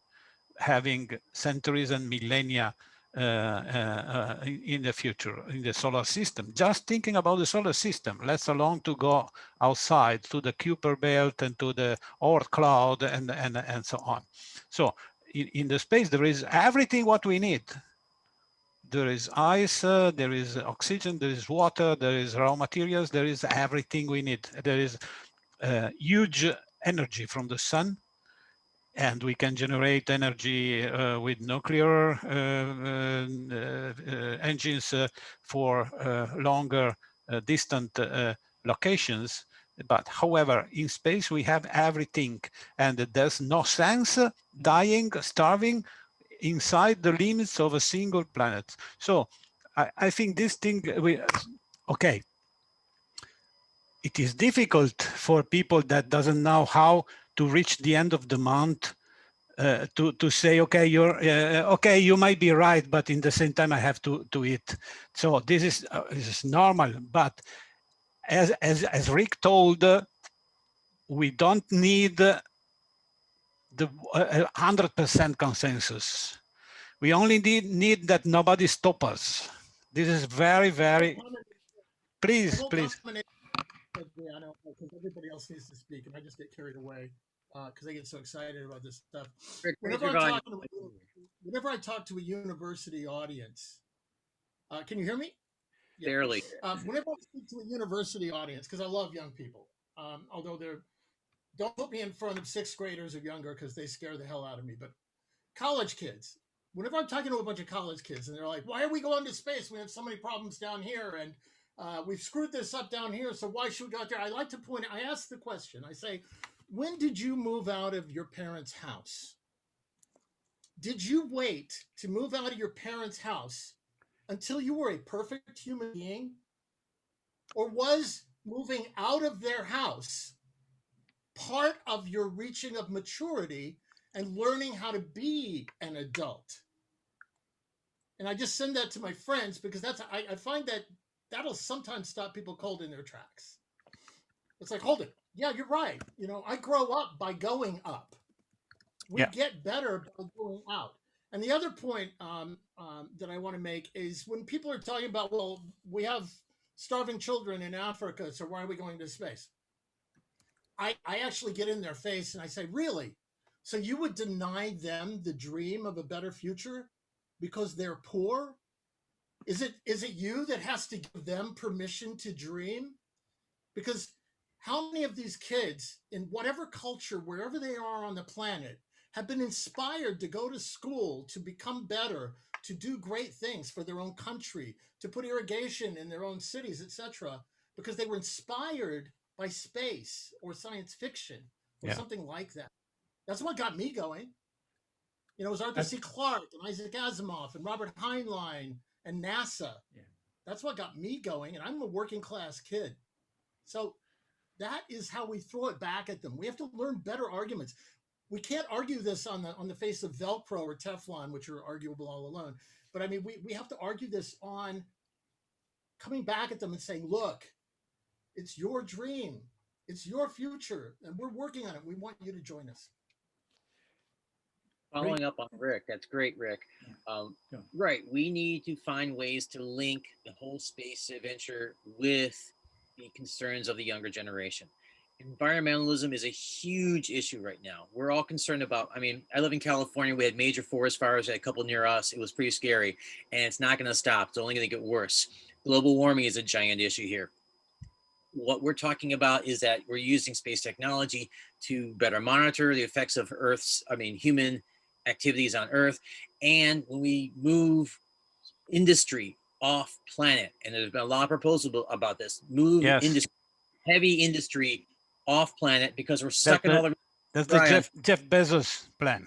A: having centuries and millennia in the future in the solar system. Just thinking about the solar system, let alone to go outside to the Kuiper belt and to the Oort cloud and so on. So in the space, there is everything what we need. There is ice, there is oxygen, there is water, there is raw materials, there is everything we need. There is huge energy from the sun, and we can generate energy with nuclear engines for longer distant locations. But however, in space, we have everything, and there's no sense dying, starving inside the limits of a single planet. So I think this thing, okay, it is difficult for people that doesn't know how to reach the end of the month to say, okay, okay, you might be right, but in the same time I have to eat. So this is normal. But as Rick told, we don't need the 100% consensus. We only need that nobody stop us. This is very. Please.
G: Adriano, because everybody else needs to speak, and I just get carried away because I get so excited about this stuff. Whenever I talk to a university audience, can you hear me?
I: Yeah. Barely.
G: Whenever I speak to a university audience, because I love young people, although don't put me in front of 6th graders or younger because they scare the hell out of me, but college kids. Whenever I'm talking to a bunch of college kids and they're like, why are we going to space? We have so many problems down here, and we've screwed this up down here, so why should we go out there? I like to I ask the question, I say, when did you move out of your parents' house? Did you wait to move out of your parents' house until you were a perfect human being? Or was moving out of their house part of your reaching of maturity and learning how to be an adult? And I just send that to my friends because I find that that'll sometimes stop people cold in their tracks. It's like, hold it. Yeah, you're right. I grow up by going up. We get better by going out. And the other point that I want to make is when people are talking about, well, we have starving children in Africa, so why are we going to space? I actually get in their face and I say, really? So you would deny them the dream of a better future because they're poor? Is it you that has to give them permission to dream? Because how many of these kids in whatever culture, wherever they are on the planet, have been inspired to go to school, to become better, to do great things for their own country, to put irrigation in their own cities, etc., because they were inspired by space or science fiction or something like that? That's what got me going. It was Arthur C. Clarke and Isaac Asimov and Robert Heinlein and NASA. Yeah. That's what got me going, and I'm a working class kid. So that is how we throw it back at them. We have to learn better arguments. We can't argue this on the face of Velcro or Teflon, which are arguable all alone. But I mean, we have to argue this on coming back at them and saying, look, it's your dream. It's your future, and we're working on it. We want you to join us.
I: Following up on Rick, that's great, Rick. Right, we need to find ways to link the whole space adventure with the concerns of the younger generation. Environmentalism is a huge issue right now. We're all concerned about, I mean, I live in California. We had major forest fires, a couple near us. It was pretty scary, and it's not going to stop. It's only going to get worse. Global warming is a giant issue here. What we're talking about is that we're using space technology to better monitor the effects of human activities on Earth. And when we move industry off planet, and there's been a lot of proposals about this, industry, heavy industry off planet, because we're sucking all the.
A: That's the Jeff Bezos plan.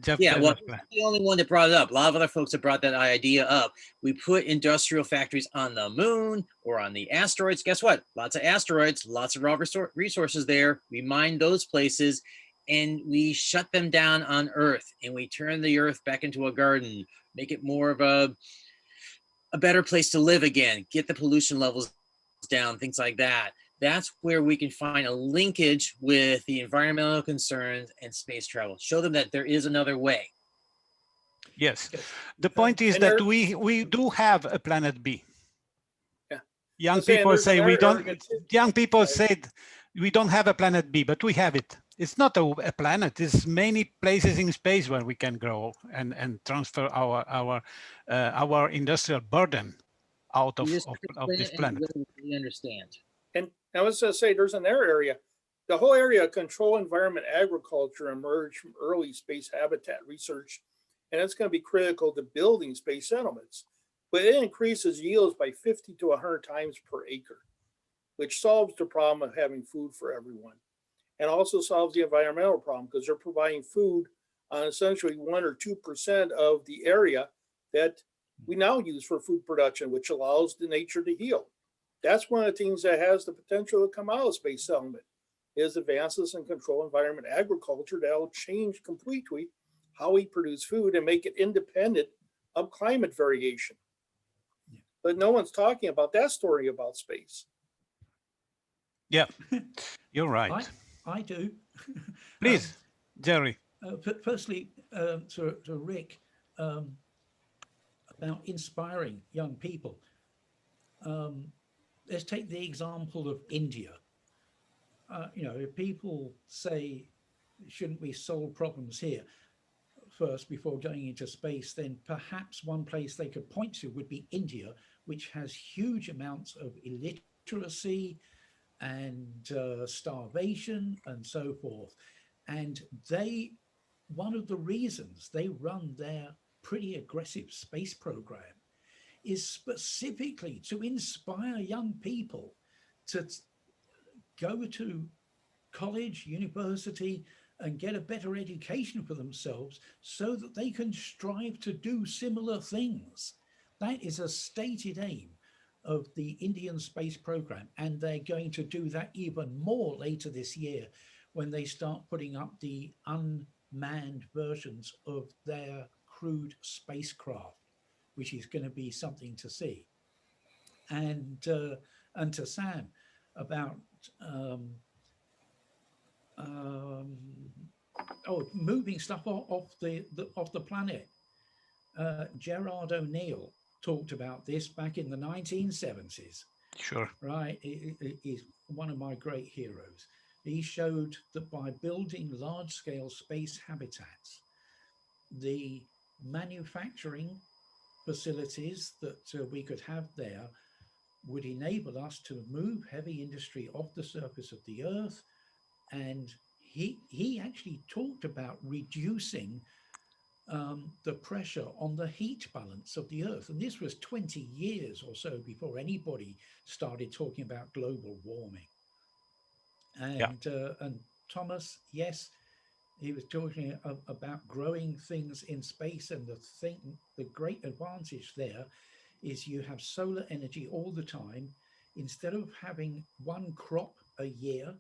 I: Well, the only one that brought it up. A lot of other folks have brought that idea up. We put industrial factories on the moon or on the asteroids. Guess what? Lots of asteroids, lots of raw resources there. We mine those places and we shut them down on Earth, and we turn the Earth back into a garden, make it more of a better place to live again, get the pollution levels down, things like that. That's where we can find a linkage with the environmental concerns and space travel. Show them that there is another way.
A: Yes. The point is that we do have a planet B.
B: Yeah.
A: Young people say we don't. Young people said we don't have a planet B, but we have it. It's not a planet. There's many places in space where we can grow and transfer our industrial burden out of this planet.
I: We understand.
B: And I was going to say, there's another area. The whole area of control environment agriculture emerged from early space habitat research, and it's going to be critical to building space settlements. But it increases yields by 50 to 100 times per acre, which solves the problem of having food for everyone, and also solves the environmental problem because they're providing food on essentially 1 or 2% of the area that we now use for food production, which allows the nature to heal. That's one of the things that has the potential to come out of space settlement is advances in control environment agriculture that will change completely how we produce food and make it independent of climate variation. But no one's talking about that story about space.
A: Yeah, you're right.
L: I do.
A: Please, Jerry.
L: Firstly, to Rick, about inspiring young people. Let's take the example of India. If people say, shouldn't we solve problems here first before going into space, then perhaps one place they could point to would be India, which has huge amounts of illiteracy and starvation and so forth. And one of the reasons they run their pretty aggressive space program is specifically to inspire young people to go to college, university, and get a better education for themselves so that they can strive to do similar things. That is a stated aim of the Indian space program, and they're going to do that even more later this year when they start putting up the unmanned versions of their crewed spacecraft, which is going to be something to see. And to Sam about moving stuff off the planet. Gerard O'Neill talked about this back in the 1970s.
A: Sure.
L: Right, it is one of my great heroes. He showed that by building large-scale space habitats, the manufacturing facilities that we could have there would enable us to move heavy industry off the surface of the Earth. And he actually talked about reducing the pressure on the heat balance of the Earth. And this was 20 years or so before anybody started talking about global warming. And Thomas, yes, he was talking about growing things in space, and the great advantage there is you have solar energy all the time. Instead of having one crop a year,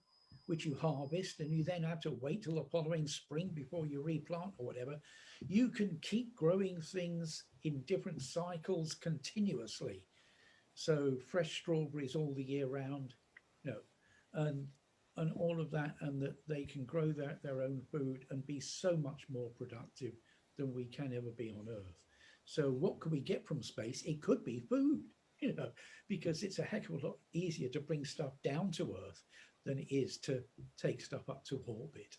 L: which you harvest, and you then have to wait till the following spring before you replant or whatever, you can keep growing things in different cycles continuously. So fresh strawberries all the year round, and and all of that, and that they can grow their own food and be so much more productive than we can ever be on Earth. So what can we get from space? It could be food, you know, because it's a heck of a lot easier to bring stuff down to Earth than it is to take stuff up to orbit.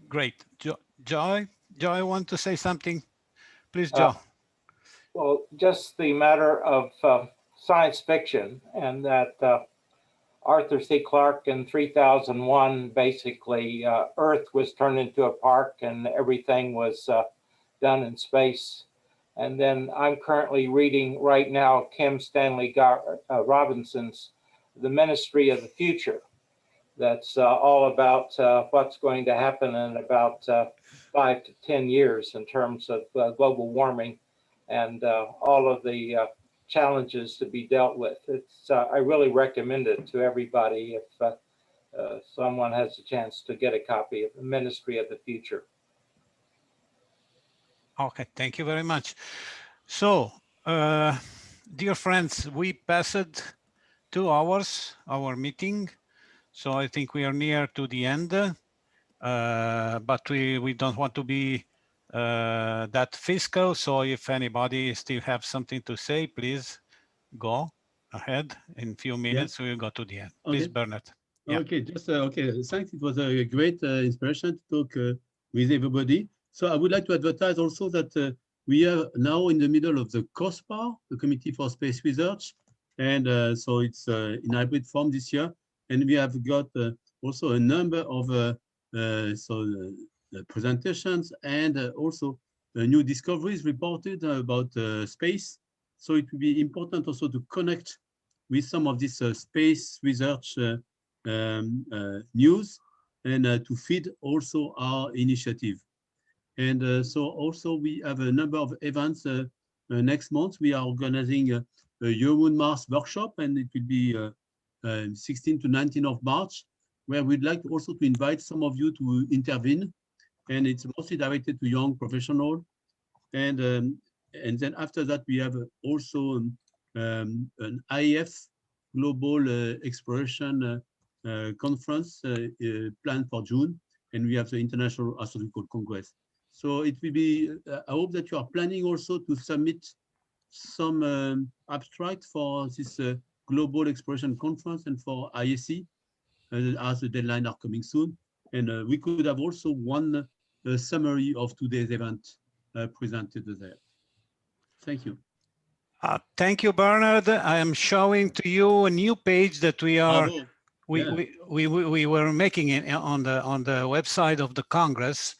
A: Great. Joy, want to say something? Please, Joe.
M: Well, just the matter of science fiction, and that Arthur C. Clarke in 3001, basically Earth was turned into a park and everything was done in space. And then I'm currently reading right now Kim Stanley Robinson's The Ministry of the Future. That's all about what's going to happen in about 5 to 10 years in terms of global warming and all of the challenges to be dealt with. It's I really recommend it to everybody if someone has a chance to get a copy of The Ministry of the Future.
A: Okay, thank you very much. So, dear friends, we passed 2 hours, our meeting. So I think we are near to the end, but we don't want to be that fiscal. So if anybody still have something to say, please go ahead. In a few minutes, we'll go to the end. Please, Bernard.
D: Yeah. Okay, thanks. It was a great inspiration to talk with everybody. So I would like to advertise also that we are now in the middle of the COSPAR, the Committee for Space Research. And so it's in hybrid form this year. And we have got also a number of presentations and also new discoveries reported about space. So it will be important also to connect with some of this space research news and to feed also our initiative. And so also we have a number of events next month. We are organizing a Moon Mars workshop, and it will be 16 to 19 of March, where we'd like also to invite some of you to intervene. And it's mostly directed to young professionals. And then after that, we have also an IAF Global Exploration Conference planned for June. And we have the International Astronomical Congress. So it will be, I hope that you are planning also to submit some abstract for this Global Exploration Conference and for IAC, as the deadline are coming soon. And we could have also one summary of today's event presented there. Thank you.
A: Thank you, Bernard. I am showing to you a new page that we were making on the website of the Congress,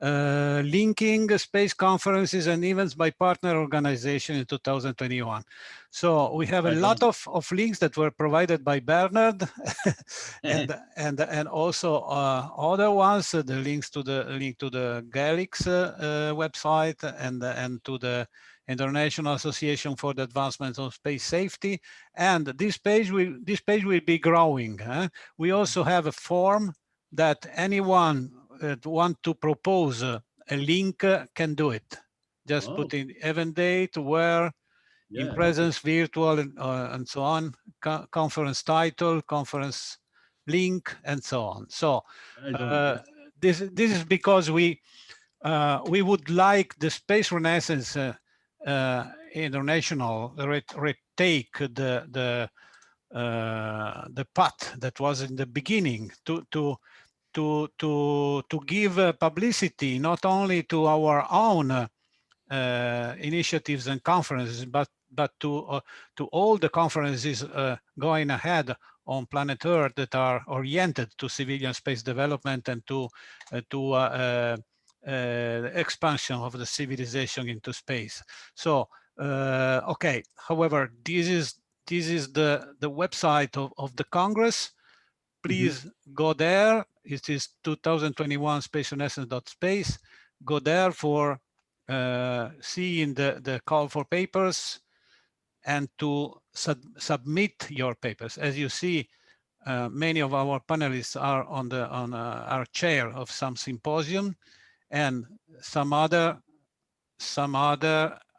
A: linking space conferences and events by partner organization in 2021. So we have a lot of links that were provided by Bernard, and also other ones, the links to the link to the GALIX website and to the International Association for the Advancement of Space Safety. And this page will be growing. We also have a form that anyone that want to propose a link can do it. Just put in event date, where, in presence, virtual, and so on, conference title, conference link, and so on. So this is because we would like the SpaceRenaissance International retake the path that was in the beginning to give publicity not only to our own initiatives and conferences, but to all the conferences going ahead on planet Earth that are oriented to civilian space development and to expansion of the civilization into space. So okay, however, this is the website of the Congress. Please go there. It is 2021 SpaceRenaissance.space. Go there for seeing the call for papers and to submit your papers. As you see, many of our panelists are on our chair of some symposium, and some other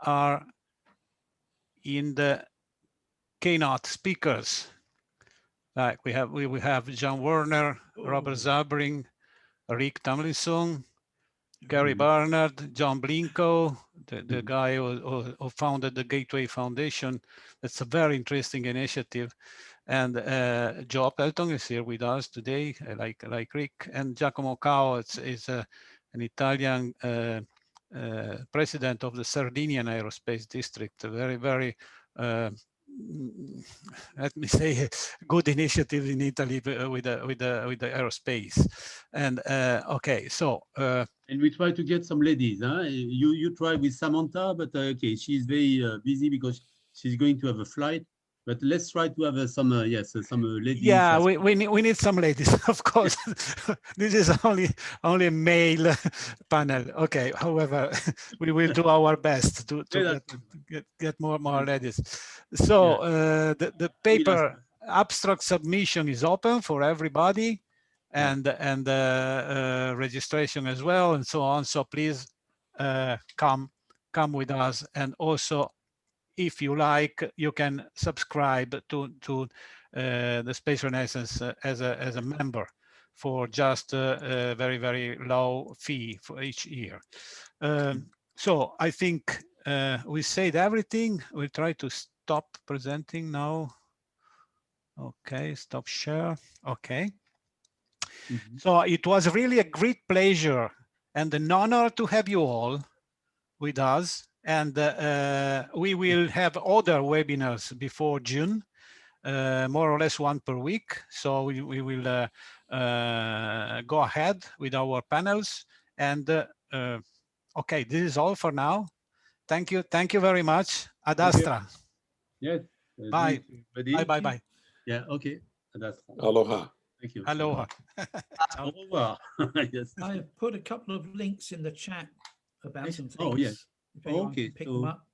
A: are in the keynote speakers. Like we have John Werner, Robert Zabring, Rick Tumlinson, Gary Barnard, John Blinko, the guy who founded the Gateway Foundation. That's a very interesting initiative. And Joe Appleton is here with us today, like Rick, and Giacomo Cao is an Italian president of the Sardinian Aerospace District. A very let me say, good initiative in Italy with the aerospace. And okay, so
D: and we try to get some ladies. Huh? You try with Samantha, but okay, she's very busy because she's going to have a flight. But let's try to have some some ladies.
A: Yeah, we need some ladies, of course. This is only a male panel. Okay, however, we will do our best to get more ladies. So the paper abstract submission is open for everybody, and registration as well, and so on. So please come with us, and also, if you like, you can subscribe to the Space Renaissance as a member for just a very low fee for each year. So I think we said everything. We'll try to stop presenting now. Okay, stop share. Okay. So it was really a great pleasure and an honor to have you all with us. And we will have other webinars before June, more or less one per week. So we will go ahead with our panels. And okay, this is all for now. Thank you very much. Ad astra.
D: Yes.
A: Bye. Bye.
D: Yeah. Okay. Ad astra.
C: Aloha.
D: Thank you.
A: Aloha.
D: Au revoir. Yes.
L: I put a couple of links in the chat about some things.
D: Oh yes.
L: If anyone
D: Okay.
L: can pick them up.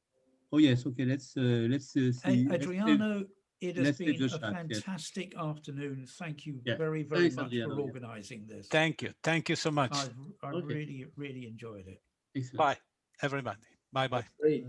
D: Oh yes. Okay. Let's see.
L: Adriano, it has been a
D: chat,
L: fantastic afternoon. Thank you
D: Yeah.
L: very
D: Thanks,
L: much
D: Adriano,
L: for organizing this.
A: Thank you so much.
L: I really enjoyed it.
D: Excellent.
A: Bye, everybody. Bye.
C: Great.